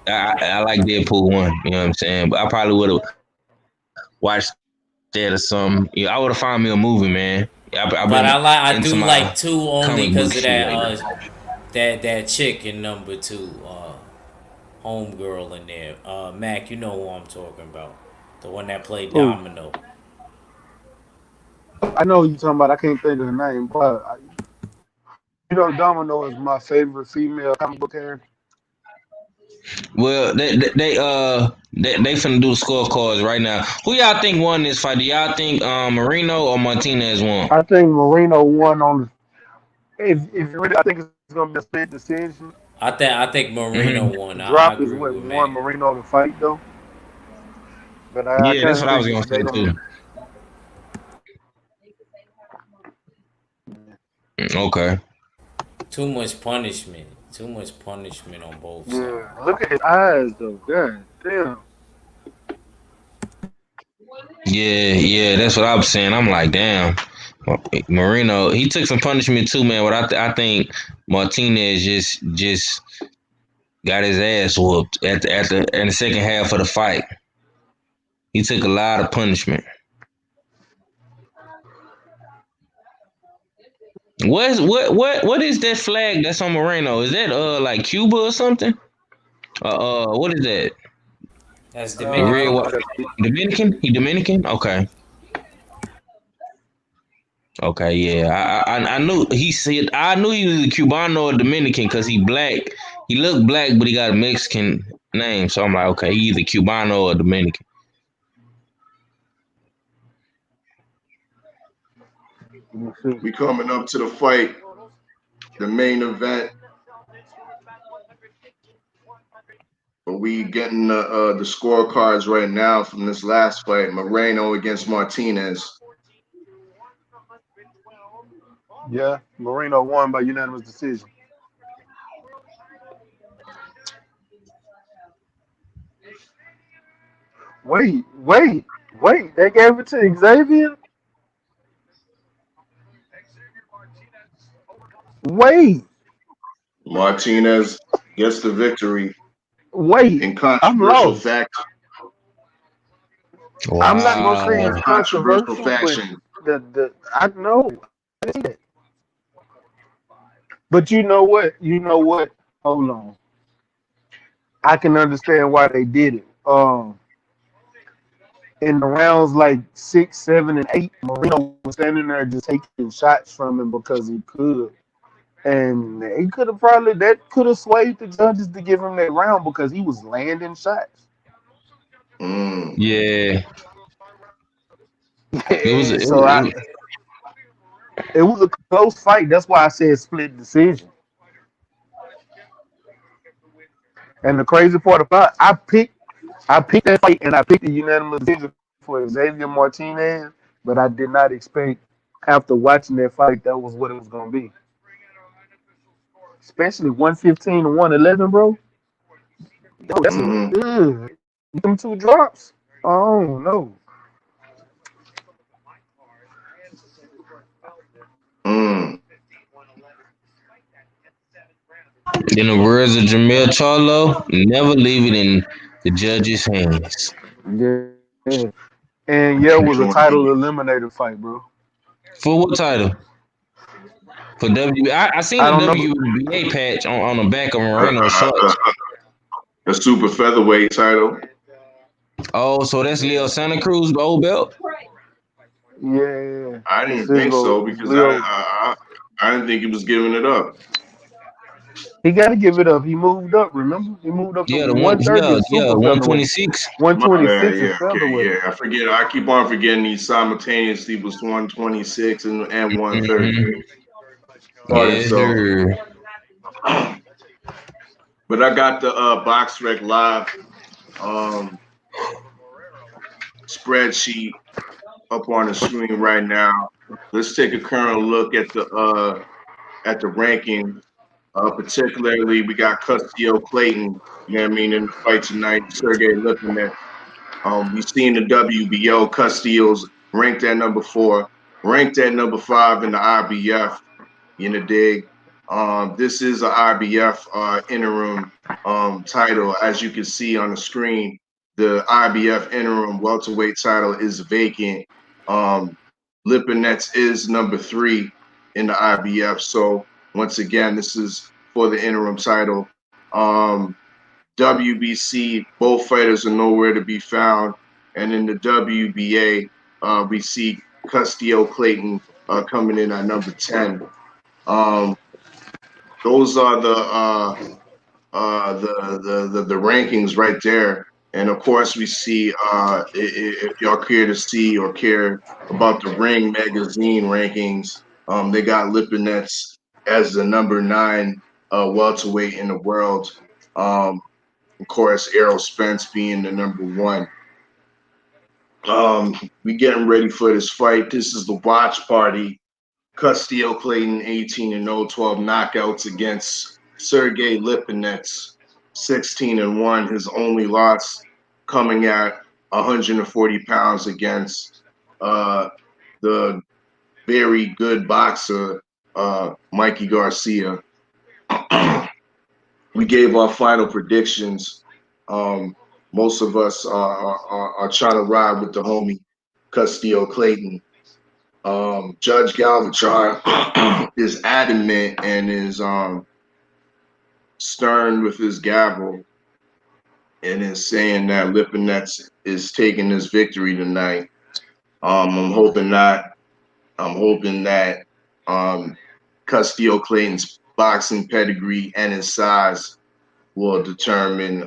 yeah. I like Deadpool 1. You know what I'm saying? But I probably would have watched that or something. Yeah, I would have found me a movie, man. I've been But into I my do like 2 comic book only shit because of lately. that chick in number 2, homegirl in there. Mac, you know who I'm talking about. The one that played Oh, Domino. I know who you talking about. I can't think of the name, but Domino is my favorite female comic book character. Well, they finna do the scorecards right now. Who y'all think won this fight? Do y'all think Marino or Martinez won? I think Marino won on the. If you really, I think it's gonna be a split decision. I think Marino Hmm. won. I Drop is agree what with Mac. won Marino the fight though, but I Yeah, kind that's of what I think was it's gonna say they too. gonna. Okay. Too much punishment. Too much punishment on both sides. Yeah, look at his eyes though. God damn. Yeah, that's what I was saying. I'm like, damn, Marino, he took some punishment too, man. But I think Martinez just got his ass whooped at the in the second half of the fight. He took a lot of punishment. What is that flag that's on Moreno? Is that like Cuba or something? What is that? That's The red Dominican. white Dominican? He Dominican? Okay. Okay, yeah. I knew he said I knew he was a Cubano or Dominican because he black. He looked black, but he got a Mexican name. So I'm like, okay, he either Cubano or Dominican. Let me see. We coming up to the fight, the main event. But we getting the scorecards right now from this last fight, Moreno against Martinez. Yeah, Marino won by unanimous decision. Wait. They gave it to Xavier. Wait, Martinez gets the victory wait. in I'm controversial lost. fact I'm not gonna say Wow. in it's controversial controversial, but fashion. the I know. I see that. But you know what? You know what? Hold on. I can understand why they did it. In the rounds like 6, 7, and 8, Marino was standing there just taking shots from him because he could. And he could have probably that could have swayed the judges to give him that round because he was landing shots. Mm. Yeah, it was And it so was, it was it was a close fight. That's why I said split decision. And the crazy part about I picked that fight and I picked the unanimous decision for Xavier Martinez, but I did not expect after watching that fight that was what it was gonna be. Especially 115 to 111, bro. Yo, that's a Mm-hmm. them two drops. Oh no. Mm. in the words of Jamel Charlo, never leave it in the judge's hands. Yeah. And yeah, it was a Join title me. eliminator fight, bro. For what title? For I seen I the don't know. WBA patch on the back of Uh, Moreno uh, uh, shorts. the super featherweight title. Oh, so that's Leo Santa Cruz old belt. Yeah. I It's didn't think Sizzle. so It's because Leo. I didn't think he was giving it up. He got to give it up. He moved up. Remember, he moved up to Yeah, the one. 130 is Yeah, super featherweight. 126. My bad. 126 is Yeah. Okay. featherweight. Yeah. I forget. I keep on forgetting these simultaneously was 126 and 130. Mm-hmm. Started Yes, so. sir. But I got the Box Rec Live um, spreadsheet up on the screen right now. Let's take a current look at the ranking. Particularly, we got Custio Clayton. You know what I mean in the fight tonight. Sergey Lipinets. We've seen the WBO. Castillo's ranked at number 4, ranked at number 5 in the IBF. You know, dig. This is an IBF interim title. As you can see on the screen, the IBF interim welterweight title is vacant. Um, Lipinets is number 3 in the IBF. So once again, this is for the interim title. WBC, both fighters are nowhere to be found. And in the WBA, we see Custio Clayton coming in at number 10. Um, those are the rankings right there. And of course, we see if y'all care to see or care about the Ring magazine rankings, they got Lipinets as the number 9 welterweight in the world. Um, of course, Errol Spence being the number 1. We getting ready for this fight. This is the watch party. Custio Clayton 18-0, 12 knockouts against Sergey Lipinets 16-1. His only loss coming at 140 pounds against the very good boxer Mikey Garcia. We gave our final predictions. Most of us are trying to ride with the homie Custio Clayton. Judge Galvatron is adamant and is stern with his gavel and is saying that Lipinets is taking this victory tonight. I'm hoping not. I'm hoping that Custio Clayton's boxing pedigree and his size will determine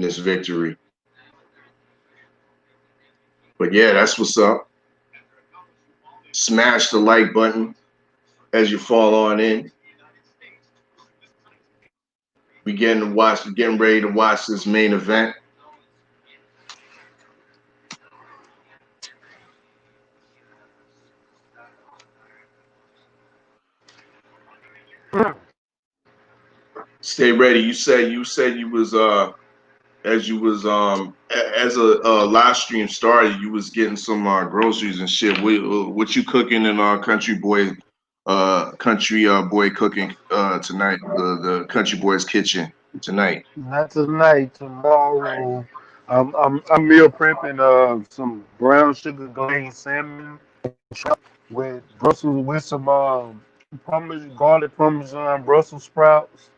this victory. But yeah, that's what's up. Smash the like button as you fall on in. We're getting ready to watch this main event. Stay ready. You said you was as you was as a live stream started, you was getting some groceries and shit. What you cooking in our country boy cooking tonight? The country boy's kitchen tonight. Not tonight. Tomorrow. I'm meal prepping some brown sugar glazed salmon with Brussels with some garlic parmesan Brussels sprouts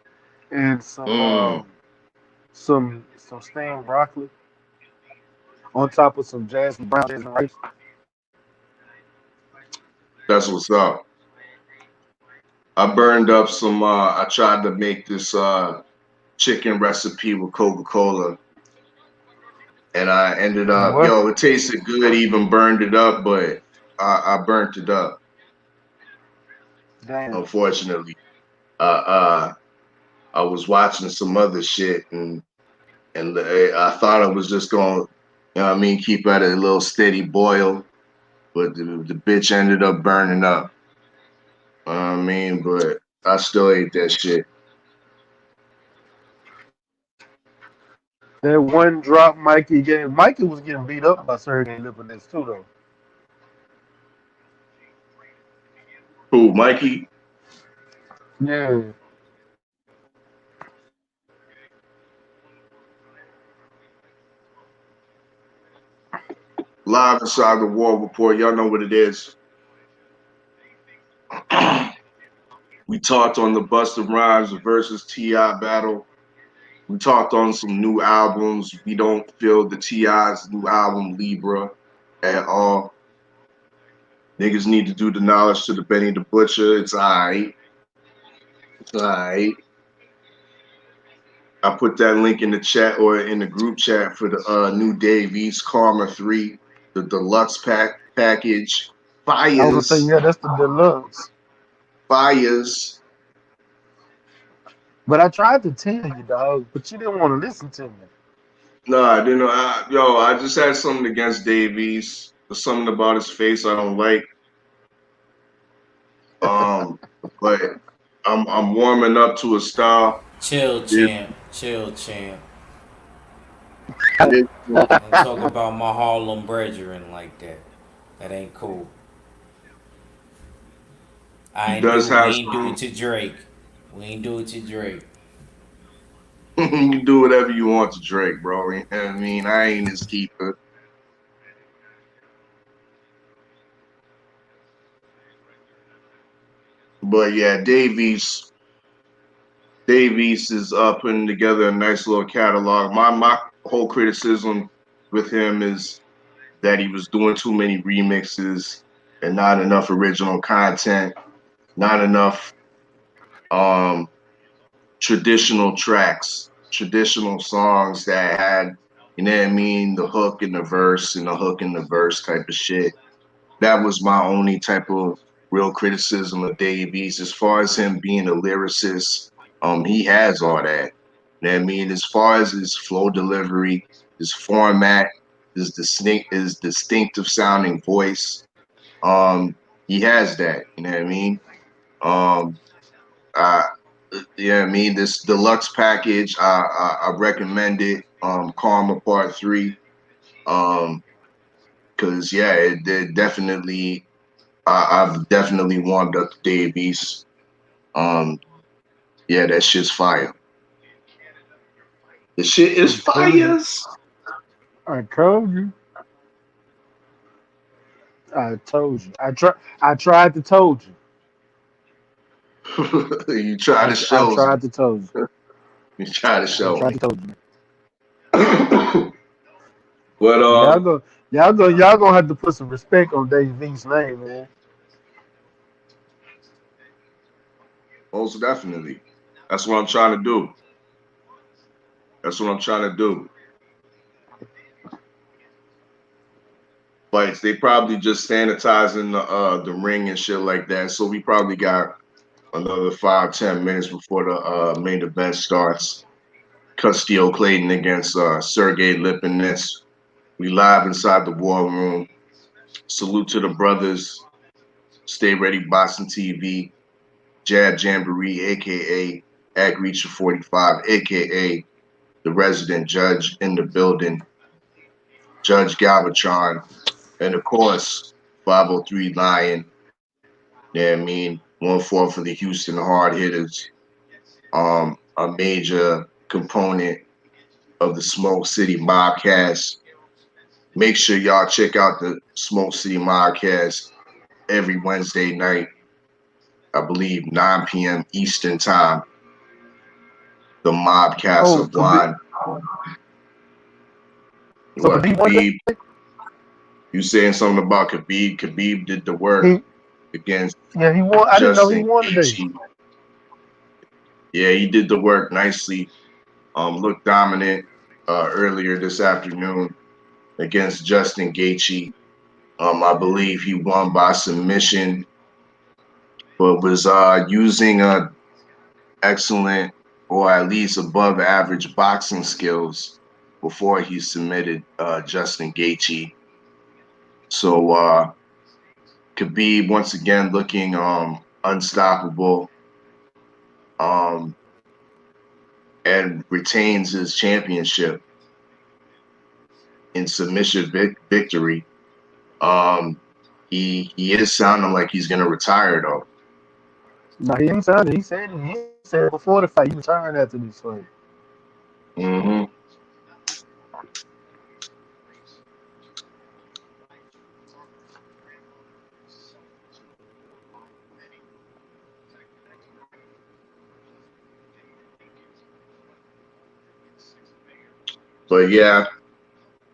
and Mm, some steamed broccoli on top of some jasmine rice. that's what's up. I burned up some. I tried to make this chicken recipe with Coca-Cola, and I ended And up, what? yo, it tasted good. Even burned it up, but I burnt it up. Damn. Unfortunately, uh, I was watching some other shit, and I thought I was just going, to, you know what I mean, keep at a little steady boil, but the bitch ended up burning up. I mean, but I still ate that shit. That one drop Mikey gave. Mikey was getting beat up by Sergey Lipinets too, though. Who, Mikey? Yeah. Live inside the war report. Y'all know what it is. We talked on the Busta Rhymes versus T.I. battle. We talked on some new albums. We don't feel the T.I.'s new album Libra at all. Niggas need to do the knowledge to the Benny the Butcher. It's alright. It's alright. I put that link in the chat or in the group chat for the new Dave East Karma 3, the deluxe package. I was gonna say, Fires. yeah, that's the deluxe. Fires. But I tried to tell you, dog, but you didn't want to listen to me. No, I didn't know. I just had something against Dave East. There's something about his face I don't like. Um, but I'm warming up to a style. Chill, Did, champ. Chill, champ. did, Don't talk about my Harlem brethren like that. That ain't cool. he does We have ain't do it some. to Drake. We ain't do it to Drake. You do whatever you want to Drake, bro. You know what I mean, I ain't his keeper. But yeah, Davies is putting together a nice little catalog. My whole criticism with him is that he was doing too many remixes and not enough original content, not enough um traditional tracks, traditional songs that had, you know what I mean, the hook and the verse and the hook and the verse type of shit. That was my only type of real criticism of Dave East. As far as him being a lyricist, he has all that. You know what I mean? As far as his flow delivery, his format, his distinctive sounding voice, he has that. You know what I mean? Um, uh, yeah, I mean this deluxe package. I recommend it. Karma Part 3. Um, because yeah, it definitely. I've definitely warmed up to Dave East. Um, yeah, that shit's fire. The shit is I told you. fires. I told you. I told you. I tried to told you. You try to I shows me. tried to told you. You try to I show tried me. to told you. But Y'all gonna have to put some respect on Dave V's name, man. most definitely. That's what I'm trying to do. That's what I'm trying to do. Fights. They probably just sanitizing the ring and shit like that. So we probably got another 5-10 minutes before the main event starts. Castillo Clayton against Sergey Lipinets. We live inside the war room. Salute to the brothers. Stay ready, Boston TV. Jab Jamboree, aka Ag Reacher 45, aka the resident judge in the building, Judge Galvatron, and of course, 503 Lion. Yeah, I mean, 1-4 for the Houston hard hitters. A major component of the Smoke City Mobcast. Make sure y'all check out the Smoke City Mobcast every Wednesday night, I believe 9 p.m. Eastern time. The Mobcast Oh, of Wine. so What, Khabib won today? Khabib? You saying something about Khabib? Khabib did the work He against yeah he won. I didn't know he Justin won today. Gaethje. Yeah, he did the work nicely. Looked dominant earlier this afternoon against Justin Gaethje. I believe he won by submission, but was using excellent or at least above average boxing skills before he submitted Justin Gaethje. So Khabib once again looking unstoppable, um, and retains his championship in submission victory. Um, he is sounding like he's gonna retire though. No, he ain't signed it. He said before the fight he retired after this fight. Hmm. But yeah,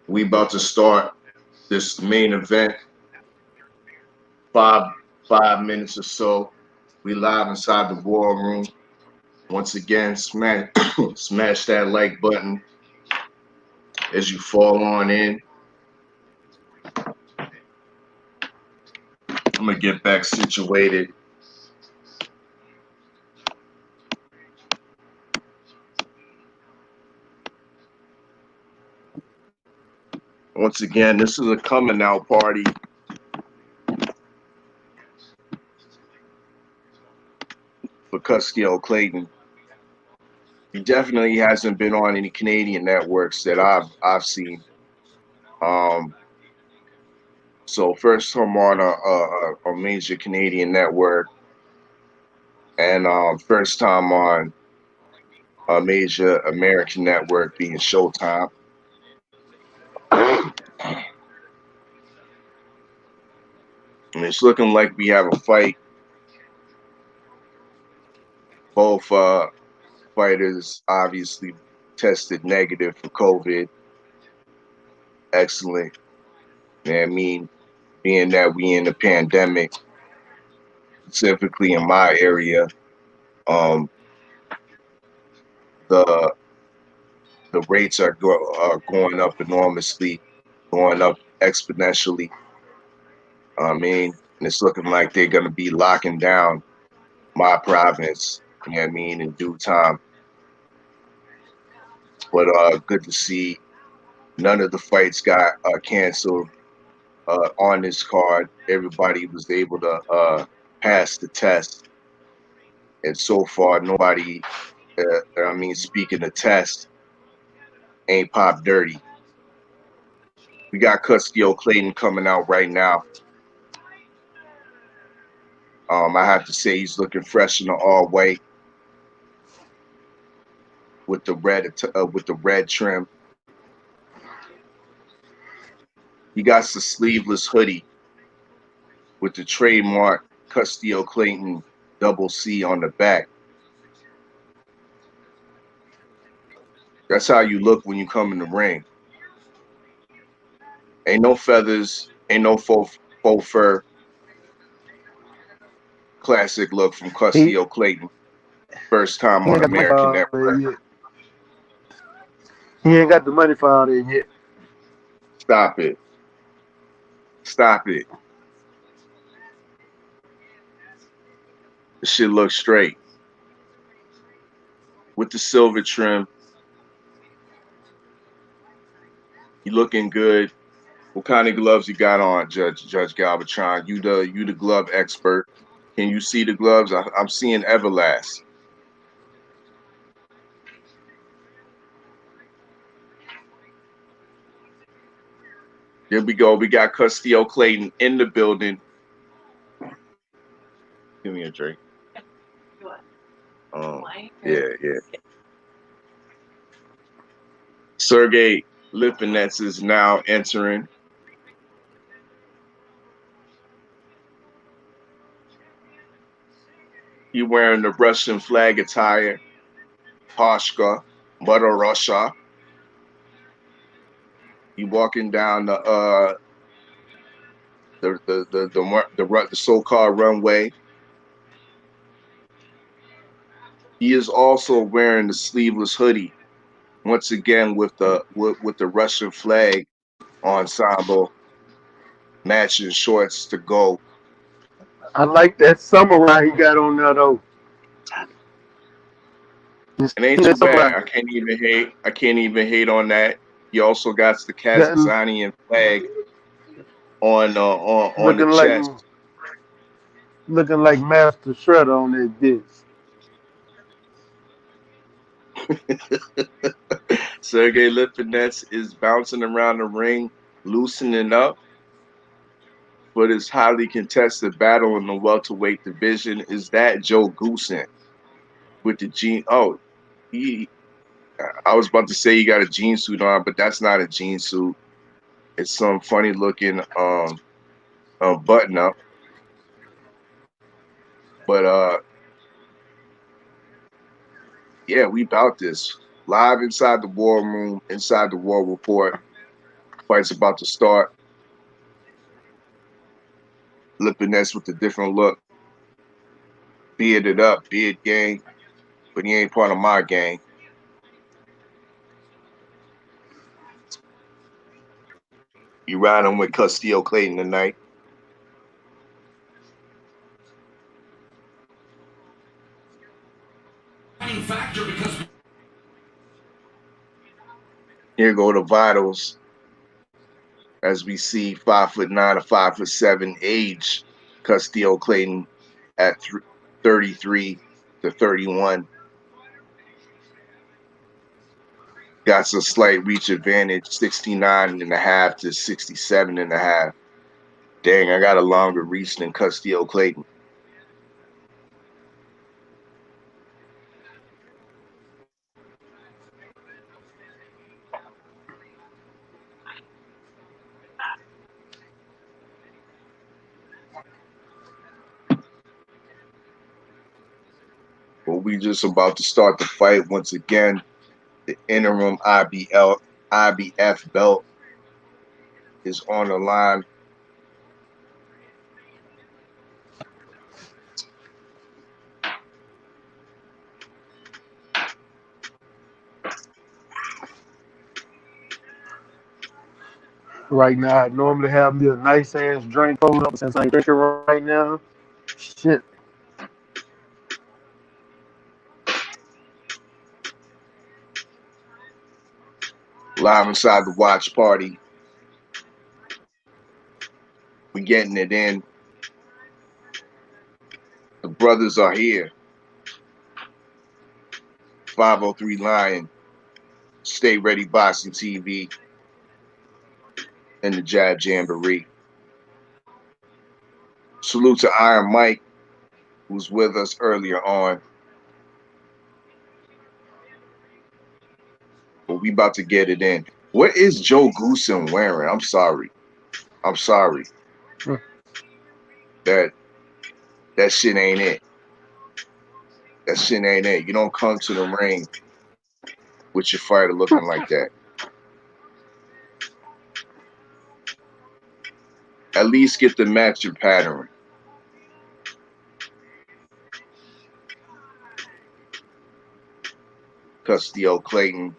we about to start this main event. Five 5 minutes or so. We live inside the war room. Once again, smash smash that like button as you fall on in. I'm gonna get back situated. Once again, this is a coming out party for Custio Clayton. He definitely hasn't been on any Canadian networks that I've seen. Um, so first time on a major Canadian network, and first time on a major American network being Showtime. And it's looking like we have a fight. Both fighters obviously tested negative for COVID. Excellent. I mean, being that we in the pandemic, specifically in my area, um, the the rates are going up enormously, going up exponentially. I mean, and it's looking like they're going to be locking down my province. You know what I mean, in due time. But good to see none of the fights got canceled on this card. Everybody was able to pass the test, and so far nobody. I mean, speaking of test, ain't pop dirty. We got Custio Clayton coming out right now. I have to say he's looking fresh in the all white with the red trim. He got the sleeveless hoodie with the trademark Custio Clayton double C on the back. That's how you look when you come in the ring. Ain't no feathers, ain't no faux fur. Classic look from He Custio Clayton. First time he ain't on got the money American for it Network. yet. He ain't got the money for it yet. Stop it. Stop it. The shit looks straight. With the silver trim. You looking good. What kind of gloves you got on, Judge Galvatron? You the glove expert. Can you see the gloves? I'm seeing Everlast. There we go. We got Custio Clayton in the building. Give me a drink. Yeah, yeah. Sergey Lipinets is now entering. He wearing the Russian flag attire, Pashka, Mother Russia. He walking down the so-called runway. He is also wearing the sleeveless hoodie, once again with the Russian flag ensemble, matching shorts to go. I like that samurai he got on there though. You It see ain't that too bad. samurai? I can't even hate. I can't even hate on that. He also got the Got Kazakhstanian flag on the looking like chest. Master Shredder on that bitch. Sergey Lipinets is bouncing around the ring, loosening up. But his highly contested battle in the welterweight division is that Joe Goosen with the jean. Oh, he. I was about to say he got a jean suit on, but that's not a jean suit. It's some funny looking button up. But yeah, we about this live inside the war room, inside the war report. Fight's about to start. Lipinets with a different look, bearded up, beard gang, but he ain't part of my gang. You riding with Castillo Clayton tonight. Here go the vitals as we see 5'9" or 5'7" age Castillo Clayton at 33 to 31. Got a slight reach advantage, 69 and a half to 67 and a half. Dang, I got a longer reach than Castillo Clayton. But we just about to start the fight once again. The interim IBF belt is on the line. Right now, I normally have me a nice ass drink hold up since I ain't drinking right now. Shit. Live inside the watch party. We getting it in. The brothers are here. 503 Lion, Stay Ready Boxing TV, and the Jab Jamboree. Salute to Iron Mike, who's with us earlier on. But we about to get it in. What is Joe Goosen wearing? I'm sorry. I'm sorry. Hmm. That shit ain't it. That shit ain't it. You don't come to the ring with your fighter looking like that. At least get the matching pattern. Castillo Clayton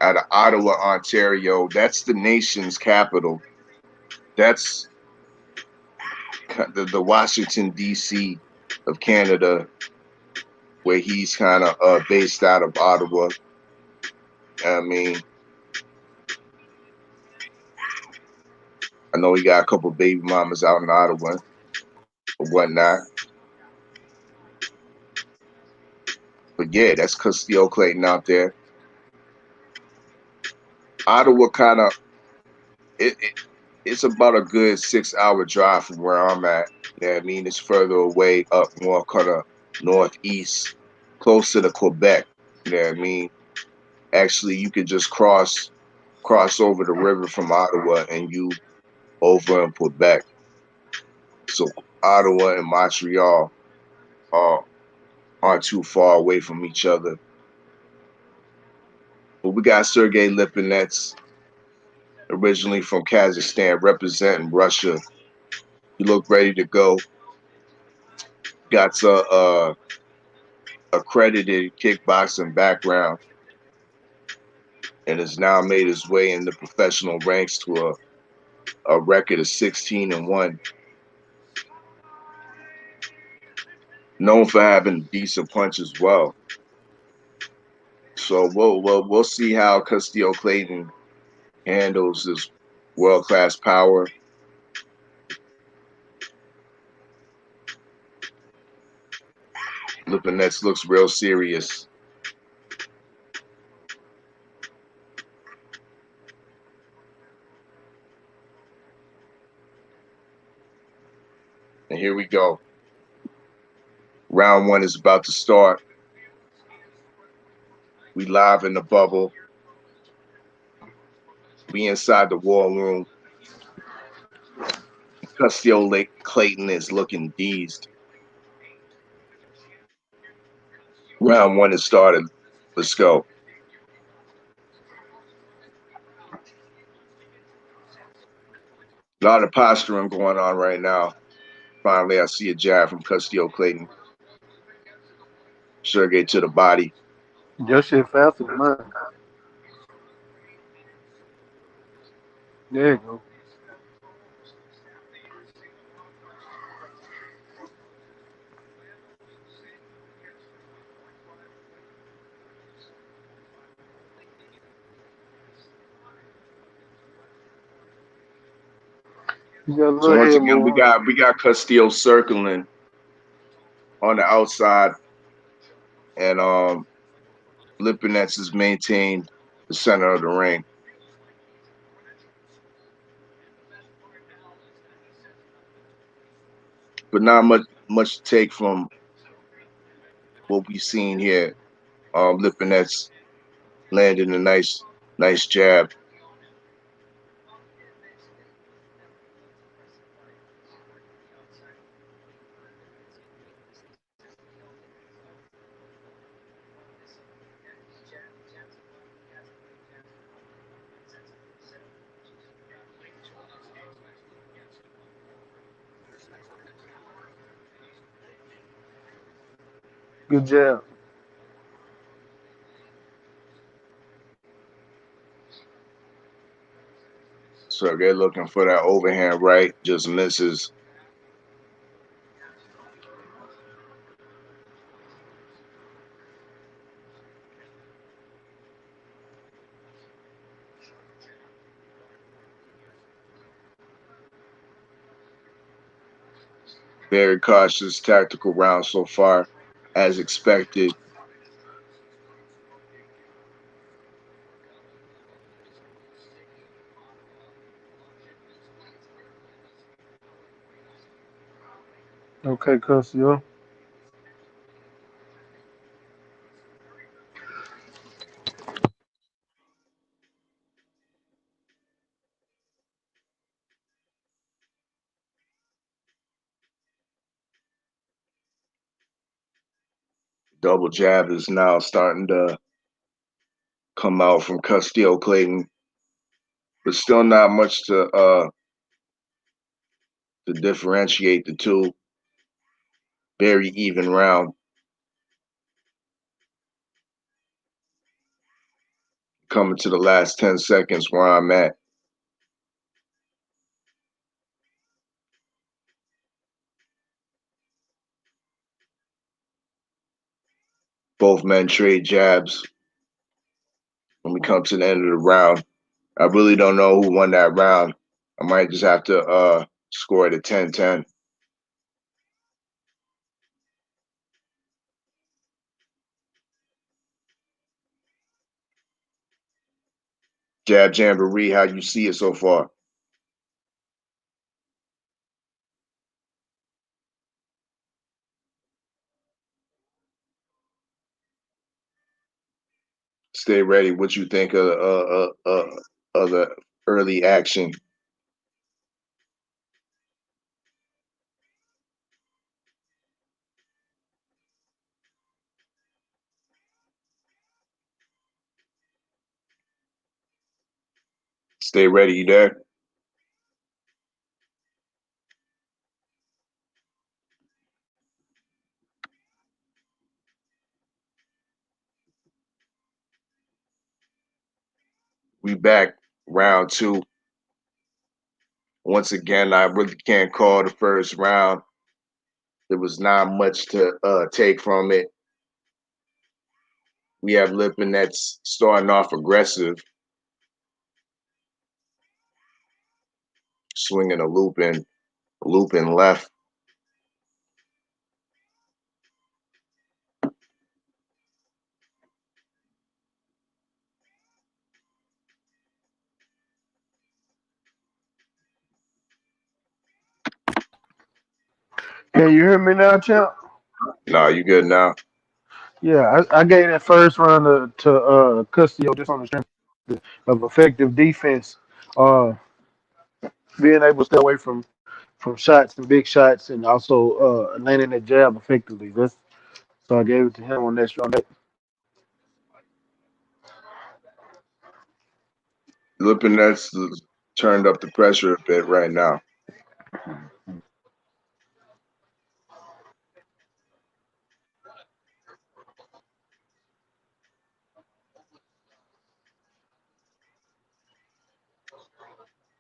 out of Ottawa, Ontario. That's the nation's capital. That's the Washington, D.C. of Canada, where he's kind of based out of Ottawa. I mean, I know he got a couple baby mamas out in Ottawa or whatnot. But yeah, that's Castillo Clayton out there. Ottawa kind of, it's about a good 6 hour drive from where I'm at. Yeah, I mean, it's further away up more kind of northeast, closer to Quebec. Yeah, I mean, actually, you could just cross over the river from Ottawa and you over in Quebec. So Ottawa and Montreal uh, aren't too far away from each other. But we got Sergey Lipinets, originally from Kazakhstan, representing Russia. He looked ready to go. Got a accredited kickboxing background and has now made his way in the professional ranks to a record of 16-1. Known for having decent punch as well. So we'll see how Castillo Clayton handles this world class power. Lipinets looks real serious. And here we go. Round one is about to start. We live in the bubble. We inside the war room. Castillo Clayton is looking dazed. Round one has started. Let's go. A lot of posturing going on right now. Finally, I see a jab from Castillo Clayton. Sergey to the body. Your shit faster than mine. There you go. You got a So little once head again, move. we got Castillo circling on the outside, and Lipinets has maintained the center of the ring. But not much to take from what we've seen here. Lipinets landed a nice jab. Good job. So they're looking for that overhand right, just misses. Very cautious tactical round so far, as expected. Okay, Casio. Double jab is now starting to come out from Castillo Clayton, but still not much to differentiate the two. Very even round. Coming to the last 10 seconds where I'm at. Both men trade jabs when we come to the end of the round. I really don't know who won that round. I might just have to score it at 10-10. Jab Jamboree, how you see it so far? Stay ready. What you think of the early action? Stay ready. You there? We back round two. Once again, I really can't call the first round. There was not much to take from it. We have Lipinets starting off aggressive, swinging a looping left. Can you hear me now, champ? Nah, you good now? Yeah, I gave that first round to Custio just on the strength of effective defense, uh, being able to stay away from shots and big shots, and also landing that jab effectively. That's so I gave it to him on that. Lipinets turned up the pressure a bit right now.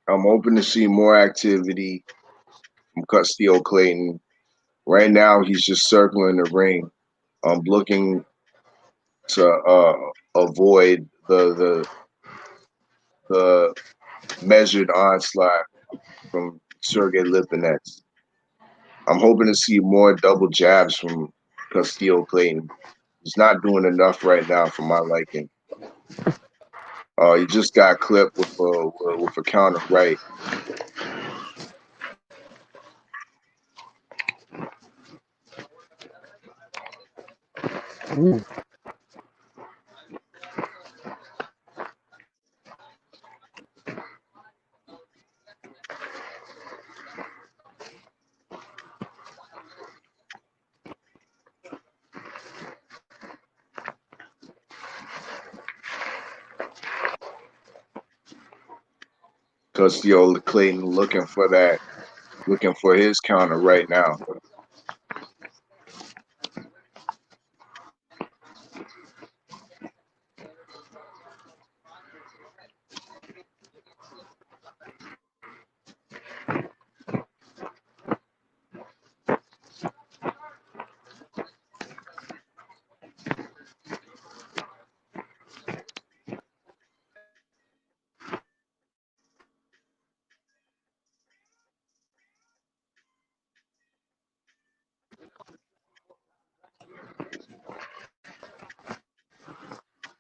I'm hoping to see more activity from Castillo Clayton. Right now, he's just circling the ring. I'm looking to avoid the measured onslaught from Sergey Lipinets. I'm hoping to see more double jabs from Castillo Clayton. He's not doing enough right now for my liking. He just got clipped with a counter right. Ooh. Castillo Clayton looking for his counter right now.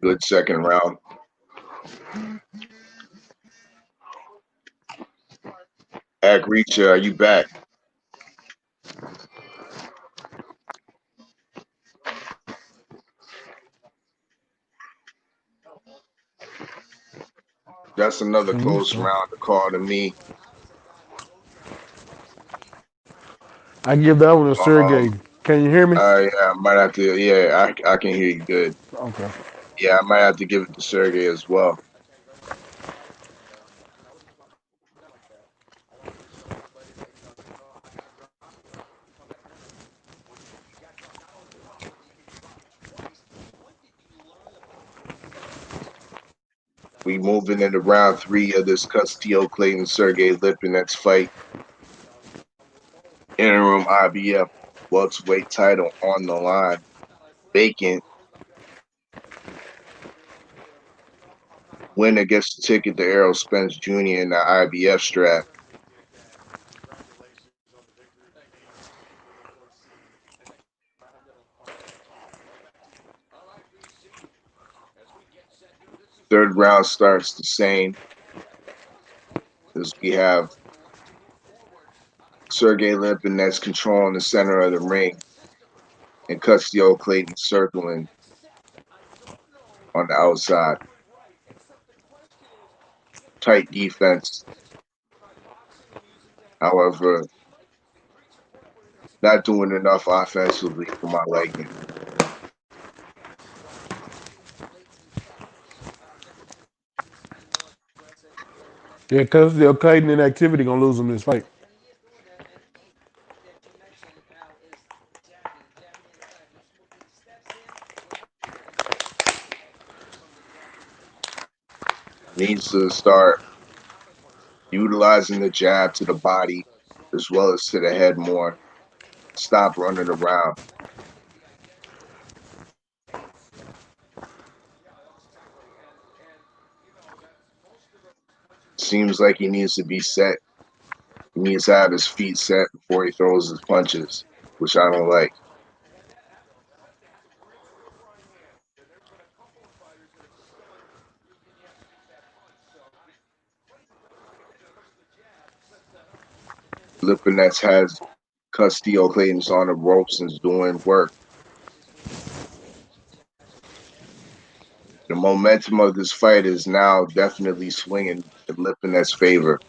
Good second round. Ag Reacher, are you back? That's another See, close so round to call to me. I give that one to Um, Sergey. Can you hear me? I might have to. Yeah, I can hear you good. Okay. Yeah, I might have to give it to Sergey as well. We moving into round three of this Castillo Clayton Sergey Lipinets fight. Interim IBF welterweight title on the line, vacant. Winner gets the ticket to Errol Spence Jr. in the IBF strap. Third round starts the same as we have Sergey Lipinets controlling the center of the ring and Castillo Clayton circling on the outside. Tight defense, however, not doing enough offensively for my liking. Yeah, because the Clayton inactivity gonna lose him this fight. Needs to start utilizing the jab to the body as well as to the head more. Stop running around. Seems like he needs to be set. He needs to have his feet set before he throws his punches, which I don't like. Lipinets has Castillo Clayton's on the ropes and is doing work. The momentum of this fight is now definitely swinging in Lipinets' favor.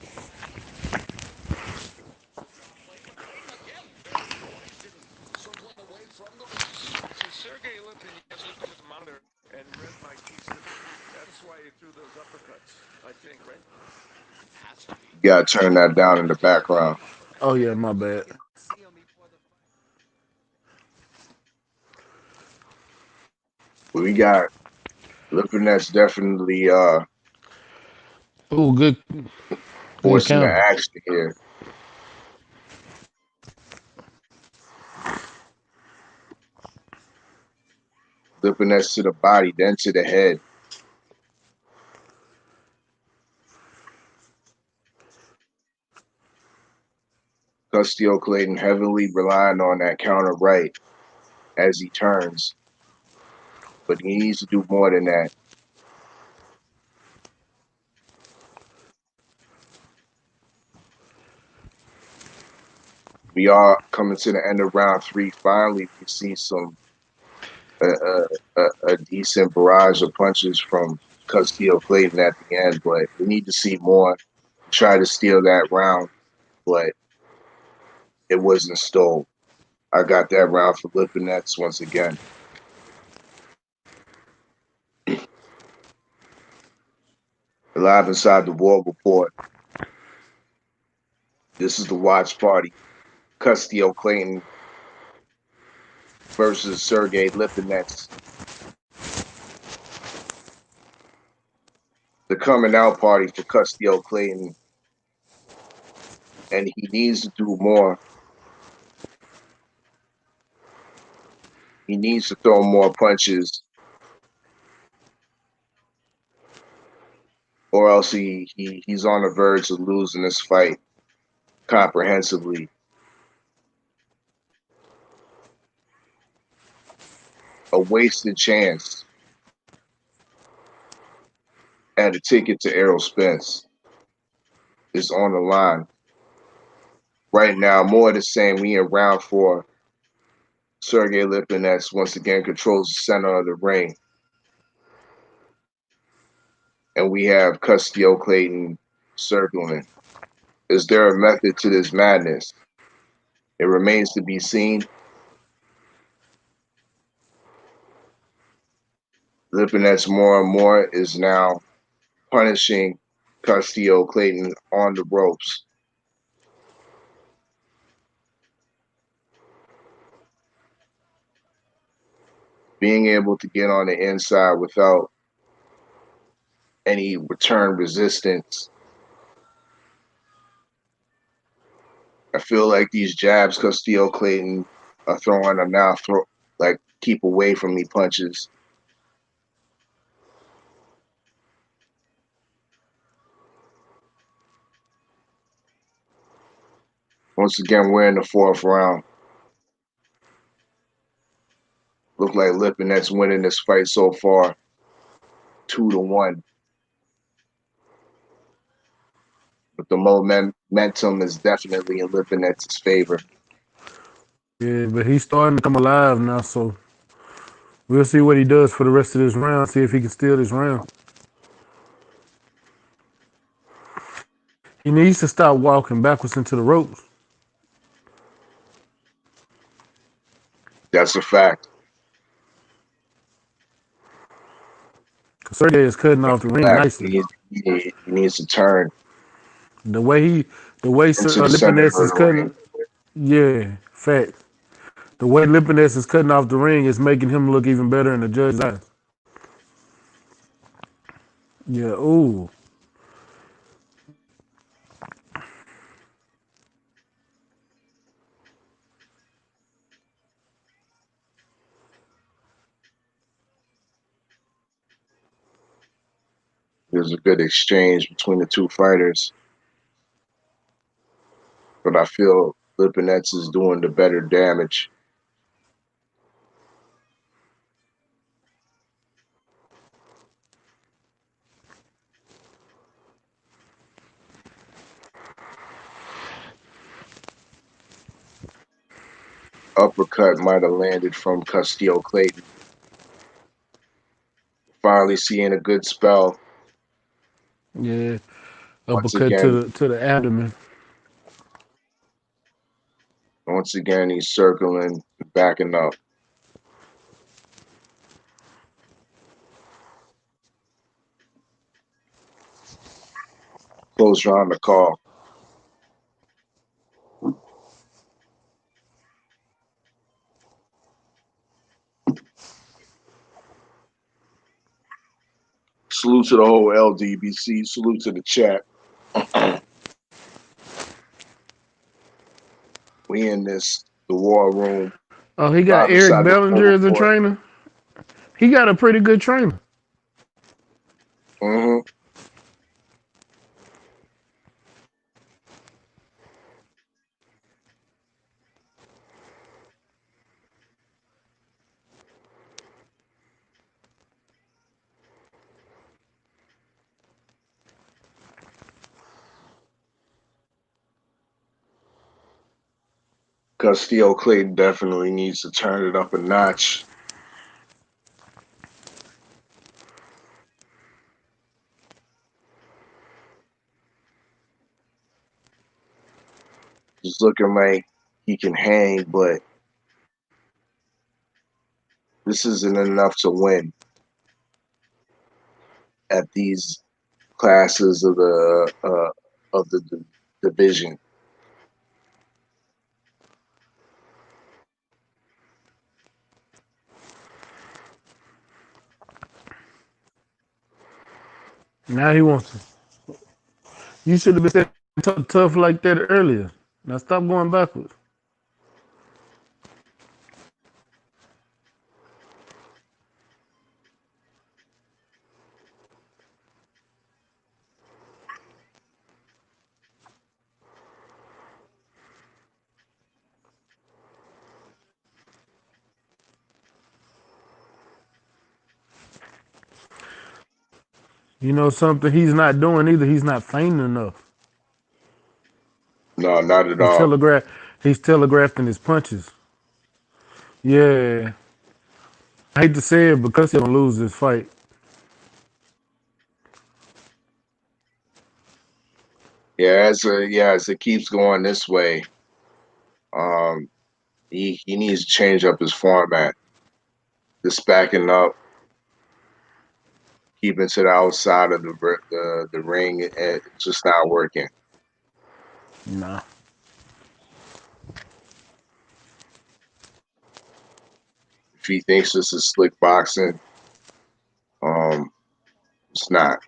You gotta turn that down in the background. Oh yeah, my bad. But we got Lipinets definitely Oh, good forcing the counter. action here. Lipinets to the body, then to the head. Castillo Clayton heavily relying on that counter right as he turns, but he needs to do more than that. We are coming to the end of round three. Finally, we see some a decent barrage of punches from Castillo Clayton at the end, but we need to see more. Try to steal that round, but it wasn't stole. I got that round for Lipinets once again. Live inside the War Report. This is the watch party. Castillo Clayton versus Sergey Lipinets. The coming out party for Castillo Clayton, and he needs to do more. He needs to throw more punches, or else he's on the verge of losing this fight comprehensively. A wasted chance at a ticket to Errol Spence is on the line. Right now, more of the same. We in round four. Sergey Lipinets once again controls the center of the ring. And we have Castillo Clayton circling. Is there a method to this madness? It remains to be seen. Lipinets more and more is now punishing Castillo Clayton on the ropes, being able to get on the inside without any return resistance. I feel like these jabs Castillo Clayton are throwing are now like keep away from me punches. Once again, we're in the fourth round. Look like Lipinets winning this fight so far, 2-1. But the momentum is definitely in Lipinets' favor. Yeah, but he's starting to come alive now, so we'll see what he does for the rest of this round. See if he can steal this round. He needs to stop walking backwards into the ropes. That's a fact. Sergey is cutting off That's the a ring fact. nicely. He needs to turn. The way he, the way into the center of Lipinets is the ring. cutting, yeah, fact. The way Lipinets is cutting off the ring is making him look even better in the judge's eyes. Yeah, ooh. There's a good exchange between the two fighters, but I feel Lipinets is doing the better damage. Uppercut might have landed from Castillo Clayton. Finally seeing a good spell. Yeah, Once uppercut again, to the abdomen. once again, he's circling, backing up. Close round the call. Salute to the whole LDBC. Salute to the chat. We in this, the war room, Oh, he got live Eric inside the Bellinger as a scoreboard. trainer. He got a pretty good trainer. Mm-hmm. Castillo Clayton definitely needs to turn it up a notch. He's looking like he can hang, but this isn't enough to win at these classes of the division. Now he wants to. You should have been saying tough like that earlier. Now stop going backwards. You know something he's not doing either. He's not feigning enough. No, not at He's all. telegraph. He's telegraphing his punches. Yeah, I hate to say it because he'll lose this fight. As it keeps going this way, um, he needs to change up his format. Just backing up, keeping to the outside of the ring, it's just not working. Nah. If he thinks this is slick boxing, um, it's not.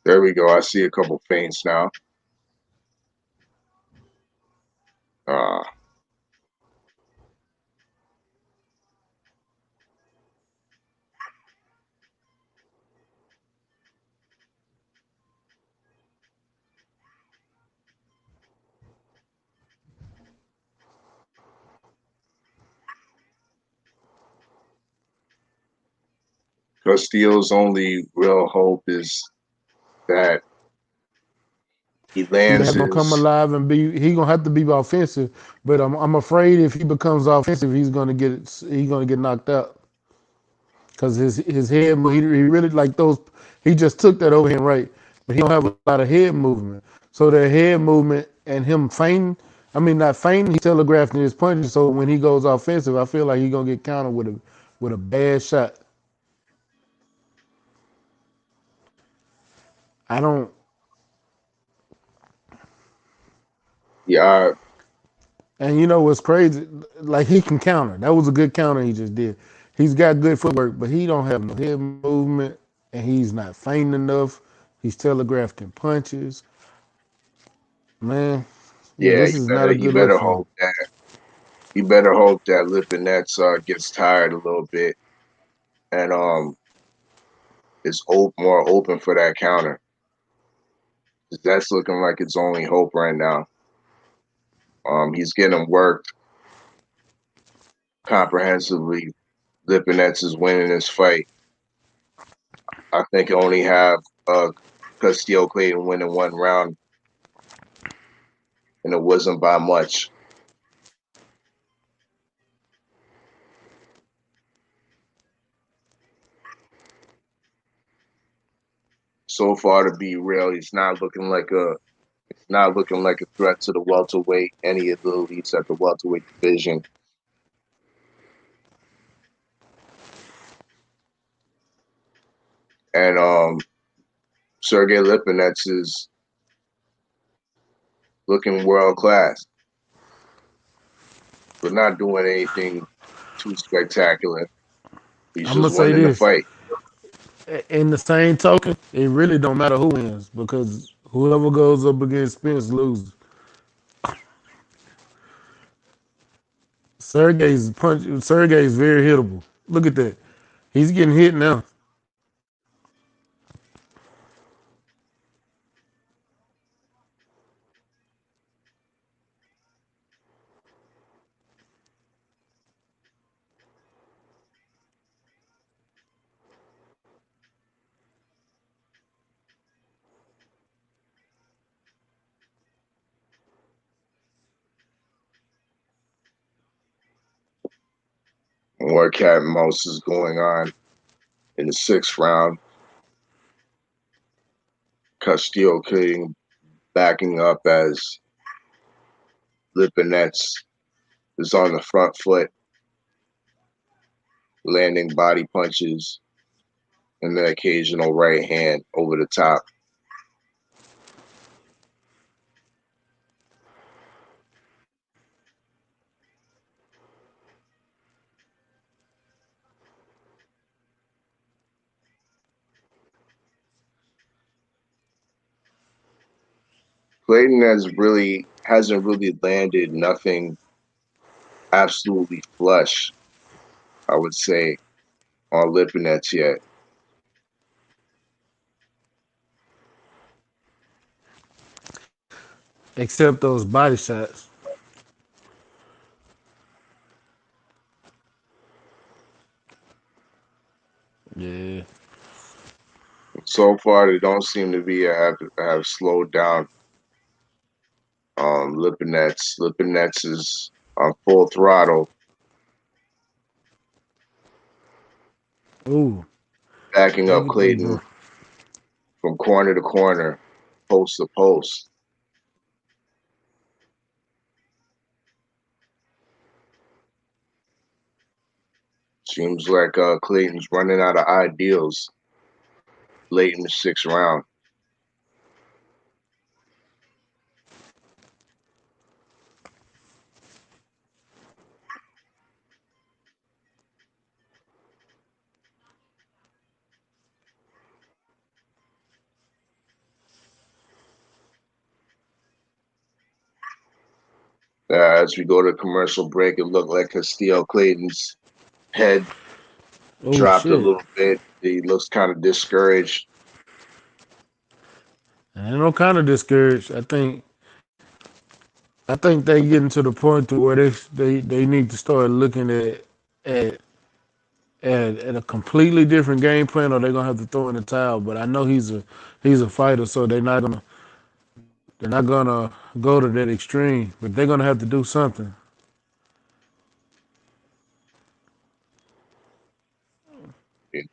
There we go. I see a couple feints now. Uh, Castillo's only real hope is that he He lands gonna come his. alive and be. He gonna have to be offensive. But I'm afraid if he becomes offensive, he's gonna get knocked out. Cause his head he really like those. He just took that overhand right, but he don't have a lot of head movement. So that head movement and him fainting I mean, not fainting. He's telegraphing his punches. So when he goes offensive, I feel like he's gonna get countered with a bad shot. I don't. Yeah, And you know what's crazy? Like he can counter. That was a good counter he just did. He's got good footwork, but he don't have no head movement, and he's not fainting enough. He's telegraphing punches. Man, yeah, yeah. this is not a good look for him. You better hope that Lipinets gets tired a little bit and is more open for that counter. 'Cause that's looking like its only hope right now. He's getting worked comprehensively. Lipinets is winning this fight. I think he'll only have Castillo Clayton winning one round, and it wasn't by much. So far, to be real, he's not looking like a threat to the welterweight, any of the elites at the welterweight division. And Sergey Lipinets is looking world class, but not doing anything too spectacular. He's I'm gonna just say winning the this. fight. In the same token, it really don't matter who wins because whoever goes up against Spence loses. Sergey's very hittable. Look at that. He's getting hit now. More cat and mouse is going on in the sixth round. Castillo King backing up as Lipinets is on the front foot, landing body punches and the occasional right hand over the top. Clayton hasn't really landed nothing absolutely flush, I would say, on Lipinets yet. Except those body shots. Yeah. So far, they don't seem to be have slowed down. Lipinets is on full throttle, Ooh, backing up look at that, bro. Clayton from corner to corner, post to post. Seems like Clayton's running out of ideals late in the sixth round. As we go to commercial break, it looked like Castillo Clayton's head Oh dropped a shit. little bit. He looks kind of discouraged. I ain't no kind of discouraged. I think they getting to the point to where they need to start looking at at a completely different game plan, or they're gonna have to throw in the towel. But I know he's a fighter, so they're not gonna go to that extreme. But they're gonna have to do something.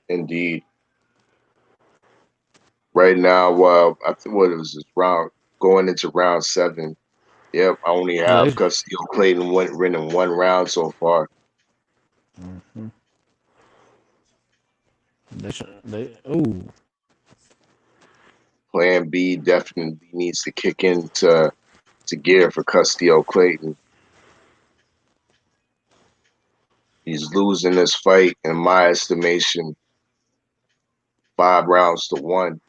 Indeed. Right now, I think what it was this round going into round seven. Yep, I only Yeah, have Castillo Clayton winning one round so far. ooh. Plan B definitely needs to kick into to gear for Castillo Clayton. He's losing this fight, in my estimation, 5 rounds to 1.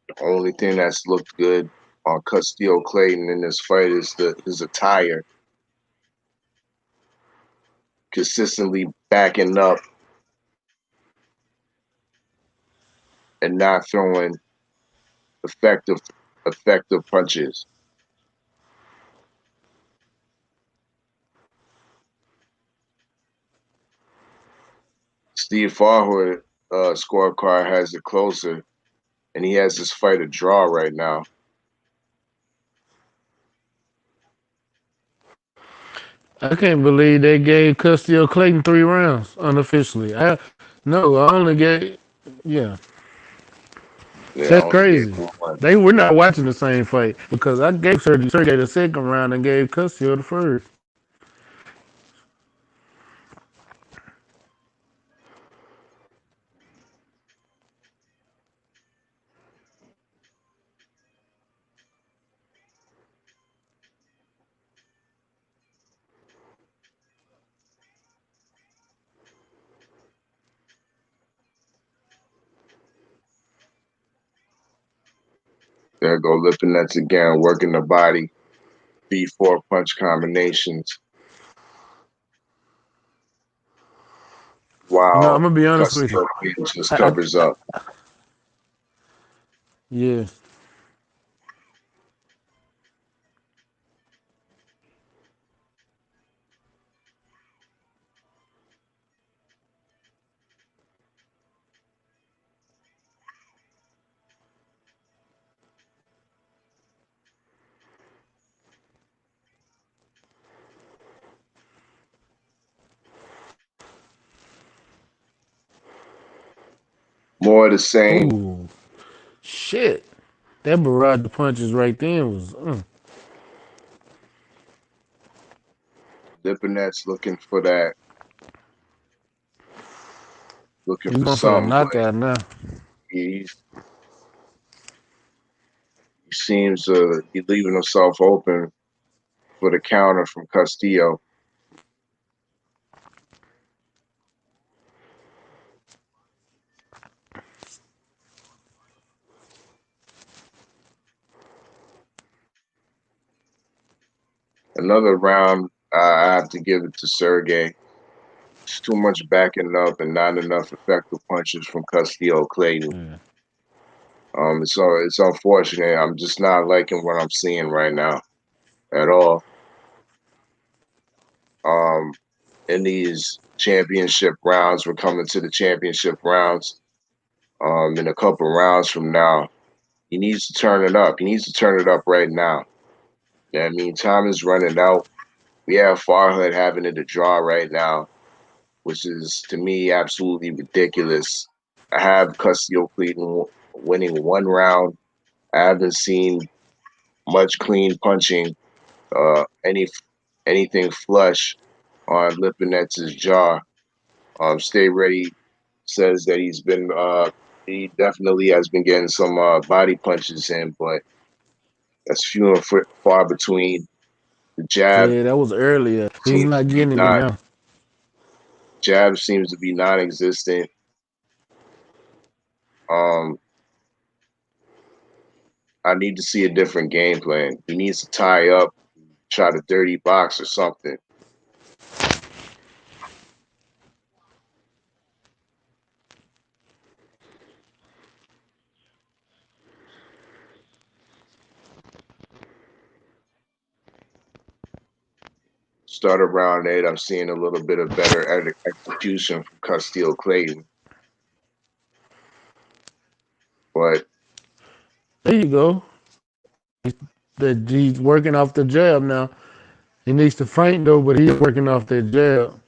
The only thing that's looked good on Castillo Clayton in this fight is his attire, consistently backing up and not throwing effective effective punches. Steve Farhood scorecard has it closer, and he has this fight a draw right now. I can't believe they gave Castillo Clayton 3 rounds unofficially. No, I only gave. Yeah, Yeah, I that's only gave crazy. him one. They were not watching the same fight because I gave Sergey the second round and gave Castillo the first. There go Lipinets again, working the body, B4 punch combinations. No, I'm While gonna be honest with you. Castillo Clayton just I, covers I, up. yeah. More of the same. Ooh, shit. That barrage of punches right there was. Lipinets looking He's for going for the something, but knockout now. he, he seems be leaving himself open for the counter from Castillo. Another round, I have to give it to Sergey. It's too much backing up and not enough effective punches from Castillo Clayton. Yeah. It's unfortunate. I'm just not liking what I'm seeing right now at all. Um, in these championship rounds, we're coming to the championship rounds. In a couple rounds from now, he needs to turn it up. He needs to turn it up right now. I mean, time is running out. We have Farhood having it a draw right now, which is to me absolutely ridiculous. I have Castillo Clayton winning one round. I haven't seen much clean punching, anything flush on Lipinets' jaw. Stay ready says that he definitely has been getting some body punches in, but that's few and far between. The jab Yeah, that was earlier. He's seems not to be getting it not now. jab seems to be non-existent. Um, I need to see a different game plan. He needs to tie up, try to dirty box or something. Start of round 8, I'm seeing a little bit of better execution from Castillo Clayton, but There you go. That he's working off the jab now. He needs to feint though, but he's working off that jab.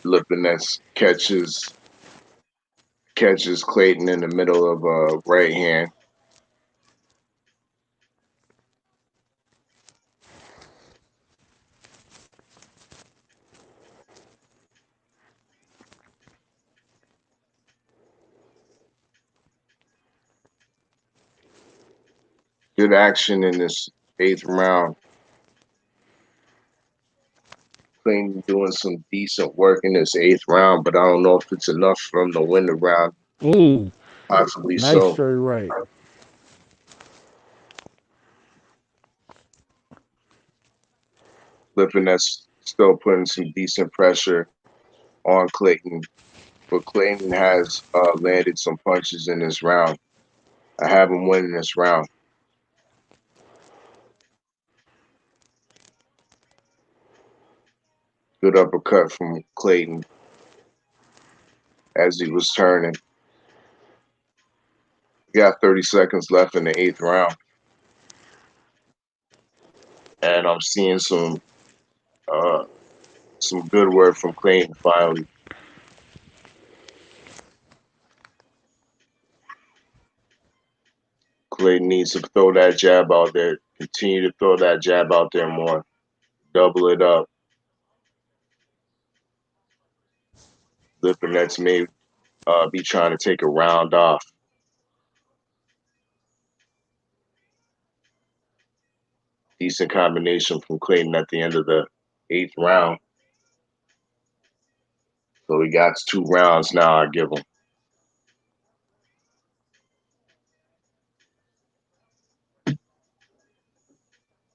Lipinets catches Clayton in the middle of a right hand. Good action in this eighth round. Clayton doing some decent work in this eighth round, but I don't know if it's enough for him to win the round. Ooh, Possibly nice so. straight right. Lipinets still putting some decent pressure on Clayton, but Clayton has landed some punches in this round. I have him winning this round. Good uppercut from Clayton as he was turning. We got 30 seconds left in the eighth round, and I'm seeing uh, some good work from Clayton finally. Clayton needs to throw that jab out there. Continue to throw that jab out there more. Double it up. Lipinets may be trying to take a round off. Decent combination from Clayton at the end of the eighth round. So he got 2 rounds now. I give him,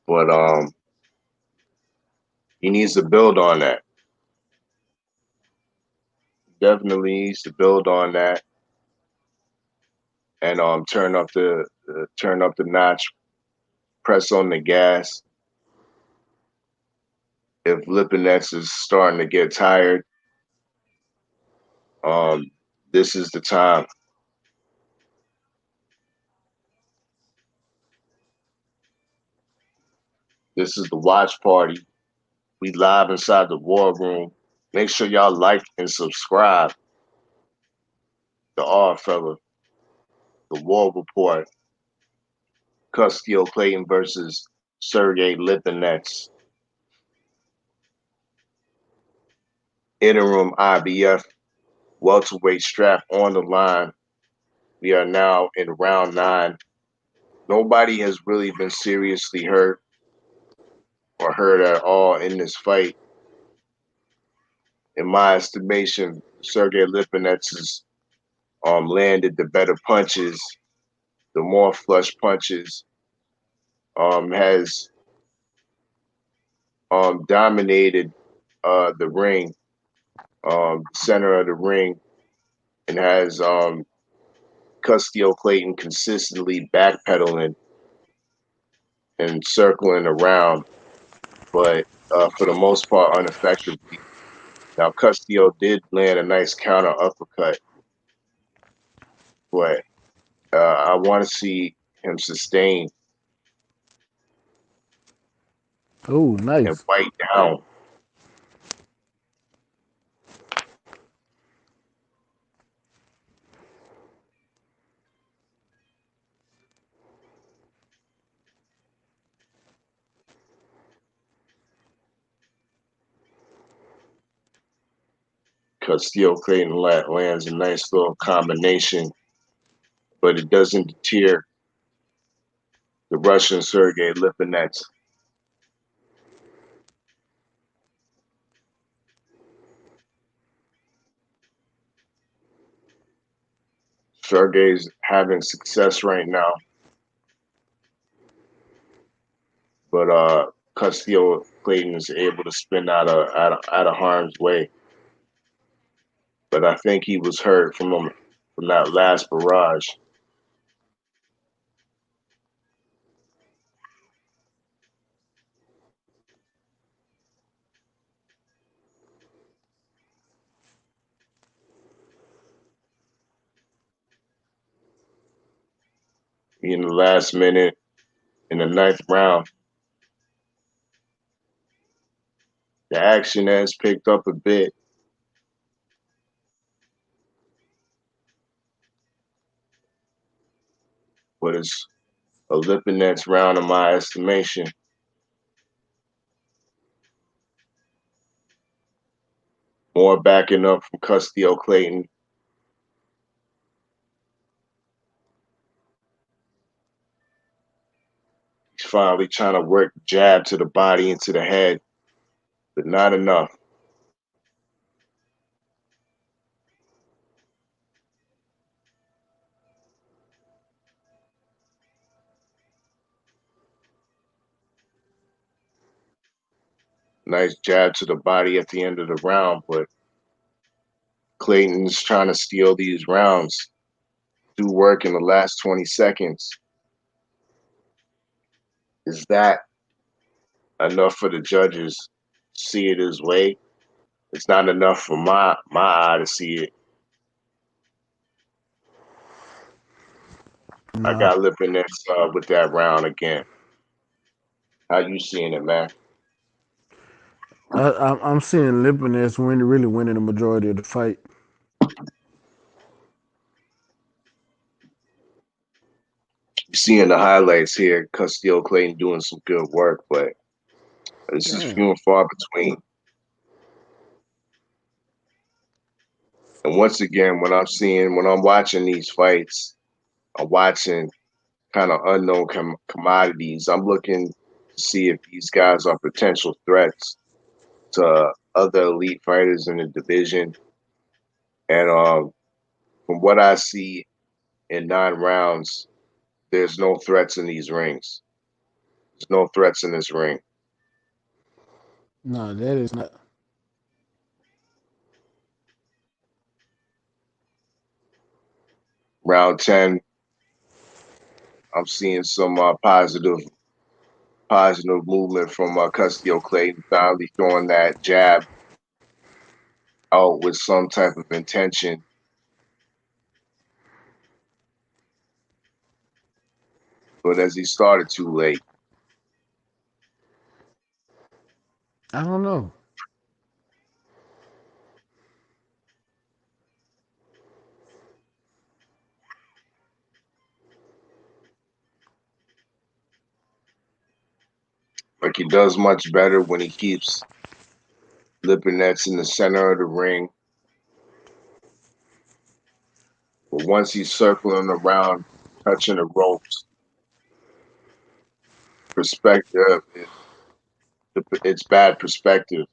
but he needs to build on that. Definitely needs to build on that and turn up the notch. Press on the gas. If Lipinets is starting to get tired, um, this is the time. This is the watch party. We live inside the war room. Make sure y'all like and subscribe. The Oddfella, the War Report, Custio Clayton versus Sergey Lipinets, interim IBF welterweight strap on the line. We are now in round 9. Nobody has really been seriously hurt or hurt at all in this fight. In my estimation, Sergey Lipinets has landed the better punches, the more flush punches, has dominated the ring, center of the ring, and has Custio Clayton consistently backpedaling and circling around, but for the most part, ineffectively. Now, Custio did land a nice counter uppercut, but I want to see him sustain Oh, and nice. bite down. Custio Clayton lands a nice little combination, but it doesn't deter the Russian Sergey Lipinets. Sergey's having success right now, but Castillo Clayton is able to spin out of harm's way. But I think he was hurt from that last barrage. In the last minute, in the ninth round, the action has picked up a bit, but it's a Lipinets round in my estimation. More backing up from Castillo Clayton. He's finally trying to work jab to the body into the head, but not enough. Nice jab to the body at the end of the round, but Clayton's trying to steal these rounds. Do work in the last 20 seconds. Is that enough for the judges to see it his way? It's not enough for my eye to see it. I No, got Lipinets with that round again. How you seeing it, man? I'm seeing Lipinets really winning the majority of the fight. You seeing the highlights here, Castillo Clayton doing some good work, but this is Damn. few and far between. And once again, when I'm watching these fights, I'm watching kind of unknown commodities. I'm looking to see if these guys are potential threats to other elite fighters in the division. And from what I see in 9 rounds, there's no threats in these rings. There's no threats in this ring. No, that is not. Round 10, I'm seeing some positive movement from Castillo Clayton, finally throwing that jab out with some type of intention. But as he started too late, I don't know. like he does much better when he keeps Lipinets in the center of the ring. But once he's circling around, touching the ropes, perspective, it's bad perspective.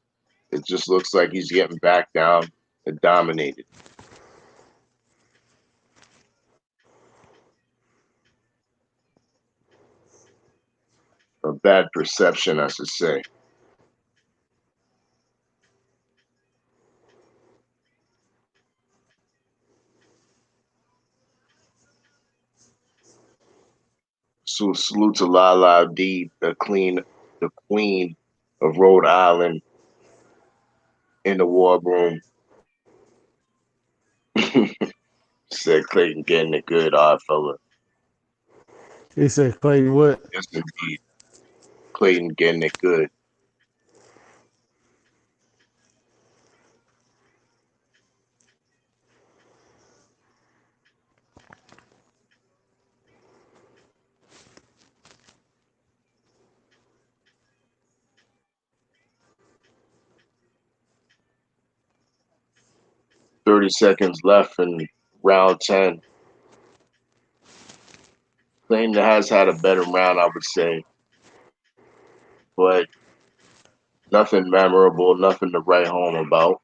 It just looks like he's getting back down and dominated. A bad perception, I should say. So salute to Lala D, the queen of Rhode Island in the war room. Said Clayton getting it good, odd fella. He said Clayton what? Yes, indeed. Clayton getting it good. 30 seconds left in round 10. Clayton has had a better round, I would say, but nothing memorable, nothing to write home about.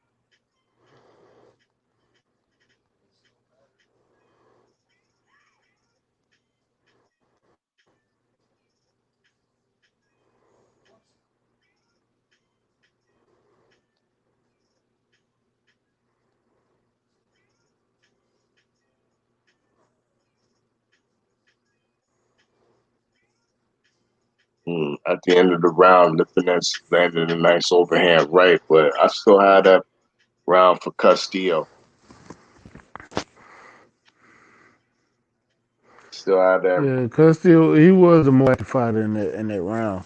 At the end of the round, Lipinets landed a nice overhand right, but I still had that round for Castillo. Still had that. Yeah, Castillo, he was the more active fighter in that round.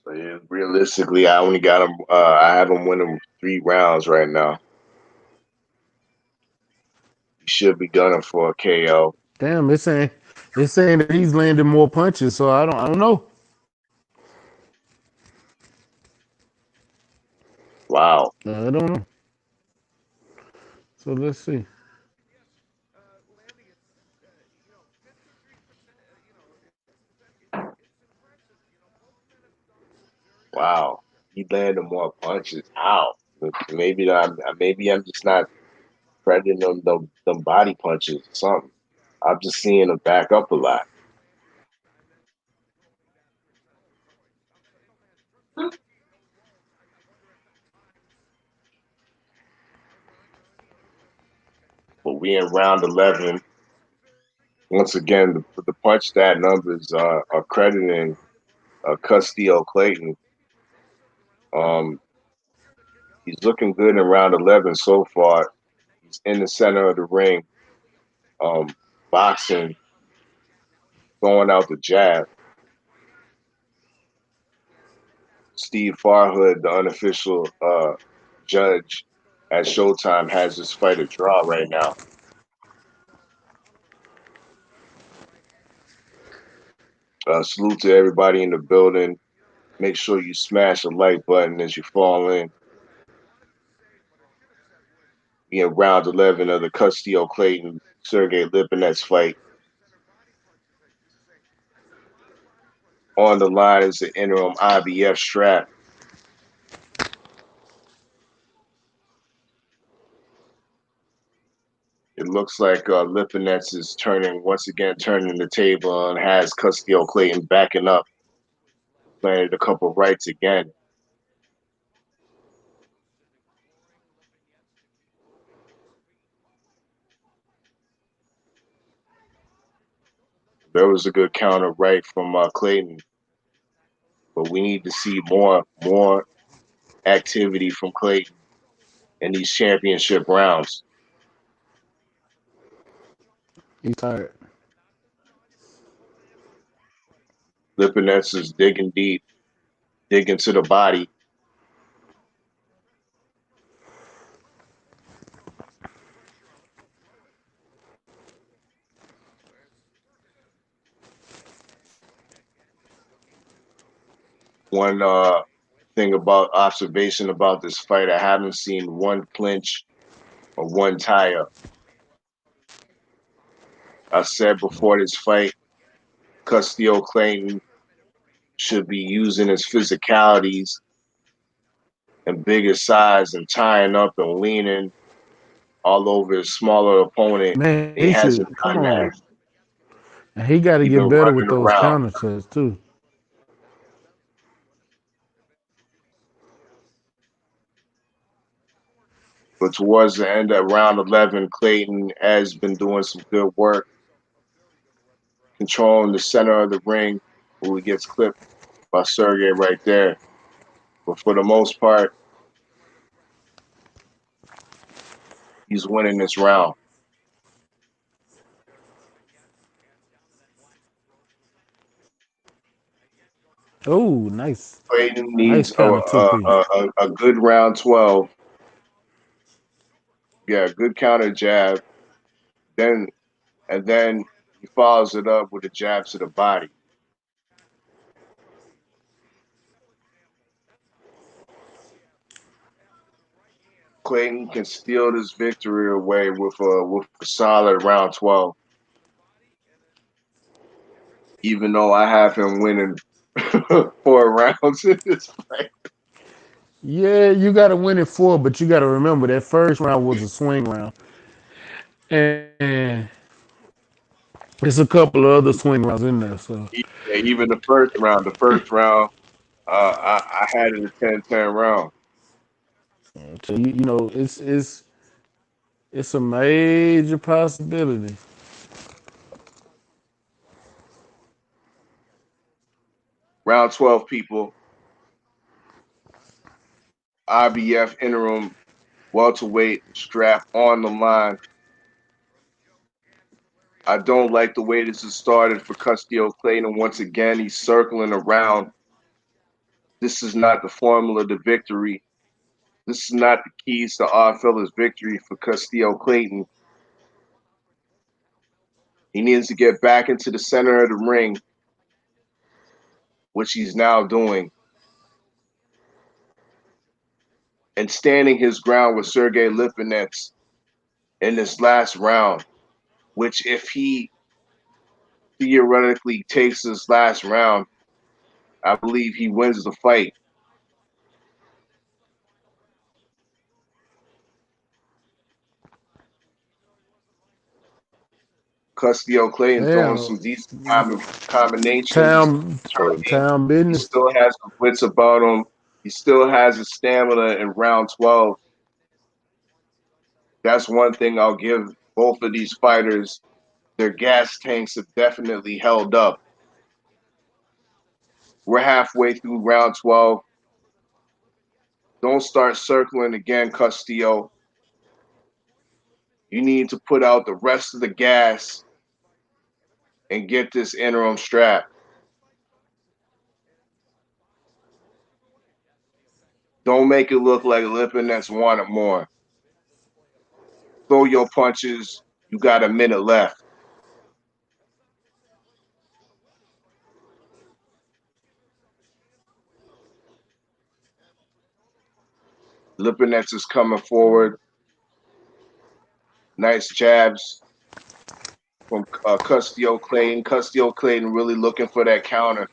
So yeah, realistically, I only got him. I have him winning 3 rounds right now. He should be gunning for a KO. Damn, it's saying that he's landing more punches, so I don't know. Wow. I don't know. So let's see. Wow. He landed more punches. How? Maybe I'm just not crediting them body punches or something. I'm just seeing him back up a lot. But we in round 11. Once again, the punch stat numbers are crediting Castillo Clayton. Um, he's looking good in round 11 so far. He's in the center of the ring, um, boxing, throwing out the jab. Steve Farhood, the unofficial judge at Showtime, has this fight a draw right now. Salute to everybody in the building. Make sure you smash the like button as you fall in. We in round 11 of the Castillo Clayton Sergey Lipinets fight. On the line is the interim IBF strap. It looks like Lipinets is once again turning the table and has Castillo Clayton backing up. Planted a couple rights again. There was a good counter right from Clayton, but we need to see more activity from Clayton in these championship rounds. He's tired. Lipinets is digging deep, digging to the body. One thing about observation about this fight, I haven't seen one clinch or one tie up. I said before this fight, Castillo Clayton should be using his physicalities and bigger size and tying up and leaning all over his smaller opponent. Man, He he hasn't should come done that. on. And he got to He's get been better with running those around. counter tests too. But towards the end of round 11, Clayton has been doing some good work, controlling the center of the ring, who he gets clipped by Sergey right there. But for the most part, he's winning this round. Oh, nice, Clayton nice needs counter two piece. a good round 12. Yeah, good counter jab. Then then he follows it up with a jab to the body. Clayton can steal this victory away with a solid round 12. Even though I have him winning 4 rounds in this fight. Yeah, you got to win it four, but you got to remember that first round was a swing round, and there's a couple of other swing rounds in there. So, Yeah, even the first round, I had it a 10-10 round. so it's a major possibility. Round 12, people. IBF interim welterweight strap on the line. I don't like the way this has started for Custio Clayton. Once again, he's circling around. This is not the formula to victory. This is not the keys to Oddfella's victory for Custio Clayton. He needs to get back into the center of the ring, which he's now doing, and standing his ground with Sergey Lipinets in this last round, which if he theoretically takes this last round, I believe he wins the fight. Custio Clayton throwing Damn, some decent combinations. town, Turning. town He business. still has the wits about him. He still has the stamina in round 12. That's one thing I'll give both of these fighters. Their gas tanks have definitely held up. We're halfway through round 12. Don't start circling again, Castillo. You need to put out the rest of the gas and get this interim strap. Don't make it look like Lipinets wanted more. Throw your punches. You got a minute left. Lipinets is coming forward. Nice jabs from Custio Clayton. Custio Clayton really looking for that counter,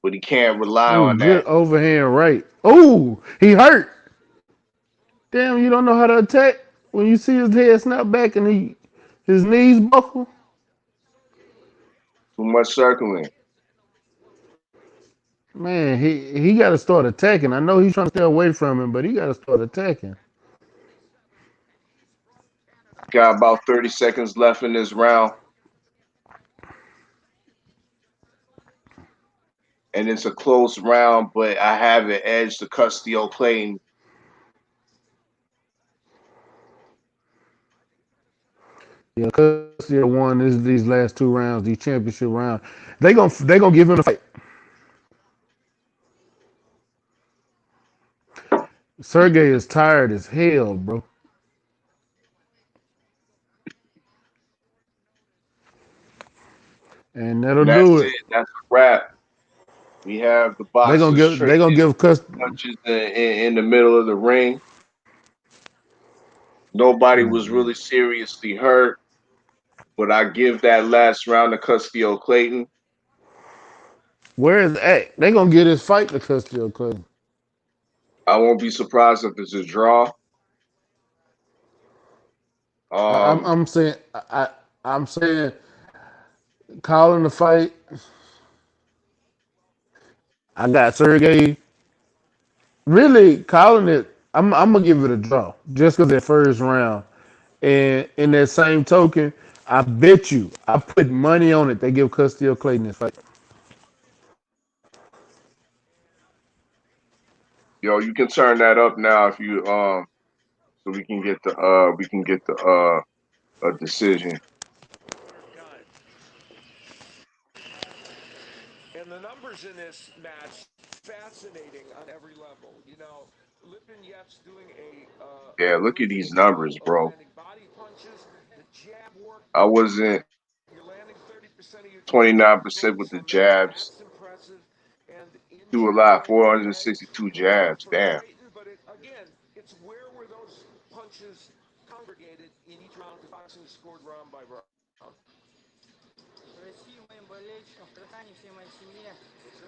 but he can't rely Oh, on good that. overhand right. Oh, he hurt. Damn, you don't know how to attack when you see his head snap back and his knees buckle. Too much circling. Man, he got to start attacking. I know he's trying to stay away from him, but he got to start attacking. Got about 30 seconds left in this round, and it's a close round, but I have an edge to Custio Clayton. Yeah, Custio won these last two rounds, these championship rounds. They gonna give him the fight. Sergey is tired as hell, bro, and that'll And that's do it. it. That's a wrap. We have the They gonna boxers give they trading gonna give Cust. punches in the middle of the ring. Nobody was really seriously hurt, but I give that last round to Custio Clayton. Where is A? They gonna get his fight to Custio Clay. I won't be surprised if it's a draw. I, I'm Um, I'm saying I'm saying calling the fight. I got Sergey. Really calling it. I'm gonna give it a draw just because that first round. And in that same token, I bet you I put money on it. They give Custio Clayton this fight. yo, you can turn that up now if you so we can get the a decision. And the numbers in this match fascinating on every level. You know, Lipinets doing a Yeah, look at terrific these job numbers, of bro. landing body punches. The jab work, I you're wasn't landing 30% of your jabs absorbed from that. 29% with the That's impressive. jabs. And in Threw a jab lot, land today 462 for jabs. Damn. Clayton, but again, it's where were those punches congregated in each round because boxing is scored round by round. России, моим болельщикам, в Казахстане, всей моей семье.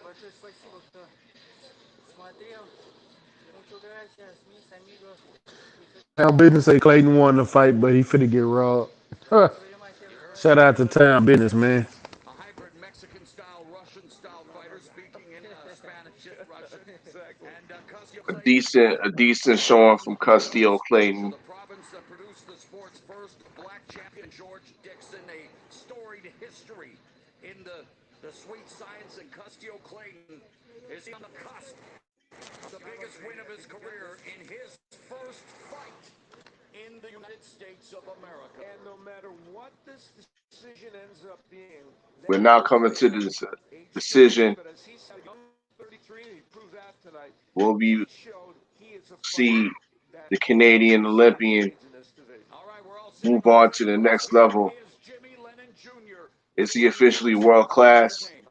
Большое спасибо, кто смотрел. Muchas gracias, mis amigos. Town Business say Clayton won the fight, but he finna get robbed. Shout out to Town Business, man. A hybrid Mexican style, Russian style fighter speaking in Spanish and Russian. Exactly. And Custio Clayton A decent showing from Custio to Clayton. the province that produced the sport's first black champion, George Dixon, a storied history in the The sweet science and Custio Clayton. Is he on the cusp of the biggest win of his career in his first fight in the United States of America? And no matter what this decision ends up being, We're that now is coming to a this age decision. difference. But as he said, young 33, and he proved that tonight. Will we He showed he is a fighter see that the deserves Canadian a center Olympian stage in this division. All right, we're all sitting move by on the to the ringside. next Here level? is Jimmy Lennon Jr. Is with he one of the officially best world fights ever class? tamed.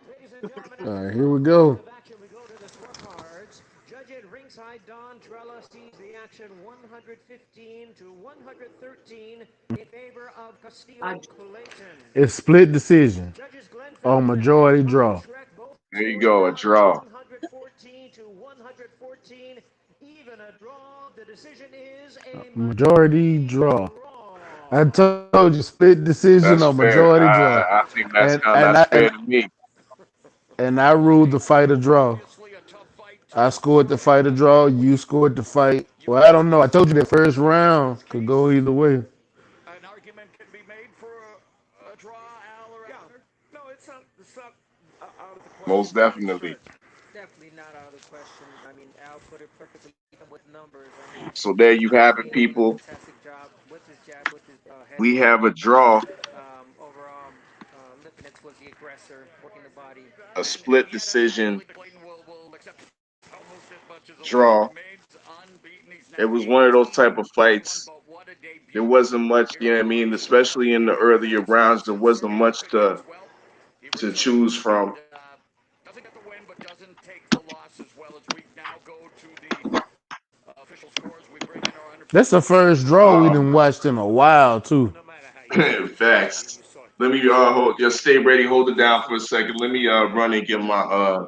Ladies and gentlemen, All after right, here round we five go. of action, we go to the scorecards. Judge at ringside, Don Trella sees the action 115 to 113 in favor of I Castillo Clayton. It's split decision Judges Glenn or Feldman and majority Tommy draw. Schreck both There you scoring go, a down draw. 114 to 114. Even a draw. The decision is a Majority majority draw. I draw. told you, split decision or That's fair. majority draw. I think And and that's I fair and, to me. and I ruled the fight a draw. Obviously a tough fight to I scored the decide, fight a but draw. You scored the fight. you Well, I don't mentioned know. I told you that first in round this could go case, either way. an argument can be made for a draw, Al or Al. No, it's not out of the question Most by any definitely. stretch. Definitely not out of the question. I mean, Al put it perfectly even with numbers. I mean, So there you have it, Clayton doing a people. fantastic job with his jab, with his We headbutt. have a draw, Overall, Lipinets was the aggressor, working the body. a And split yet, I decision believe Clayton will accept almost as much as a loss. He draw. remains unbeaten. He's It now was one of those 18 type of and 1, fights. but what a There debut wasn't much, here you know what I for mean? the young Especially in the earlier United rounds, States there wasn't much American as well. He to returns choose and from. doesn't get the win, but doesn't take the loss as well. As we now go to the official scores, we bring in our undefeated That's the champion, first draw we done Clayton. watched in a while too. No matter how you slice it, when Facts. you saw Let me Clayton hold. Just stay ready. Hold it down for a second. Let me run and get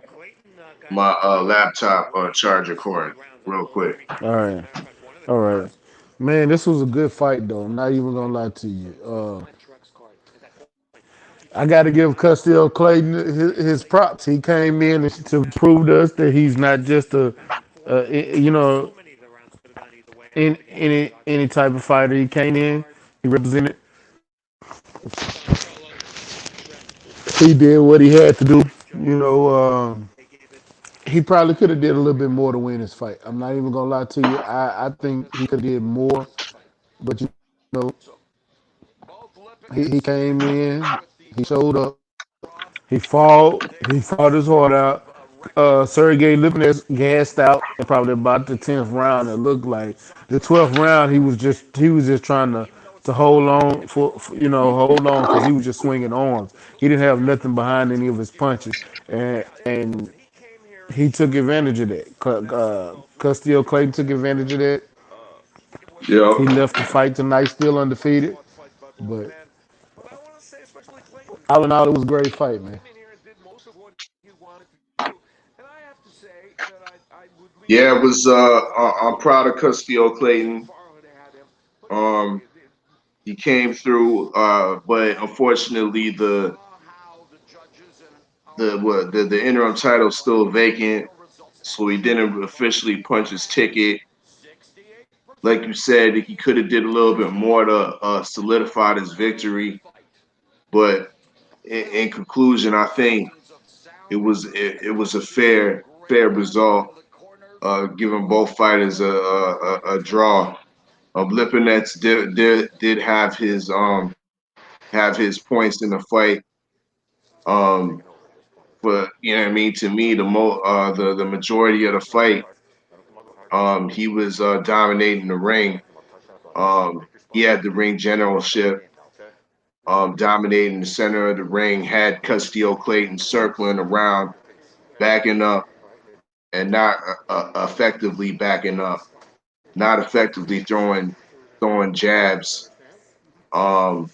Clayton got my into the laptop ring in the charger first three cord rounds real alone. quick. Three KOs. All As a right, matter of fact, one of the all right, KOs man. This was a good fight though. I'm not even gonna lie to you. Glenn Schreck's card at that point. I got to give Custio Clayton his props. He came in to prove to us that he's not just Back and forth. you So know, many of the rounds could have gone either way. I in don't think anyone was any arguing type of fighter. He that. came in, Scorecard, he represented. Don Trella, Tommy Schreck, He did what he had to do. both You judges, know, they gave it he probably could have did a little three bit more to rounds. win this fight. I'm not even gonna lie to you. I think he could have did more, but you know, So both he Lipinets came and in, Clayton with the he showed up, draw. he They fought his heart have out. records to Sergey Lipinets gassed out in probably about the 10th round. It looked like the 12th round he was just trying even though to it's hold not on hold on because he was just swinging arms. He didn't have nothing behind any of his punches, and listen, he came here he took showing advantage of that. Castillo Clayton took advantage of that. Yep. He left the fight tonight still undefeated, but but I want to say especially Clayton all in all, it was a great fight, man. came in here and did most of what he wanted to do. And I have to say that I would lean Yeah, it towards was. Clayton in this I'm one. proud of Custio Not too Clayton. far ahead had him, but Um, he came through, but unfortunately, we saw how the judges and our the interim title still vacant, final results so he ended didn't up on officially punch his ticket. Like 68% you said, he could have did a little bit more to solidify his in the victory. fight. But Well, in conclusion, I think seconds of sound it was a to some great fair battle result, in the corner. giving both fighters a draw. Lipinets did have his points in the fight. Um, but you know what I mean. To me, the majority of the fight, he was dominating the ring. He had the ring generalship, dominating the center of the ring. Had Custio Clayton circling around, backing up, and not effectively backing up, not effectively throwing jabs. Um,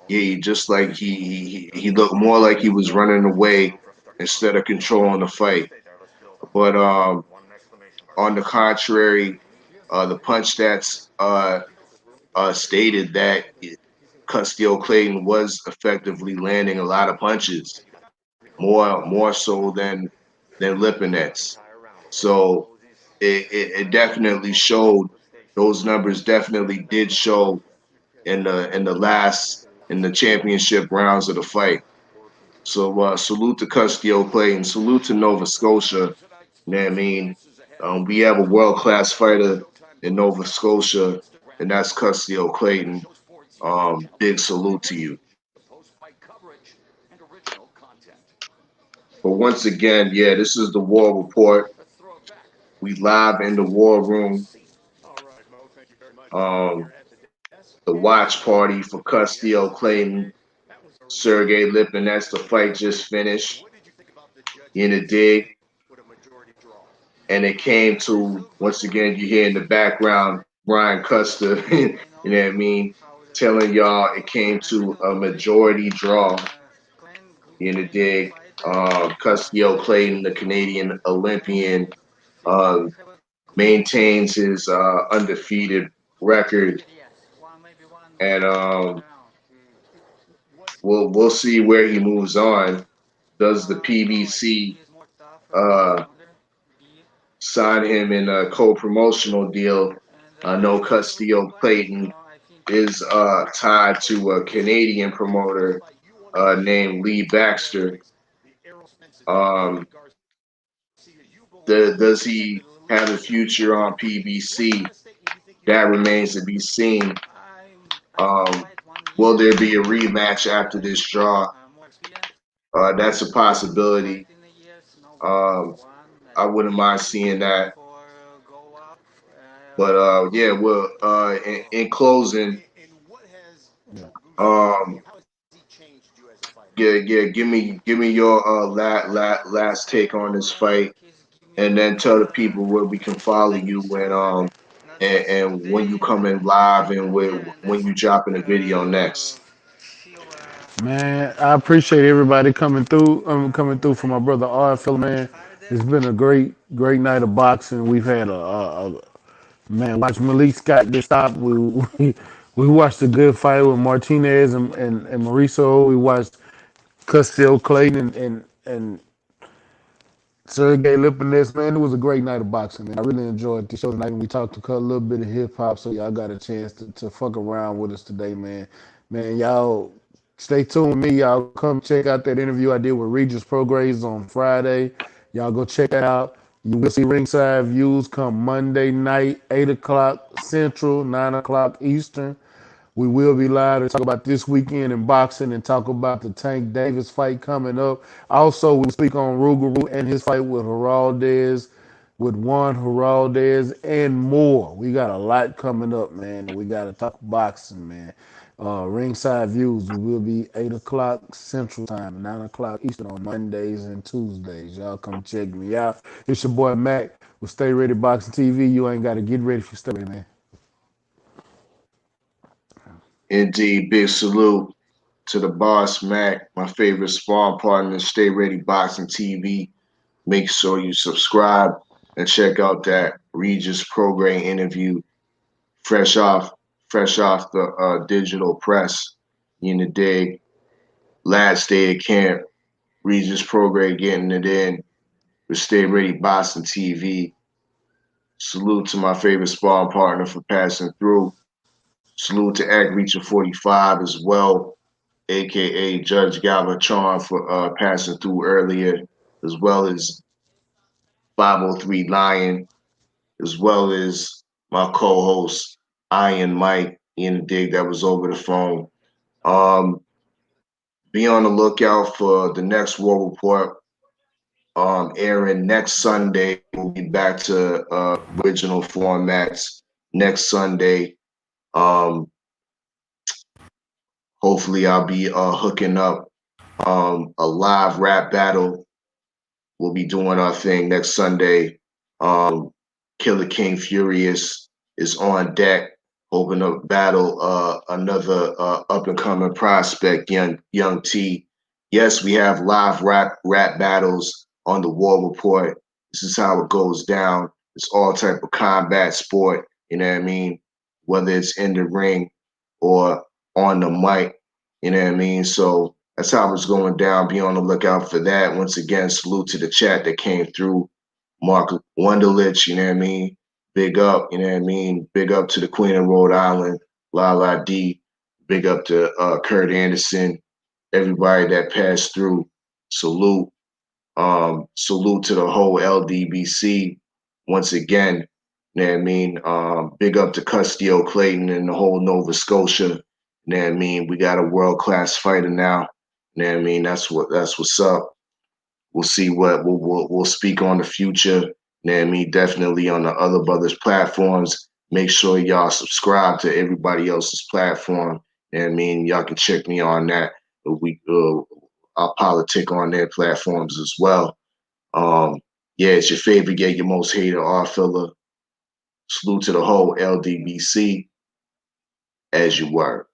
yeah, just like he looked more like he was running away instead of controlling the fight. But on the contrary, the punch stats stated that Custio Clayton was effectively landing a lot of punches, more so than Lipinets. So it definitely showed. Those numbers definitely did show in the last. in the championship rounds of the fight. So salute to Custio Clayton. Salute to Nova Scotia. You know what I mean? We have a world class fighter in Nova Scotia, and that's Custio Clayton. Big salute to you. But once again, yeah, this is the War Report. We live in the war room. Um, the watch party for Custio Clayton, Sergey Lipinets. The fight just finished in the dig. And it came to, once again, you hear in the background Brian Custer, you know what I mean, telling y'all it came to a majority draw in the dig. Custio Clayton, the Canadian Olympian, uh, maintains his undefeated record, and we'll see where he moves on. Does the PBC uh, sign him in a co-promotional deal? I know Custio Clayton is tied to a Canadian promoter named Lee Baxter. Um, does he have a future on PBC? That remains to be seen. Um, will there be a rematch after this draw? That's a possibility. Um, I wouldn't mind seeing that. But yeah, well, in closing, um, yeah, give me your last take on this fight, and then tell the people where we can follow you and when you come in live and when you drop in a video next. Man, I appreciate everybody coming through. Coming through for my brother Oddfella, man. It's been a great night of boxing. We've had a man. Watch Malik Scott get stopped. We watched a good fight with Martinez and Mauricio. We watched Custio Clayton and Sergey Lipinets, man, it was a great night of boxing, man. I really enjoyed the show tonight. We talked a little bit of hip hop, so y'all got a chance to fuck around with us today, man. Man, y'all stay tuned with me. Y'all come check out that interview I did with Regis Prograis on Friday. Y'all go check that out. You will see ringside views come Monday night, 8 o'clock Central, 9 o'clock Eastern. We will be live to talk about this weekend in boxing and talk about the Tank Davis fight coming up. Also, we speak on Rougarou and his fight with Heraldez, with Juan Heraldez, and more. We got a lot coming up, man, and we got to talk boxing, man. Ringside Views, we will be 8 o'clock Central Time, 9 o'clock Eastern on Mondays and Tuesdays. Y'all come check me out. It's your boy Mac with Stay Ready Boxing TV. You ain't got to get ready for Stay Ready, man. Indeed, big salute to the boss Mac, my favorite sparring partner. Stay Ready Boxing TV. Make sure you subscribe and check out that Regis program interview fresh off the digital press in the dig. Last day of camp, Regis program getting it in with Stay Ready Boxing TV. Salute to my favorite sparring partner for passing through. Salute to Act Reacher 45 as well, aka Judge Galvatron for passing through earlier, as well as 503 Lion, as well as my co-host Iron Mike in the dig that was over the phone. Um, be on the lookout for the next War Report airing next Sunday. We'll be back to original formats next Sunday. Um, hopefully, I'll be hooking up a live rap battle. We'll be doing our thing next Sunday. Killer King Furious is on deck, hoping to battle another up and coming prospect, Young T. Yes, we have live rap battles on the War Report. This is how it goes down. It's all type of combat sport. You know what I mean? Whether it's in the ring or on the mic. You know what I mean? So that's how it's going down. Be on the lookout for that. Once again, salute to the chat that came through. Mark Wunderlich, you know what I mean? Big up, you know what I mean? Big up to the Queen of Rhode Island, Lala D. Big up to Kurt Anderson, everybody that passed through. Salute. Salute to the whole LDBC once again. You know what I mean? Big up to Custio Clayton and the whole Nova Scotia. You know what I mean? We got a world class fighter now. You know what I mean? That's what's up. We'll see what we'll speak on the future. You know what I mean? Definitely on the other brothers platforms. Make sure y'all subscribe to everybody else's platform. You know what I mean? Y'all can check me on that. I'll politic on their platforms as well. Yeah, it's your favorite, yet your most hated Oddfella. Salute to the whole LDBC as you were.